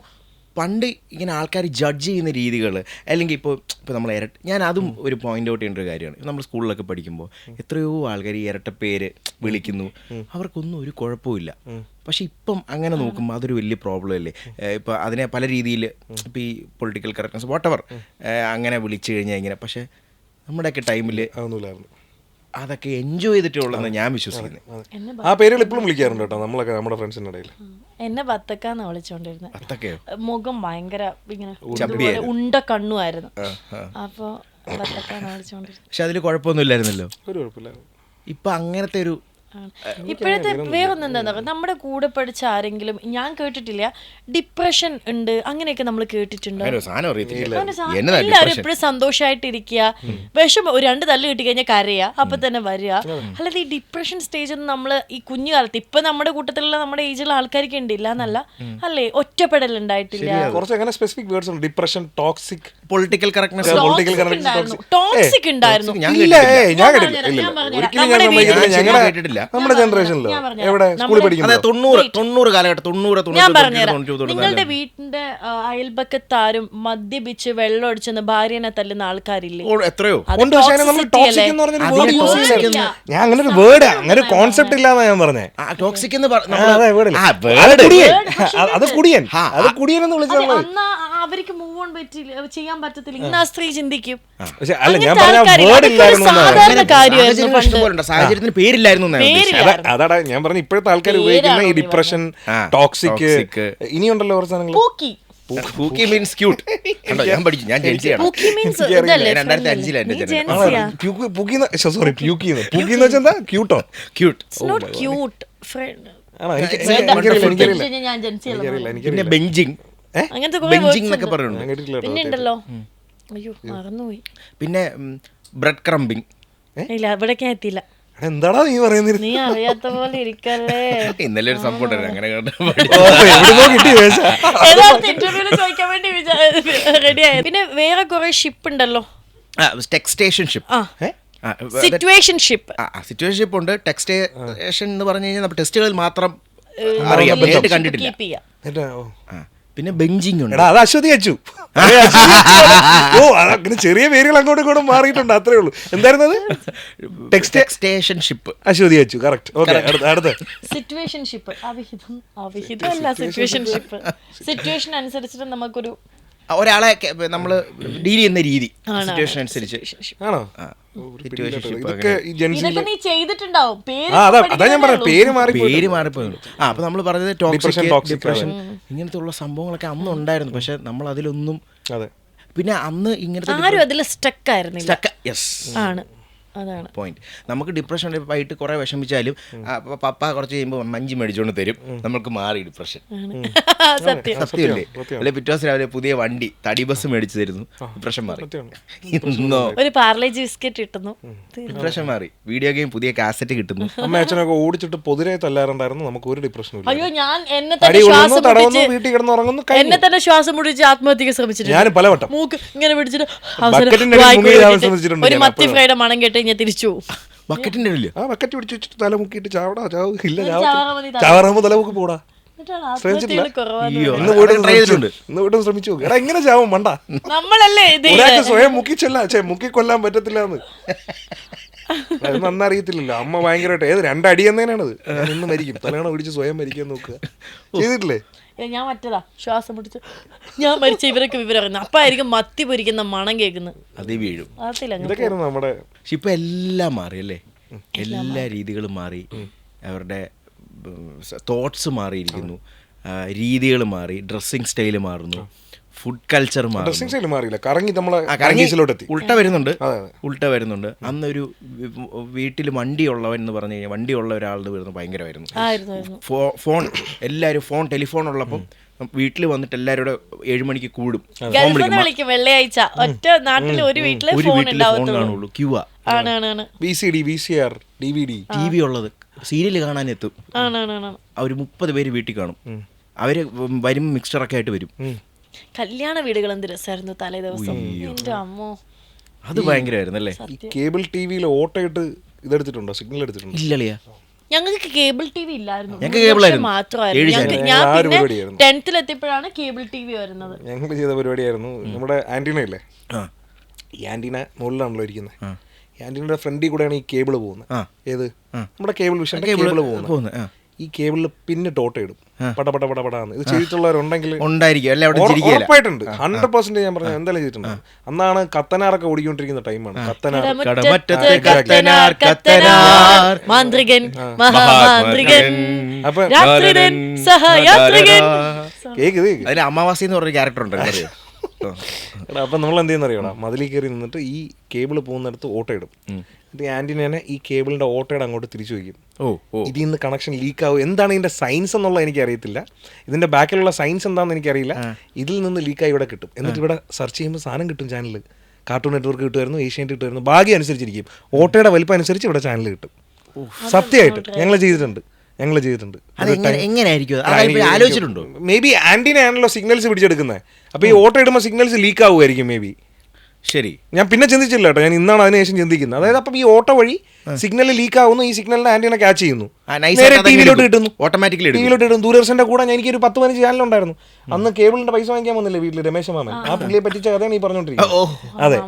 പണ്ട് ഇങ്ങനെ ആൾക്കാർ ജഡ്ജ് ചെയ്യുന്ന രീതികൾ, അല്ലെങ്കിൽ ഇപ്പോൾ നമ്മൾ ഞാൻ അതും ഒരു പോയിന്റ് ഔട്ട് ചെയ്യേണ്ട ഒരു കാര്യമാണ്. നമ്മൾ സ്കൂളിലൊക്കെ പഠിക്കുമ്പോൾ എത്രയോ ആൾക്കാർ ഈ ഇരട്ട പേര് വിളിക്കുന്നു, അവർക്കൊന്നും ഒരു കുഴപ്പമില്ല. പക്ഷെ ഇപ്പം അങ്ങനെ നോക്കുമ്പോൾ അതൊരു വലിയ പ്രോബ്ലം അല്ലേ. ഇപ്പം അതിനെ പല രീതിയിൽ ഇപ്പം ഈ പൊളിറ്റിക്കൽ കറക്റ്റ്നസ് വാട്ടെവർ അങ്ങനെ വിളിച്ചു കഴിഞ്ഞാൽ ഇങ്ങനെ. പക്ഷേ നമ്മുടെയൊക്കെ ടൈമിൽ അതൊന്നുമില്ലായിരുന്നു. അതൊക്കെ എൻജോയ് ചെയ്തിട്ടുള്ളതെന്ന് ഞാൻ വിശ്വസിക്കുന്നത്. ആ പേരുകൾ ഇപ്പോഴും വിളിക്കാറുണ്ട് കേട്ടോ നമ്മളൊക്കെ, നമ്മുടെ ഫ്രണ്ട്സിന്റെ ഇടയിൽ. എന്നെ ബത്തക്കാന്ന് വിളിച്ചോണ്ടിരുന്നത്. അതൊക്കെയോ? മുഖം ഭയങ്കര ഇങ്ങനെ ഇതുപോലെ ഉണ്ട കണ്ണുമായിരുന്നു. അപ്പൊ ബത്തക്കാന്ന് വിളിച്ചോണ്ടിരുന്നത്. പക്ഷെ അതിൽ കുഴപ്പമൊന്നുമില്ലായിരുന്നല്ലോ. ഒരു കുഴപ്പമില്ല. ഇപ്പൊ അങ്ങനത്തെ ഒരു ഇപ്പോഴത്തെ വേറൊന്നും എന്താ പറയുക, നമ്മുടെ കൂടെ പഠിച്ച ആരെങ്കിലും, ഞാൻ കേട്ടിട്ടില്ല, ഡിപ്രഷൻ ഉണ്ട് അങ്ങനെയൊക്കെ നമ്മൾ കേട്ടിട്ടുണ്ട്. എല്ലാവരും എപ്പോഴും സന്തോഷമായിട്ടിരിക്കുക, വിഷമം ഒരു 2 തല്ല് കിട്ടി കഴിഞ്ഞാൽ കരയുക, അപ്പൊ തന്നെ വരിക. അല്ലാതെ ഈ ഡിപ്രഷൻ സ്റ്റേജ് ഒന്നും നമ്മൾ ഈ കുഞ്ഞു കാലത്ത് ഇപ്പൊ നമ്മുടെ കൂട്ടത്തിലുള്ള നമ്മുടെ ഏജിലുള്ള ആൾക്കാർക്ക് ഉണ്ടില്ല എന്നല്ല, അല്ലേ? ഒറ്റപ്പെടൽ ഉണ്ടായിട്ടില്ല. കുറച്ച് അങ്ങനെ സ്പെസിഫിക് വേർഡ്സ് ഉണ്ട്. Depression, toxic, political correctness, toxic ഉണ്ടായിരുന്നു. നമ്മുടെ ജനറേഷനിലോ എവിടെ സ്കൂളിൽ പഠിക്കുന്നത് 90 കാലഘട്ടം, ഞാൻ പറഞ്ഞുതരാം. നിങ്ങളുടെ വീട്ടിന്റെ അയൽപക്കത്താരും മദ്യപിച്ച് വെള്ളം ഒടിച്ചെന്ന് ഭാര്യനെ തല്ലുന്ന ആൾക്കാരില്ലേ? എത്രയോ. ഞാൻ അങ്ങനെ ഒരു വേർഡ്, അങ്ങനെ ഒരു കോൺസെപ്റ്റ് ഇല്ലാന്നാ ഞാൻ പറഞ്ഞേ. ടോക്സിക് എന്ന് അത് കുടിയൻ, അത് കുടിയൻ എന്ന് വിളിച്ചാൽ അവർക്ക് മൂവ് ഓൺ പറ്റില്ല, ചെയ്യാൻ പറ്റത്തില്ല. ഇന്ന് ആ സ്ത്രീ ചിന്തിക്കും. അല്ല, ഞാൻ പറഞ്ഞ വേർഡ് ഇല്ലായിരുന്നു, സാഹചര്യത്തിന് പേരില്ലായിരുന്നു. അതാടാ ഞാൻ പറഞ്ഞ ഇപ്പോഴത്തെ ആൾക്കാർ ഉപയോഗിക്കുന്ന ഈ ഡിപ്രഷൻ, ടോക്സിക്, ഇനിയുണ്ടല്ലോ കുറച്ച് സാധനങ്ങൾ. പൂക്കി മീൻസ് ക്യൂട്ട്. ഞാൻ പഠിച്ചു, ഞാൻ ജെൻസിയാണ്. 2005 സോറി പ്യൂക്കിന്ന് വെച്ചാൽ എന്താ? ക്യൂട്ടോ? ക്യൂട്ട്. പിന്നെ ബെഞ്ചിങ്, എന്നൊക്കെ പറയുന്നുണ്ട്. പിന്നെ ഉണ്ടല്ലോ, അയ്യോ മറന്നുപോയി. പിന്നെ ബ്രെഡ് ക്രംബിങ്. ഇല്ല, അവിടേക്ക് എത്തിയില്ല. എന്താടാ നീ പറയുന്നത്? നീ അറിയാത്ത പോലെ ഇരിക്കല്ലേ. ഇന്നലെ ഒരു സംഭവം അങ്ങനെ ഇന്റർവ്യൂല് ചോദിക്കാൻ വേണ്ടി റെഡിയായി. പിന്നെ വേറെ കുറെ ഷിപ്പ് ഉണ്ടല്ലോ. ടെക്സ്റ്റേഷൻഷിപ്പ്, സിറ്റുവേഷൻഷിപ്പ്. സിറ്റുവേഷൻഷിപ്പ് ഉണ്ട്. ടെക്സ്റ്റേഷൻ എന്ന് പറഞ്ഞു കഴിഞ്ഞാൽ നമ്മൾ ടെസ്റ്റുകളിൽ മാത്രം അറിയാം, നേരിട്ട് കണ്ടിട്ടില്ല. പിന്നെ ബെഞ്ചിങ് ഉണ്ട്. അത് അശ്വതി അച്ചു. ഓ, അങ്ങനെ ചെറിയ പേരുകൾ അങ്ങോട്ടും ഇങ്ങോട്ടും മാറിയിട്ടുണ്ട്, അത്രേ ഉള്ളൂ. എന്തായിരുന്നത്? ടെക്സ്റ്റേഷൻഷിപ്പ്, അശ്വതി അച്ചു. കറക്റ്റ്. ഓക്കെ, അടുത്ത സിറ്റുവേഷൻഷിപ്പ്. അവിഹിതമല്ല, സിറ്റുവേഷൻഷിപ്പ്. സിറ്റുവേഷൻ അനുസരിച്ചിട്ട് നമുക്കൊരു ഒരാളെ നമ്മൾ ഡീൽ ചെയ്യുന്ന രീതി സിറ്റുവേഷൻ അനുസരിച്ച് ആണോ? ഇതൊക്കെ നീ ചെയ്തിട്ടുണ്ടാവും. അതാ ഞാൻ പറഞ്ഞ പേര് മാറിപ്പോയി. അപ്പൊ നമ്മൾ പറഞ്ഞത് ടോക്സിക്, ഡിപ്രഷൻ, ഇങ്ങനത്തെ ഉള്ള സംഭവങ്ങളൊക്കെ അന്ന് ഉണ്ടായിരുന്നു. പക്ഷെ നമ്മൾ അതിലൊന്നും, പിന്നെ അന്ന് ഇങ്ങനത്തെ ആരും അതിൽ സ്റ്റക്ക് ആയിരുന്നില്ല. ആണ്, അതാണ് പോയിന്റ്. നമുക്ക് ഡിപ്രഷൻ ആയിട്ട് കുറെ വിഷമിച്ചാലും പപ്പ കുറച്ച് കഴിയുമ്പോൾ മഞ്ചി മേടിച്ചോണ്ട് തരും, നമുക്ക് മാറി ഡിപ്രഷൻ. സത്യമല്ലേ? അല്ലെ പിറ്റേ ദിവസം രാവിലെ പുതിയ വണ്ടി, തടി ബസ് മേടിച്ചു തരുന്നു, ഡിപ്രഷൻ മാറി. ഇന്നോ ഒരു പാർലേജി ബിസ്ക്കറ്റ് കിട്ടുന്നു, ഡിപ്രഷൻ മാറി. വീഡിയോ ഗെയിം പുതിയ കാസറ്റ് കിട്ടുന്നു. അമ്മ അച്ഛനൊക്കെ ഓടിച്ചിട്ട് പൊതിരെ തല്ലാറുണ്ടായിരുന്നു, നമുക്ക് ഒരു ഡിപ്രഷനും. അയ്യോ, ഞാൻ എന്നെ തന്നെ ശ്വാസം മുടിച്ച് ആത്മഹത്യക്ക് ശ്രമിച്ചിട്ടുണ്ട്. ഞാൻ പലവട്ടം മൂക്ക് ഇങ്ങനെ പിടിച്ചിട്ട് ഒരു മത്തി ഫ്രൈയുടെ മണം കേട്ട് ഞാൻ തിരിച്ചു പോകും. ബക്കറ്റിന്റെ ബക്കറ്റ് പിടിച്ച് വെച്ചിട്ട് തല മുക്കിയിട്ട് ചാവടാ ചാവ് ഇല്ല ചാവാറാകുമ്പോ തല മുക്കി പോടാ. ഇന്ന് വീണ്ടും ശ്രമിച്ചു. എടാ എങ്ങനെ ചാവും മണ്ട, നമ്മളല്ലേ ഒരാൾക്ക് സ്വയം മുക്കിച്ചല്ല മുക്കിക്കൊല്ലാൻ പറ്റത്തില്ല എന്ന് നന്നറിയത്തില്ലല്ലോ. അമ്മ ഭയങ്കരമായിട്ട് 2 അടി എന്നതിനാണത്. ഇന്ന് മരിക്കും, തലകണ പിടിച്ച് സ്വയം മരിക്കാൻ നോക്കുക. ചെയ്തിട്ടില്ലേ? ഞാൻ മറ്റേതാ ശ്വാസം പിടിച്ച് ഞാൻ മരിച്ച ഇവരൊക്കെ വിവരം അറിയുന്നത്. അപ്പൊ ആയിരിക്കും മത്തി പൊരിക്കുന്ന മണം കേൾക്കുന്നത്. അത് വീഴും. ഇതൊക്കെയായിരുന്നു നമ്മുടെ. ഇപ്പൊ എല്ലാം മാറി അല്ലേ, എല്ലാ രീതികളും മാറി, അവരുടെ തോട്ട്സ് മാറിയിരിക്കുന്നു, രീതികൾ മാറി, ഡ്രസ്സിങ് സ്റ്റൈല് മാറുന്നു, ഫുഡ് കൾച്ചർ മാറിയില്ല, കറങ്ങി ഉൾട്ട വരുന്നുണ്ട്. അന്നൊരു വീട്ടിൽ വണ്ടിയുള്ളവൻ എന്ന് പറഞ്ഞു കഴിഞ്ഞാൽ വണ്ടിയുള്ള ഒരാളുടെ വരുന്നത് ഭയങ്കരമായിരുന്നു. ഫോൺ, എല്ലാവരും ടെലിഫോൺ ഉള്ളപ്പം വീട്ടിൽ വന്നിട്ട് എല്ലാവരും 7 മണിക്ക് കൂടും, വെള്ളിയാഴ്ച ഒറ്റ നാട്ടിൽ ഒരു വീട്ടിലെ ഫോൺ കാണുള്ളൂ, ക്യൂ ടി വി ഉള്ളത് സീരിയൽ കാണാനെത്തും. ഒരു 30 പേര് വീട്ടിൽ കാണും. അവര് വരും, മിക്സ്ചറൊക്കെ ആയിട്ട് വരും. കല്യാണ വീടുകൾ എന്ത് രസമായിരുന്നു തലേ ദിവസം. എന്റെ അമ്മോ, അത് ഭയങ്കരമായിരുന്നു അല്ലേ. കേബിൾ ടിവിയിൽ ഓട്ടോയിട്ട് ഇതെടുത്തിട്ടുണ്ടോ, സിഗ്നൽ എടുത്തിട്ടുണ്ടോ? ഇല്ലല്ലേ, ഞങ്ങൾക്ക് കേബിൾ ടി വി ഇല്ലായിരുന്നു, മാത്രമായിരുന്നു. ഞാൻ പിന്നെ 10th എത്തിയപ്പോഴാണ് കേബിൾ ടി വി വരുന്നത്. ഞങ്ങൾ ചെയ്ത പരിപാടിയായിരുന്നു, നമ്മുടെ ആന്റീന ഇല്ലേ, ഈ ആന്റീന മുകളിലാണല്ലോ ഇരിക്കുന്നത്. ഈ ആന്റീനയുടെ ഫ്രണ്ടിൽ കൂടെയാണ് ഈ കേബിള് പോകുന്നത്. ഏത് നമ്മുടെ കേബിൾ വിഷന്റെ കേബിള് പോകുന്നത്. ഈ കേബിളിൽ പിന്നെ ടോട്ട ഇടും പട പട പട പടാന്ന്. ഇത് ചെയ്തിട്ടുള്ളവരുണ്ടെങ്കിൽ ഉണ്ടായിരിക്കും അല്ലെ അവിടെ ഉറപ്പായിട്ടുണ്ട്. 100% ഞാൻ പറഞ്ഞു എന്തായാലും ചെയ്തിട്ടുണ്ട്. അന്നാണ് കത്തനാറൊക്കെ ഓടിക്കൊണ്ടിരിക്കുന്ന ടൈമാണ്. അപ്പൊ അതിൽ അമാവാസി എന്ന് പറഞ്ഞ ക്യാരക്ടർ ഉണ്ട് അറിയോ? അപ്പൊ നമ്മൾ എന്ത് ചെയ്യുന്ന അറിയണം, മതിലിൽ കയറി നിന്നിട്ട് ഈ കേബിൾ പോകുന്നിടത്ത് ഓട്ടോ ഇടും. എന്നിട്ട് ആന്റിനെ ഈ കേബിളിന്റെ ഓട്ടോയുടെ അങ്ങോട്ട് തിരിച്ചു വയ്ക്കും. ഇതിൽ നിന്ന് കണക്ഷൻ ലീക്ക് ആവും. എന്താണ് ഇതിന്റെ സയൻസ് എന്നുള്ളത് എനിക്ക് അറിയത്തില്ല, ഇതിന്റെ ബാക്കിലുള്ള സയൻസ് എന്താണെന്ന് എനിക്കറിയില്ല. ഇതിൽ നിന്ന് ലീക്കായി ഇവിടെ കിട്ടും. എന്നിട്ട് ഇവിടെ സെർച്ച് ചെയ്യുമ്പോൾ സാധനം കിട്ടും. ചാനൽ കാർട്ടൂൺ നെറ്റ്വർക്ക് കിട്ടുമായിരുന്നു, ഏഷ്യാനെറ്റ് കിട്ടുമായിരുന്നു. ഭാഗ്യം അനുസരിച്ചിരിക്കും, ഓട്ടോയുടെ വലിപ്പം അനുസരിച്ച് ഇവിടെ ചാനൽ കിട്ടും. സത്യമായിട്ട് ഞങ്ങൾ ചെയ്തിട്ടുണ്ട്. ആലോചിച്ചിട്ടുണ്ടോ? മേ ബി ആന്റിനെ ആണല്ലോ സിഗ്നൽസ് പിടിച്ചെടുക്കുന്നത്. അപ്പൊ ഈ ഓട്ടോ ഇടുമ്പോൾ സിഗ്നൽസ് ലീക്ക് ആവുമായിരിക്കും മേ ബി. ശരി, ഞാൻ പിന്നെ ചിന്തിച്ചില്ല കേട്ടോ, ഞാൻ ഇന്നാണ് അതിനുശേഷം ചിന്തിക്കുന്നത്. അതായത് അപ്പം ഈ ഓട്ടോ വഴി സിഗ്നൽ ലീക്ക് ആവുന്നു, ഈ സിഗ്നലിന്റെ ആന്റിനെ ക്യാച്ച് ചെയ്യുന്നു, ടിവിയിലോട്ട് കിട്ടുന്നു, ഓട്ടോമാറ്റിക്കലി ടിവിയിലോട്ട് ഇടുന്നു. ദൂരദർശന്റെ കൂടെ എനിക്കൊരു 10-15 ചാനലുണ്ടായിരുന്നു അന്ന്. കേബിളിന്റെ പൈസ വാങ്ങിക്കാൻ വന്നില്ലേ വീട്ടിൽ രമേശ് മാമൻ, ആ പുള്ളിയെ പറ്റിച്ച കഥയാണ് ഈ പറഞ്ഞോണ്ടിരിക്കുന്നത്. അതെ,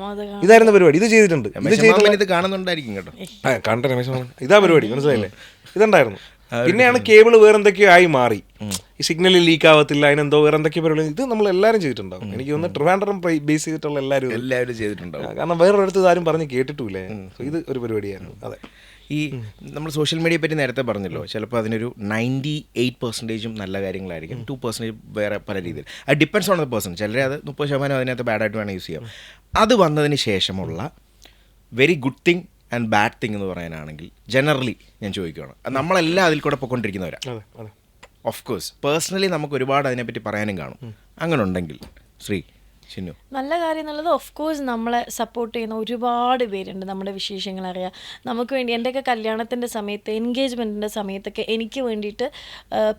ഇതായിരുന്നു പരിപാടി. ഇത് ചെയ്തിട്ടുണ്ട്. ഇത് കാണുന്നുണ്ടായിരിക്കും കേട്ടോ, കണ്ട രമേശ് മാമൻ. ഇതാ പരിപാടി, മനസ്സിലായില്ലേ? ഇതുണ്ടായിരുന്നു. പിന്നെയാണ് കേബിൾ വേറെ എന്തൊക്കെയോ ആയി മാറി. ഈ സിഗ്നലിൽ ലീക്ക് ആവത്തില്ല, അതിനെന്തോ വേറെ എന്തൊക്കെയോ പരിപാടി. ഇത് നമ്മൾ എല്ലാവരും ചെയ്തിട്ടുണ്ടാവും. എനിക്ക് തോന്നുന്നു ട്രിവാൻഡ്രം ബേസ് ചെയ്തിട്ടുള്ള എല്ലാവരും ചെയ്തിട്ടുണ്ടാവും. കാരണം വേറൊരിടത്ത് ആരും പറഞ്ഞ് കേട്ടിട്ടില്ലേ. ഇത് ഒരു പരിപാടിയായിരുന്നു. അതെ, ഈ നമ്മൾ സോഷ്യൽ മീഡിയയെ പറ്റി നേരത്തെ പറഞ്ഞല്ലോ, ചിലപ്പോൾ അതിനൊരു 98% നല്ല കാര്യങ്ങളായിരിക്കും, 2% വേറെ പല രീതിയിൽ. അത് ഡിപ്പെൻസ് ഓൺ ദ പേഴ്സൺ. ചിലരെ അത് 30% അതിനകത്ത് ബാഡായിട്ട് വേണം യൂസ് ചെയ്യാം. അത് വന്നതിന് ശേഷമുള്ള very good thing and bad thing എന്ന് പറയാനാണെങ്കിൽ ജനറലി ഞാൻ ചോദിക്കുകയാണ്, നമ്മളെല്ലാം അതിൽ കൂടെ പോയിക്കൊണ്ടിരിക്കുന്നവരാണ്. ഓഫ് കോഴ്സ് പേഴ്സണലി നമുക്ക് ഒരുപാട് അതിനെപ്പറ്റി പറയാനും കാണും. അങ്ങനെ ഉണ്ടെങ്കിൽ ശ്രീ ചിന്നു, നല്ല കാര്യം എന്നുള്ളത് ഓഫ് കോഴ്സ് നമ്മളെ സപ്പോർട്ട് ചെയ്യുന്ന ഒരുപാട് പേരുണ്ട്. നമ്മുടെ വിശേഷങ്ങൾ അറിയാം നമുക്ക് വേണ്ടി. എൻ്റെയൊക്കെ കല്യാണത്തിൻ്റെ സമയത്ത്, എൻഗേജ്മെൻറ്റിൻ്റെ സമയത്തൊക്കെ എനിക്ക് വേണ്ടിയിട്ട്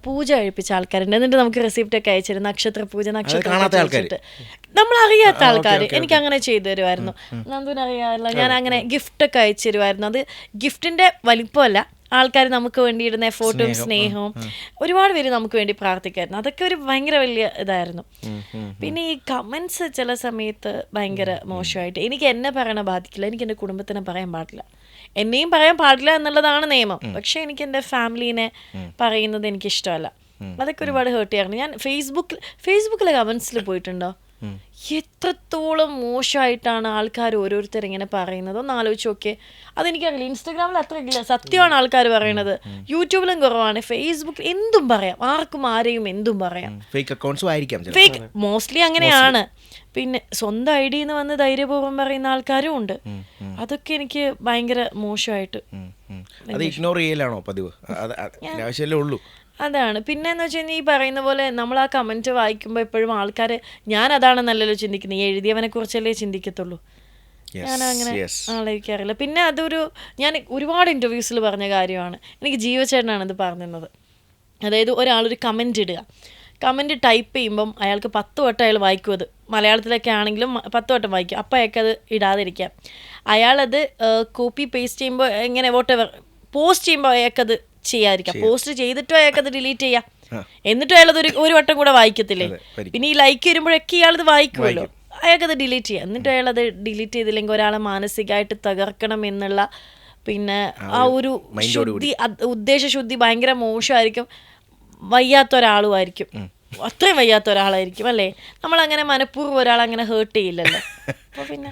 പൂജ കഴിപ്പിച്ച ആൾക്കാരുണ്ട്. എന്നിട്ട് നമുക്ക് റെസിപ്റ്റൊക്കെ അയച്ചിരുന്നു, നക്ഷത്ര പൂജ, നക്ഷത്രം നമ്മളറിയാത്ത ആൾക്കാർ എനിക്ക് അങ്ങനെ ചെയ്തു തരുമായിരുന്നു. നന്ദുനറിയാമല്ലോ, ഞാൻ അങ്ങനെ ഗിഫ്റ്റൊക്കെ അയച്ചു തരുമായിരുന്നു. അത് ഗിഫ്റ്റിൻ്റെ വലിപ്പമല്ല, ആൾക്കാർ നമുക്ക് വേണ്ടി ഇടുന്ന എഫോർട്ടും സ്നേഹവും. ഒരുപാട് പേര് നമുക്ക് വേണ്ടി പ്രാർത്ഥിക്കായിരുന്നു. അതൊക്കെ ഒരു ഭയങ്കര വലിയ ഇതായിരുന്നു. പിന്നെ ഈ കമൻസ് ചില സമയത്ത് ഭയങ്കര മോശമായിട്ട് എനിക്ക് എന്നെ പറയണ ബാധിക്കില്ല, എനിക്ക് എൻ്റെ കുടുംബത്തിനെ പറയാൻ പാടില്ല, എന്നെയും പറയാൻ പാടില്ല എന്നുള്ളതാണ് നിയമം. പക്ഷെ എനിക്ക് എൻ്റെ ഫാമിലീനെ പറയുന്നത് എനിക്കിഷ്ടമല്ല. അതൊക്കെ ഒരുപാട് ഹേർട്ട് ചെയ്യാറുണ്ട്. ഞാൻ ഫേസ്ബുക്കിലെ കമൻസിൽ പോയിട്ടുണ്ടോ, എത്രത്തോളം മോശമായിട്ടാണ് ആൾക്കാർ ഓരോരുത്തർ ഇങ്ങനെ പറയുന്നത് ഒന്ന് ആലോചിച്ച് നോക്കിയേ. അതെനിക്കറിയില്ല, ഇൻസ്റ്റാഗ്രാമിൽ അത്ര ഇല്ല, സത്യമാണ് ആൾക്കാർ പറയണത്. യൂട്യൂബിലും കുറവാണ്, ഫേസ്ബുക്കിൽ എന്തും പറയാം, ആർക്കും ആരെയും എന്തും പറയാം. ഫേക്ക് അക്കൗണ്ട്സും ആയിരിക്കാം, ഫേക്ക് മോസ്റ്റ്ലി അങ്ങനെയാണ്. പിന്നെ സ്വന്തം ഐ ഡിന്ന് വന്ന് ധൈര്യപൂർവ്വം പറയുന്ന ആൾക്കാരും ഉണ്ട്. അതൊക്കെ എനിക്ക് ഭയങ്കര മോശമായിട്ട്. അത് ഇഗ്നോർ ചെയ്യലാണോ പതിവ്? ആവശ്യമല്ലേ ഉള്ളൂ. അതാണ്. പിന്നെ എന്ന് വെച്ച് കഴിഞ്ഞാൽ ഈ പറയുന്ന പോലെ നമ്മൾ ആ കമൻറ്റ് വായിക്കുമ്പോൾ എപ്പോഴും ആൾക്കാർ ഞാൻ അതാണെന്നല്ലല്ലോ ചിന്തിക്കുന്നത്, ഈ എഴുതിയവനെ കുറിച്ചല്ലേ ചിന്തിക്കത്തുള്ളൂ. ഞാനങ്ങനെ ആലോചിക്കാറില്ല. പിന്നെ അതൊരു ഞാൻ ഒരുപാട് ഇൻ്റർവ്യൂസിൽ പറഞ്ഞ കാര്യമാണ്. എനിക്ക് ജീവചേട്ടനാണ് ഇത് പറഞ്ഞത്. അതായത് ഒരാളൊരു കമൻറ്റ് ഇടുക, കമൻറ്റ് ടൈപ്പ് ചെയ്യുമ്പം അയാൾക്ക് 10 വട്ടം അയാൾ വായിക്കും. അത് മലയാളത്തിലൊക്കെ ആണെങ്കിലും 10 വട്ടം വായിക്കും. അപ്പോൾ അയാൾക്കത് ഇടാതിരിക്കാം. അയാളത് കോപ്പി പേസ്റ്റ് ചെയ്യുമ്പോൾ എങ്ങനെ വോട്ടെവർ പോസ്റ്റ് ചെയ്യുമ്പോൾ അയാൾക്കത് ചെയ്യാതിരിക്കാം. പോസ്റ്റ് ചെയ്തിട്ടും അയാൾക്കത് ഡിലീറ്റ് ചെയ്യാം. എന്നിട്ടും അയാളത് ഒരു വട്ടം കൂടെ വായിക്കത്തില്ലേ. പിന്നെ ഈ ലൈക്ക് വരുമ്പോഴൊക്കെ ഇയാളത് വായിക്കുമല്ലോ, അയാൾക്കത് ഡിലീറ്റ് ചെയ്യാം. എന്നിട്ടും അയാളത് ഡിലീറ്റ് ചെയ്തില്ലെങ്കിൽ ഒരാളെ മാനസികമായിട്ട് തകർക്കണം എന്നുള്ള പിന്നെ ആ ഒരു ശുദ്ധി, ഉദ്ദേശശുദ്ധി ഭയങ്കര മോശമായിരിക്കും. വയ്യാത്ത ഒരാളുമായിരിക്കും, അത്രയും വയ്യാത്ത ഒരാളായിരിക്കും അല്ലേ. നമ്മളങ്ങനെ മനഃപൂർവ്വം ഒരാളങ്ങനെ ഹേർട്ട് ചെയ്യില്ലല്ലോ. അപ്പോൾ പിന്നെ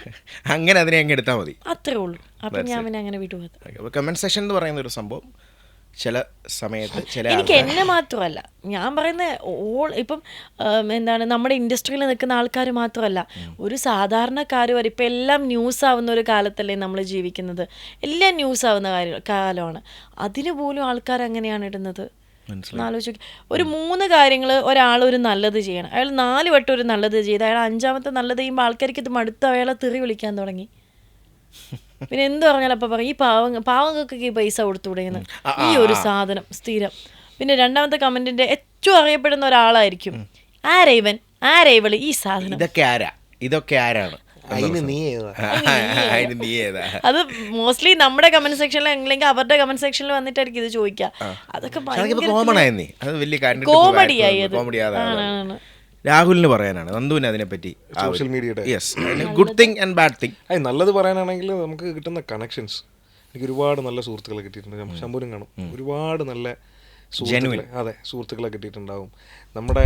അങ്ങനെ അതിനെ അങ്ങ് എടുത്താൽ മതി, അത്രേ ഉള്ളൂ. അപ്പം ഞാൻ പിന്നെ അങ്ങനെ വിടുവത്. കമന്റ് സെക്ഷൻ എന്ന് പറയുന്ന ഒരു സംഭവം ചില സമയത്ത് എനിക്ക് എന്നെ മാത്രമല്ല ഞാൻ പറയുന്നത് ഇപ്പം എന്താണ് നമ്മുടെ ഇൻഡസ്ട്രിയിൽ നിൽക്കുന്ന ആൾക്കാർ മാത്രമല്ല, ഒരു സാധാരണക്കാർ വരെ ഇപ്പം എല്ലാം ന്യൂസ് ആവുന്ന ഒരു കാലത്തല്ലേ നമ്മൾ ജീവിക്കുന്നത്. എല്ലാം ന്യൂസ് ആവുന്ന കാലമാണ്. അതിന് പോലും ആൾക്കാർ അങ്ങനെയാണ് ഇടുന്നത്. ആലോചിക്കുക, ഒരു 3 കാര്യങ്ങൾ ഒരാൾ ഒരു നല്ലത് ചെയ്യണം, അയാൾ 4 വട്ടം ഒരു നല്ലത് ചെയ്ത് അയാൾ 5ാമത്തെ നല്ലത് ചെയ്യുമ്പോൾ ആൾക്കാർക്ക് ഇത് മടുത്ത് അയാളെ തെറി വിളിക്കാൻ തുടങ്ങി. പിന്നെ എന്ത് പറഞ്ഞാലും അപ്പം പറയും ഈ പാവങ്ങൾക്കൊക്കെ ഈ പൈസ കൊടുത്തുകൂടെയെന്ന്. ഈ ഒരു സാധനം സ്ഥിരം. പിന്നെ 2ാമത്തെ കമന്റിന്റെ ഏറ്റവും അറിയപ്പെടുന്ന ഒരാളായിരിക്കും ആരേവള് ഈ സാധനം. ഇതൊക്കെ ആരാണ് അത് മോസ്റ്റ്ലി നമ്മുടെ കമന്റ് സെക്ഷനിൽ അല്ലെങ്കിൽ അവരുടെ കമന്റ് സെക്ഷനിൽ വന്നിട്ടായിരിക്കും ഇത് ചോദിക്കുക. അതൊക്കെ കോമഡിയായി. അത് രാഹുലിന് പറയാനാണ്, നന്ദുവിന് അതിനെപ്പറ്റി സോഷ്യൽ മീഡിയയുടെ good thing and bad thing. നല്ലത് പറയാനാണെങ്കിൽ നമുക്ക് കിട്ടുന്ന കണക്ഷൻസ്, എനിക്ക് ഒരുപാട് നല്ല സുഹൃത്തുക്കളെ കിട്ടിയിട്ടുണ്ട്. ശമ്പൂരും കാണും, ഒരുപാട് നല്ല സുഹൃത്തുക്കളെ കിട്ടിയിട്ടുണ്ടാവും. നമ്മുടെ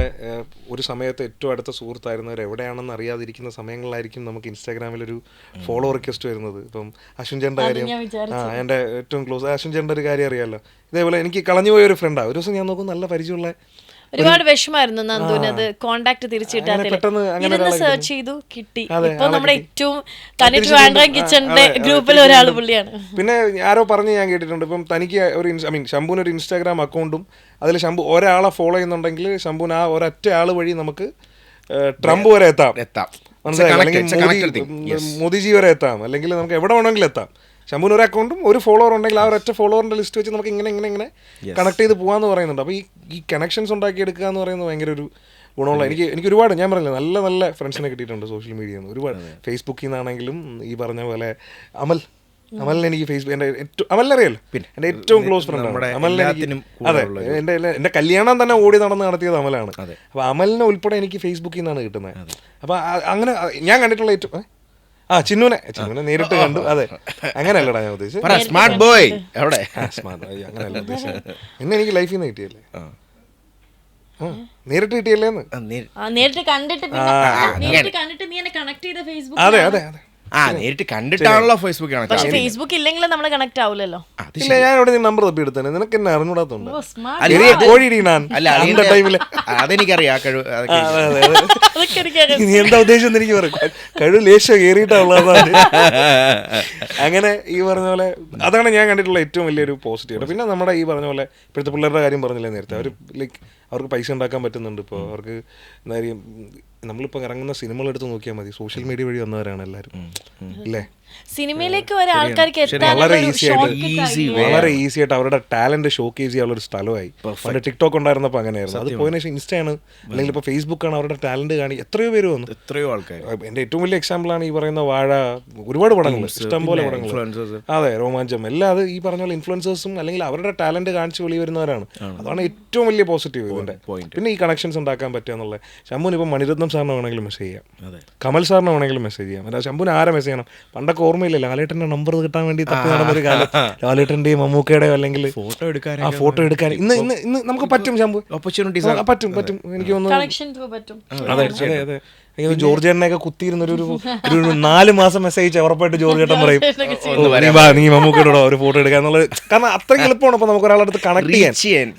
ഒരു സമയത്ത് ഏറ്റവും അടുത്ത സുഹൃത്തായിരുന്നവർ എവിടെയാണെന്ന് അറിയാതിരിക്കുന്ന സമയങ്ങളിലായിരിക്കും നമുക്ക് ഇൻസ്റ്റാഗ്രാമിലൊരു ഫോളോ റിക്വസ്റ്റ് വരുന്നത്. ഇപ്പം അശ്വിൻ ചേട്ടൻ്റെ കാര്യം, എൻ്റെ ഏറ്റവും ക്ലോസ് അശ്വിൻ ചേട്ടൻ്റെ ഒരു കാര്യം അറിയാമല്ലോ. ഇതേപോലെ എനിക്ക് കളഞ്ഞുപോയ ഒരു ഫ്രണ്ടാണ്. ഒരു ദിവസം ഞാൻ നോക്കും നല്ല പരിചയമുള്ള, ഒരുപാട് വിഷമായിരുന്നു നന്ദുവിന് അത് കോണ്ടാക്ട് തിരിച്ചു കിട്ടാത്ത. സെർച്ച് ചെയ്തു കിട്ടി. ഇപ്പൊ നമ്മുടെ ഏറ്റവും കിച്ചണിന്റെ ഗ്രൂപ്പിൽ ഒരാൾ പുള്ളിയാണ്. പിന്നെ ആരോ പറഞ്ഞ് ഞാൻ കേട്ടിട്ടുണ്ട്, ഇപ്പം തനിക്ക് ഒരു ശംഭുവിന് ഒരു ഇൻസ്റ്റാഗ്രാം അക്കൗണ്ടും അതിൽ ശംഭു ഒരാളെ ഫോളോ ചെയ്യുന്നുണ്ടെങ്കിൽ ശംഭുവിന് ആ ഒരൊറ്റ ആൾ വഴി നമുക്ക് ട്രംപ് വരെ എത്താം, മോദിജി വരെ എത്താം, അല്ലെങ്കിൽ നമുക്ക് എവിടെ വേണമെങ്കിലും എത്താം. ശംഭുവിന് ഒരു അക്കൗണ്ടും ഒരു ഫോളോവർ ഉണ്ടെങ്കിൽ ആ ഒരൊറ്റ ഫോളോവറിൻ്റെ ലിസ്റ്റ് വെച്ച് നമുക്ക് ഇങ്ങനെ കണക്ട് ചെയ്ത് പോകാമെന്ന് പറയുന്നുണ്ട്. അപ്പോൾ ഈ കണക്ഷൻസ് ഉണ്ടാക്കിയെടുക്കുക എന്ന് പറയുന്നത് ഭയങ്കര ഒരു ഗുണമുള്ള, എനിക്ക് ഒരുപാട്, ഞാൻ പറഞ്ഞില്ല, നല്ല നല്ല ഫ്രണ്ട്സിനെ കിട്ടിയിട്ടുണ്ട് സോഷ്യൽ മീഡിയയിൽ നിന്ന്. ഒരുപാട് ഫേസ്ബുക്കിൽ നിന്നാണെങ്കിലും ഈ പറഞ്ഞ പോലെ അമലിനെ എനിക്ക് അമലിനെ അറിയാലോ, പിന്നെ എൻ്റെ ഏറ്റവും ക്ലോസ് ഫ്രണ്ടാണ് അമലിനെ. അതെ, എൻ്റെ കല്യാണം തന്നെ ഓടി നടന്ന് നടത്തിയത് അമലാണ്. അപ്പോൾ അമലിനെ ഉൾപ്പെടെ എനിക്ക് ഫേസ്ബുക്കിൽ നിന്നാണ് കിട്ടുന്നത്. അപ്പോൾ അങ്ങനെ ഞാൻ കണ്ടിട്ടുള്ള ഏറ്റവും ചിന്നുനെ നേരിട്ട് കണ്ടു. അതെ, അങ്ങനെയല്ലടാ ഞാൻ ഉദ്ദേശിച്ചത്. സ്മാർട്ട് ബോയ് അങ്ങനെയല്ല ഉദ്ദേശിച്ചത്. പിന്നെ എനിക്ക് ലൈഫിൽ നിന്ന് കിട്ടിയല്ലേ, നേരിട്ട് കിട്ടിയല്ലേന്ന്. നേരിട്ട് കണ്ടിട്ട് നീ എന്നെ കണക്ട് ചെയ്ത ഫേസ്ബുക്ക്. അതെ അതെ അതെ, നേരിട്ട് കണ്ടിട്ടാണല്ലോ ഫേസ്ബുക്ക്. പക്ഷെ ഫേസ്ബുക്ക് ഇല്ലെങ്കിൽ നമ്മൾ കണക്ട് ആവില്ലല്ലോ. ഇല്ല, ഞാൻ ഇവിടെ നമ്പർ തപ്പി എടുത്തേ, നിനക്ക് എന്നെ അറിഞ്ഞൂടാത്തോണ്ട്. അതെനിക്കറിയാം. നീ എന്താ ഉദ്ദേശം എനിക്ക് പറയാം, കഴിവ് ലേശം കയറിയിട്ടുള്ളതാണ്. അങ്ങനെ ഈ പറഞ്ഞ പോലെ അതാണ് ഞാൻ കണ്ടിട്ടുള്ള ഏറ്റവും വലിയൊരു പോസിറ്റീവ്. പിന്നെ നമ്മുടെ ഈ പറഞ്ഞ പോലെ ഇപ്പോഴത്തെ പിള്ളേരുടെ കാര്യം പറഞ്ഞില്ലേ നേരത്തെ, അവർ ലൈക്ക് അവർക്ക് പൈസ ഉണ്ടാക്കാൻ പറ്റുന്നുണ്ട്. ഇപ്പോൾ അവർക്ക് എന്താ പറയുക, നമ്മളിപ്പോൾ ഇറങ്ങുന്ന സിനിമകൾ എടുത്ത് നോക്കിയാൽ മതി, സോഷ്യൽ മീഡിയ വഴി വന്നവരാണ് എല്ലാവരും, ഇല്ലേ? സിനിമയിലേക്ക് വരെ ആൾക്കാർക്ക് വളരെ ഈസി ആയിട്ട് അവരുടെ ടാലന്റ് ഷോക്കേസ് ചെയ്യാനുള്ള ഒരു സ്ഥലമായി. പണ്ട് ടിക്ടോക്ക് ഉണ്ടായിരുന്നപ്പോൾ അങ്ങനെയായിരുന്നു. അത് പോയതിനു ശേഷം ഇൻസ്റ്റയാണ് അല്ലെങ്കിൽ ഇപ്പോൾ ഫേസ്ബുക്കാണ് അവരുടെ ടാലന്റ് കാണി എത്രയോ പേര് വന്നു, എത്രയോ ആൾക്കാർ. എൻ്റെ ഏറ്റവും വലിയ എക്സാമ്പിളാണ് ഈ പറയുന്ന വാഴ, ഒരുപാട് പടങ്ങൾ, ഇഷ്ടംപോലെ പടങ്ങൾ. അതെ, രോമാഞ്ചം, എല്ലാം അത് ഈ പറഞ്ഞ പോലെ ഇൻഫ്ലുവൻസേഴ്സും അല്ലെങ്കിൽ അവരുടെ ടാലന്റ് കാണിച്ച് വെളി വരുന്നവരാണ്. അതാണ് ഏറ്റവും വലിയ പോസിറ്റീവ് ഇതിൻ്റെ. പിന്നെ ഈ കണക്ഷൻസ് ഉണ്ടാക്കാൻ പറ്റുക എന്നുള്ളത്. ശംഭുവിന് ഇപ്പം മണിരത്നം സാറിന് വേണമെങ്കിലും മെസ്സേജ് ചെയ്യാം, കമൽ സാറിന് വേണമെങ്കിലും മെസ്സേജ് ചെയ്യാം. അല്ല, ശംഭുവിന് ആരെ മെസ്സേജ് ചെയ്യണം? പണ്ടൊക്കെ ഓർമ്മയില്ല, ലാലേട്ടൻ്റെ നമ്പർ കിട്ടാൻ വേണ്ടി തപ്പി നടന്നൊരു കാലം. ലാലേട്ടൻ്റെയും മമ്മൂക്കയുടെയോ അല്ലെങ്കിൽ ഫോട്ടോ എടുക്കാൻ ഇന്ന് നമുക്ക് പറ്റും. ശംഭു ഓപ്പർച്യൂണിറ്റീസ് പറ്റും. എനിക്ക് തോന്നുന്നു അതെ അതെ അതെ, ജോർജേട്ടനെയൊക്കെ കുത്തിയിരുന്നൊരു 4 മാസം മെസ്സേജ് ഉറപ്പായിട്ട് ജോർജേട്ടൻ പറയും, നീ മമ്മൂക്കയോടോ ഒരു ഫോട്ടോ എടുക്കുക എന്നുള്ളത്. കാരണം അത്രയും എളുപ്പമാണ് ഇപ്പോൾ നമുക്ക് ഒരാളുടെ അടുത്ത് കണക്ട് ചെയ്യാൻ,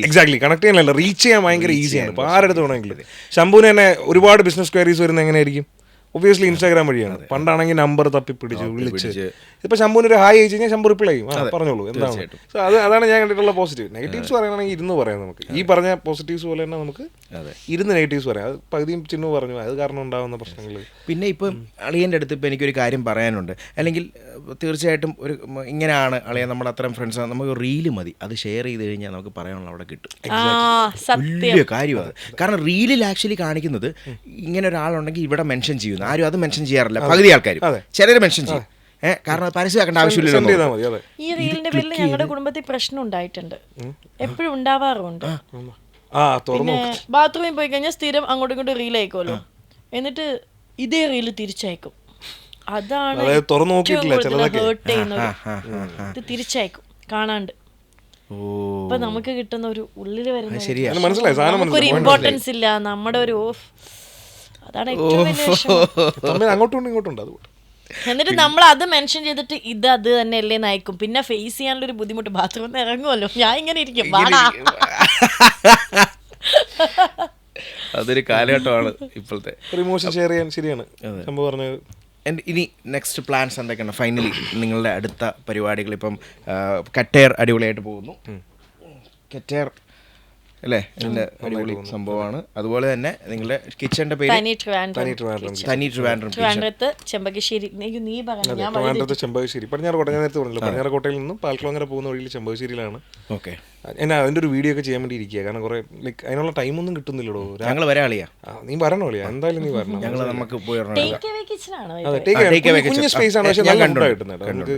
എക്സാക്ട്ലി കണക്ട് ചെയ്യാനല്ല, റീച്ച് ചെയ്യാൻ ഭയങ്കര ഈസിയാണ്. ഇപ്പോൾ ആരെടുത്ത് വേണമെങ്കിലും. ശംഭുവിന് തന്നെ ഒരുപാട് ബിസിനസ് ക്വയറീസ് വരുന്നത് എങ്ങനെയായിരിക്കും? ഒബ്വിയസ്ലി ഇൻസ്റ്റാഗ്രാം വഴിയാണ്. പണ്ടാണെങ്കിൽ നമ്പർ തപ്പി പിടിച്ച് വിളിച്ച്, ഇപ്പൊ ശംഭുവിന് ഒരു ഹായ് അയച്ചു കഴിഞ്ഞാൽ ശംഭു റിപ്ലൈ ചെയ്യും, പറഞ്ഞോളൂ എന്താണ്. സോ അതാണ് ഞാൻ കണ്ടിട്ടുള്ള പോസിറ്റീവ്. നെഗറ്റീവ്സ് പറയുകയാണെങ്കിൽ ഇരുന്ന് പറയാം നമുക്ക്. ഈ പറഞ്ഞ പോസിറ്റീവ്സ് പോലെ തന്നെ നമുക്ക് ഇരുന്ന് നെഗറ്റീവ്സ് പറയാം. അത് പകുതിയും ചിന്നു പറഞ്ഞു, അത് കാരണം ഉണ്ടാകുന്ന പ്രശ്നങ്ങൾ. പിന്നെ ഇപ്പം അളിയൻ്റെ അടുത്ത് ഇപ്പം എനിക്കൊരു കാര്യം പറയാനുണ്ട്. അല്ലെങ്കിൽ തീർച്ചയായിട്ടും ഒരു ഇങ്ങനെയാണ് അളിയൻ, നമ്മുടെ അത്രയും ഫ്രണ്ട്സാണ്, നമുക്ക് റീല് മതി, അത് ഷെയർ ചെയ്ത് കഴിഞ്ഞാൽ നമുക്ക് പറയാനുള്ള അവിടെ കിട്ടും. വലിയ കാര്യമാണ്. കാരണം റീലിൽ ആക്ച്വലി കാണിക്കുന്നത് ഇങ്ങനെ ഒരാളുണ്ടെങ്കിൽ ഇവിടെ മെൻഷൻ ചെയ്യുന്നു, ആരും അത് മെൻഷൻ ചെയ്യാറില്ല. പകുതി ആൾക്കാർ, ചിലർ മെൻഷൻ ചെയ്യും. കാരണം പരസ്യമാക്കേണ്ട ആവശ്യമില്ലല്ലോ. ഈ റീലിന്റെ പേരിൽ ഞങ്ങളുടെ കുടുംബത്തിൽ പ്രശ്നം ഉണ്ടായിട്ടുണ്ട്, എപ്പോഴും ഉണ്ടാവാറുണ്ട്. പിന്നെ ബാത്റൂമിൽ പോയി കഴിഞ്ഞാൽ സ്ഥിരം അങ്ങോട്ടും ഇങ്ങോട്ടും റീൽ അയക്കുമല്ലോ, എന്നിട്ട് ഇതേ റീല് തിരിച്ചയക്കും. അതാണ് ഹേർട്ട് ചെയ്യുന്നത്. ഇത് തിരിച്ചയക്കും കാണാണ്ട്. ഇപ്പൊ നമുക്ക് കിട്ടുന്ന ഒരു ഉള്ളിൽ വരുന്ന നമുക്കൊരു ഇമ്പോർട്ടൻസ് ഇല്ല, നമ്മുടെ ഒരു അതാണ് ഏറ്റവും വലിയ വിഷമം. അങ്ങോട്ടും ഇങ്ങോട്ടും. എന്നിട്ട് നമ്മൾ അത് മെൻഷൻ ചെയ്തിട്ട് ഇത് അത് തന്നെ അല്ലേ നയിക്കും. പിന്നെ ഫേസ് ചെയ്യാനുള്ള ഒരു ബുദ്ധിമുട്ട്, ബാത്റൂമിൽ നിന്ന് ഇറങ്ങുമല്ലോ, ഞാൻ ഇങ്ങനെ ഇരിക്കും. അതൊരു കാലഘട്ടമാണ് ഇപ്പോഴത്തെ ഇമോഷൻ ഷെയർ ചെയ്യാൻ. ശരിയാണ് സംഭവം പറഞ്ഞത്. ഇനി നെക്സ്റ്റ് പ്ലാൻസ് എന്തൊക്കെയാണ്? ഫൈനലി നിങ്ങളുടെ അടുത്ത പരിപാടികൾ ഇപ്പം കറ്റേർ അടിപൊളിയായിട്ട് പോകുന്നു. കറ്റേർ അല്ലേ, ഇതിൻ്റെ അടിപൊളി സംഭവമാണ്. അതുപോലെ തന്നെ നിങ്ങളുടെ കിച്ചന്റെ പേര് തനി ട്രിവാൻഡ്രം, ചെമ്പകശ്ശേരി. ചെമ്പകശ്ശേരി പടിഞ്ഞാറക്കോട്ട. ഞാൻ നേരത്തെ പറഞ്ഞില്ല, പടിഞ്ഞാറക്കോട്ടയിൽ നിന്നും പാൽക്കുളങ്ങര പോകുന്ന വഴിയിൽ ചെമ്പകശ്ശേരിയിലാണ്. ഓക്കെ, ഞാൻ അതിൻ്റെ ഒരു വീഡിയോ ഒക്കെ ചെയ്യാൻ വേണ്ടി ഇരിക്കുക. കാരണം കുറെ ലൈക്ക് അതിനുള്ള ടൈമൊന്നും കിട്ടുന്നില്ലടോ. ഞങ്ങൾ വരാളിയാ, നീ വരണോ? എന്തായാലും നീ വരണം. ഞങ്ങൾ നമുക്ക് പോയി കുഞ്ഞ് സ്പേസ് ആണ്, പക്ഷെ നല്ല ഫുഡാണ് കിട്ടുന്നത്. നമുക്ക്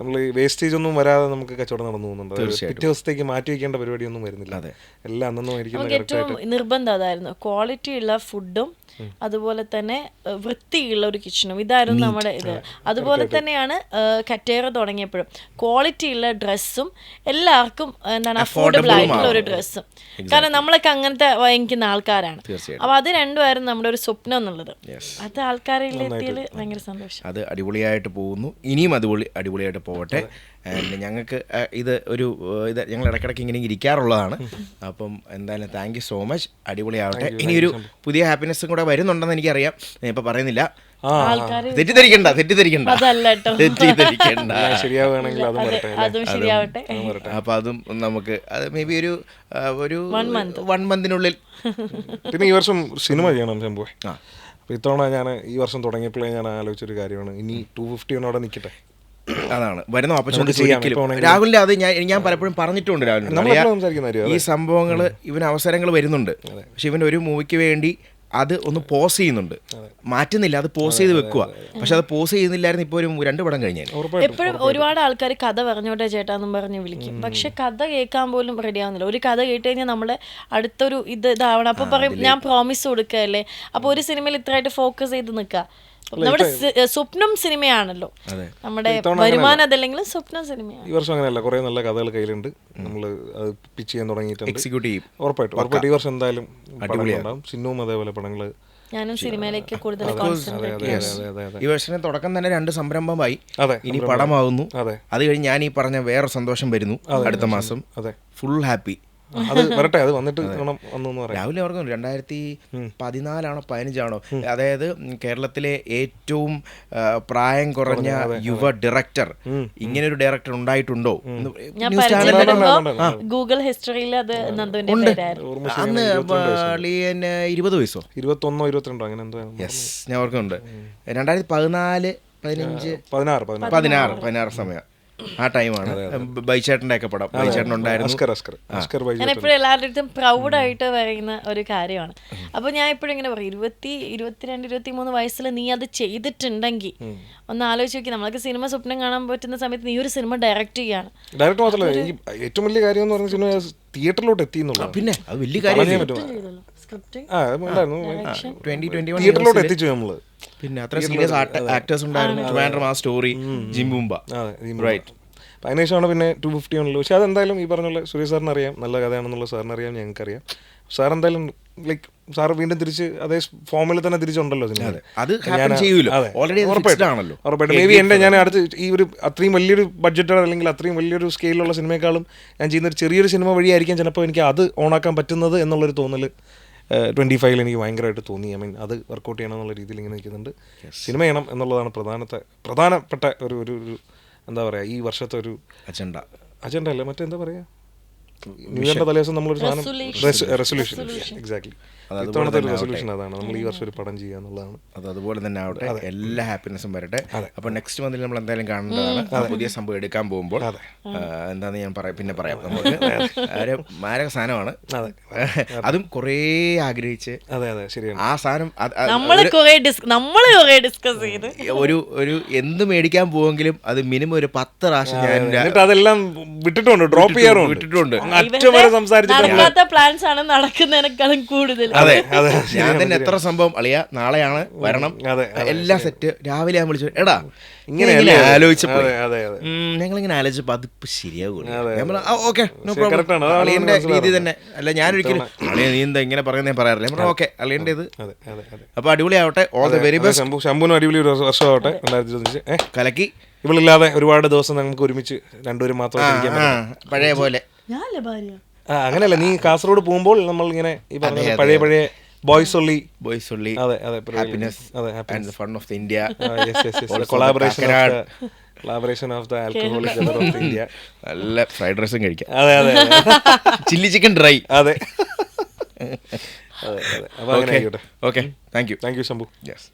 നമ്മൾ വേസ്റ്റേജ് ഒന്നും വരാതെ നമുക്ക് കച്ചവടം നടന്നു പോകുന്നുണ്ട്. പിറ്റേ ദിവസത്തേക്ക് മാറ്റി വയ്ക്കേണ്ട പരിപാടിയൊന്നും വരുന്നില്ല. എല്ലാം അന്നൊന്നും നമുക്ക് ഏറ്റവും നിർബന്ധം അതായിരുന്നു, ക്വാളിറ്റി ഉള്ള ഫുഡും അതുപോലെ തന്നെ വൃത്തിയുള്ള ഒരു കിച്ചണും. ഇതായിരുന്നു നമ്മുടെ ഇത്. അതുപോലെ തന്നെയാണ് കറ്റേറ തുടങ്ങിയപ്പോഴും ക്വാളിറ്റി ഉള്ള ഡ്രസ്സും എല്ലാവർക്കും എന്താണ് അഫോർഡബിൾ ആയിട്ടുള്ള ഒരു ഡ്രസ്സും. കാരണം നമ്മളൊക്കെ അങ്ങനത്തെ വാങ്ങിക്കുന്ന ആൾക്കാരാണ്. അപ്പൊ അത് രണ്ടുമായിരുന്നു നമ്മുടെ ഒരു സ്വപ്നം എന്നുള്ളത്. അത് ആൾക്കാരിൽ എത്തിയാൽ ഭയങ്കര സന്തോഷം. അത് അടിപൊളിയായിട്ട് പോകുന്നു. ഇനിയും അടിപൊളിയായിട്ട് പോകട്ടെ. ആൻഡ് ഞങ്ങൾക്ക് ഇത് ഞങ്ങൾ ഇടയ്ക്കിടയ്ക്ക് ഇങ്ങനെ ഇരിക്കാറുള്ളതാണ്. അപ്പം എന്തായാലും താങ്ക് യു സോ മച്ച്. അടിപൊളിയാവട്ടെ. ഇനിയൊരു പുതിയ ഹാപ്പിനെസ്സും കൂടെ വരുന്നുണ്ടെന്ന് എനിക്കറിയാം. ഞാൻ ഇപ്പം പറയുന്നില്ല. തെറ്റിദ്ധരിക്കണ്ട. അപ്പൊ അതും നമുക്ക് അത് മേ ബി ഒരു 1 മന്തിനുള്ളിൽ. പിന്നെ ഈ വർഷം സിനിമ ചെയ്യണം ശംഭു. അപ്പൊ ഇത്തവണ ഞാൻ ഈ വർഷം തുടങ്ങിയപ്പോഴേ ഞാൻ ആലോചിച്ചൊരു കാര്യമാണ്, ഇനി 250 അവിടെ നിൽക്കട്ടെ. അതാണ് വരുന്ന ഓപ്പർച്യൂണിറ്റി. രാഹുലിന്റെ അത് ഞാൻ പലപ്പോഴും പറഞ്ഞിട്ടുണ്ട്. രാഹുലിന്റെ ഈ സംഭവങ്ങൾ ഇവന് അവസരങ്ങൾ വരുന്നുണ്ട്. പക്ഷെ ഇവൻ ഒരു മൂവിക്ക് വേണ്ടി അത് ഒന്ന് പോസ് ചെയ്യുന്നുണ്ട്, മാറ്റുന്നില്ല, അത് പോസ് ചെയ്ത് വെക്കുക. പക്ഷെ അത് പോസ് ചെയ്യുന്നില്ലായിരുന്നു. ഇപ്പോൾ ഒരു 2 പടം കഴിഞ്ഞാൽ എപ്പോഴും ഒരുപാട് ആൾക്കാർ കഥ പറഞ്ഞോട്ടെ ചേട്ടാന്നും പറഞ്ഞ് വിളിക്കും. പക്ഷെ കഥ കേൾക്കാൻ പോലും റെഡി ആവുന്നില്ല. ഒരു കഥ കേട്ട് കഴിഞ്ഞാൽ നമ്മളെ അടുത്തൊരു ഇതാവണം. അപ്പൊ പറയും ഞാൻ പ്രോമിസ് കൊടുക്കുകയല്ലേ. അപ്പൊ ഒരു സിനിമയിൽ ഇത്രയായിട്ട് ഫോക്കസ് ചെയ്ത് നിൽക്കുക. നമ്മുടെ സ്വപ്നം സിനിമയാണല്ലോ, നമ്മുടെ വരുമാനം അതല്ലെങ്കിലും സ്വപ്നം സിനിമയാണ്. ഈ വർഷം അങ്ങനെയല്ല, കുറെ നല്ല കഥകൾ കയ്യിലുണ്ട്. നമ്മൾ അത് പിച്ച് ചെയ്യാൻ തുടങ്ങിയിട്ടുണ്ട്. എക്സിക്യൂട്ടീവ് ഉറപ്പായിട്ടും ഈ വർഷം എന്തായാലും ഉണ്ടാവും. സിനിമയും അതേപോലെ പടങ്ങള്. ഞാനും സിനിമയിലേക്ക് കൂടുതൽ ഈ വർഷത്തിന് തുടക്കം തന്നെ 2 സംരംഭമായി. ഇനി പടമാകുന്നു. അത് കഴിഞ്ഞ് ഞാൻ ഈ പറഞ്ഞ വേറെ സന്തോഷം വരുന്നു അടുത്ത മാസം. Full happy. അത് വരട്ടെ, അത് വന്നിട്ട് രാവിലെ ഓർക്കുന്നു 2014 15 അതായത് കേരളത്തിലെ ഏറ്റവും പ്രായം കുറഞ്ഞ യുവ ഡയറക്ടർ. ഇങ്ങനെ ഒരു ഡയറക്ടർ ഉണ്ടായിട്ടുണ്ടോ? ഗൂഗിൾ ഹിസ്റ്ററിയിൽ അത് ഉണ്ട്. അന്ന് 20 വയസ്സോ 21 22 അങ്ങനെ എന്തോ. യെസ്, ഞാൻ ഓർക്കുന്നുണ്ട്. 2014 15 സമയം. ആ ടൈമാണ് ബൈച്ചേട്ടൻ്റെ ഒക്കെ പടം. ബൈച്ചേട്ടൻ ഉണ്ടായിരുന്നു. ഞാൻ എപ്പോഴും എല്ലാവരുടെ അടുത്തും പ്രൗഡായിട്ട് പറയുന്ന ഒരു കാര്യമാണ്. അപ്പോൾ ഞാൻ എപ്പോഴും ഇങ്ങനെ പറയും, 22 23 വയസ്സിൽ നീ അത് ചെയ്തിട്ടുണ്ടെങ്കിൽ ഒന്ന് ആലോചിച്ച് നോക്കി. നമ്മൾക്ക് സിനിമ സ്വപ്നം കാണാൻ പറ്റുന്ന സമയത്ത് നീ ഒരു സിനിമ ഡയറക്റ്റ് ചെയ്യാണ്. ഡയറക്റ്റ് മാത്രമല്ല, എനിക്ക് ഏറ്റവും വലിയ കാര്യം എന്ന് പറഞ്ഞ സിനിമ തിയേറ്ററിലോട്ട് എത്തി എന്നുള്ളത്. പിന്നെ അത് വലിയ കാര്യം. തിയേറ്ററിലോട്ട് എത്തിച്ചു നമ്മള്. പിന്നെ അത്ര സീരിയസ് ആക്ടേഴ്സ് ഉണ്ടായിരുന്നു. ട്രിവാൻഡ്രം ആ സ്റ്റോറി, ജിംബൂംബ, റൈറ്റ്. അതിനുശേഷമാണ് പിന്നെ 250 ഉള്ളത്. പക്ഷെ അതെന്തായാലും ഈ പറഞ്ഞ സുരേഷ് സാറിന് അറിയാം, നല്ല കഥയാണെന്നുള്ള സാറിന് അറിയാം, ഞങ്ങൾക്കറിയാം. സാർ എന്തായാലും ലൈക്ക് സാർ വീണ്ടും തിരിച്ച് അതേ ഫോമിൽ തന്നെ തിരിച്ചുണ്ടല്ലോ സിനിമ. ഉറപ്പായിട്ടും മേ ബി ഞാൻ അടുത്ത് ഈ ഒരു അത്രയും വലിയൊരു ബഡ്ജറ്റ് അല്ലെങ്കിൽ അത്രയും വലിയൊരു സ്കെയിലുള്ള സിനിമയെക്കാളും ഞാൻ ചെയ്യുന്ന ഒരു ചെറിയൊരു സിനിമ വഴിയായിരിക്കും ചിലപ്പോൾ എനിക്ക് അത് ഓണാക്കാൻ പറ്റുന്നത് എന്നുള്ളൊരു തോന്നൽ 25 എനിക്ക് ഭയങ്കരമായിട്ട് തോന്നി. ഐ മീൻ അത് വർക്കൗട്ട് ചെയ്യണം എന്നുള്ള രീതിയിൽ ഇങ്ങനെ നിൽക്കുന്നുണ്ട്. സിനിമ ചെയ്യണം എന്നുള്ളതാണ് പ്രധാനപ്പെട്ട ഒരു എന്താ പറയുക ഈ വർഷത്തെ ഒരു അജണ്ട അല്ല, മറ്റെന്താ പറയുക, ന്യൂ ഇയറിന്റെ തലേദിവസം നമ്മളൊരു സാധനം റെസൊല്യൂഷൻ. എക്സാക്ട്ലി, ഇത്തവണത്തെ ഒരു റെസൊല്യൂഷൻ അതാണ്, നമ്മൾ ഈ വർഷം ഒരു പടം ചെയ്യുക എന്നുള്ളതാണ്. അത് അതുപോലെ തന്നെ ആവട്ടെ, എല്ലാ ഹാപ്പിനെസ്സും വരട്ടെ. അപ്പോൾ നെക്സ്റ്റ് മന്തിൽ നമ്മൾ എന്തായാലും കാണേണ്ടതാണ്. പുതിയ സംഭവം എടുക്കാൻ പോകുമ്പോൾ എന്താന്ന് ഞാൻ പിന്നെ പറയാം. നമുക്ക് ഒരു മാരക സാധനമാണ്, അതും കുറേ ആഗ്രഹിച്ച് ആ സാധനം ഒരു എന്ത് മേടിക്കാൻ പോവെങ്കിലും അത് മിനിമം ഒരു 10 പ്രാവശ്യം ഞാൻ അതെല്ലാം വിട്ടിട്ടുണ്ട്, ഡ്രോപ്പ് ചെയ്യാറുണ്ട്. പ്ലാൻസ് ആണ് നടക്കുന്നതിനേക്കാളും കൂടുതൽ. അതെ, ഞാൻ തന്നെ എത്ര സംഭവം അളിയ നാളെയാണ് വരണം, എല്ലാം സെറ്റ്. രാവിലെ ഞാൻ വിളിച്ചു, എടാ ഇങ്ങനെ ആലോചിച്ചപ്പോ ഞങ്ങളിങ്ങനെ ആലോചിച്ചപ്പോ അതിപ്പോ ശരിയാകൂല. ഓക്കെ, നോ പ്രോബ്ലം, അളിയന്റെ രീതി തന്നെ. അല്ല ഞാനൊരിക്കലും അളിയ നീ എന്താ ഇങ്ങനെ പറയുന്നത് പറയാറില്ല. ഞാൻ ഓക്കെ അളിയന്റെ ഇത്. അപ്പൊ അടിപൊളിയാവട്ടെ, ഓൾ ദ വെരി ബെസ്റ്റ്. ശംഭുവിനും അടിപൊളി ഒരു വർഷമാവട്ടെ 2025. കലക്കി. ഇവളില്ലാതെ ഒരുപാട് ദിവസം നമുക്ക് ഒരുമിച്ച് രണ്ടുപേരും മാത്രം പഴയ പോലെ. അങ്ങനെയല്ല, നീ കാസർഗോഡ് പോകുമ്പോൾ നമ്മൾ ഇങ്ങനെ ഈ പറഞ്ഞ പഴയ ബോയ്സ് ഓൺലി. അതെ അതെ, happiness and the fun of the India. Collaboration of the alcoholic genre of India. നല്ല ഫ്രൈഡ് റൈസും കഴിക്കാം. അതെ അതെ, ചില്ലി ചിക്കൻ ഡ്രൈ. അതെ അതെ. അപ്പൊ അങ്ങനെ ആയിക്കോട്ടെ. Okay, thank you Shambhu. Yes.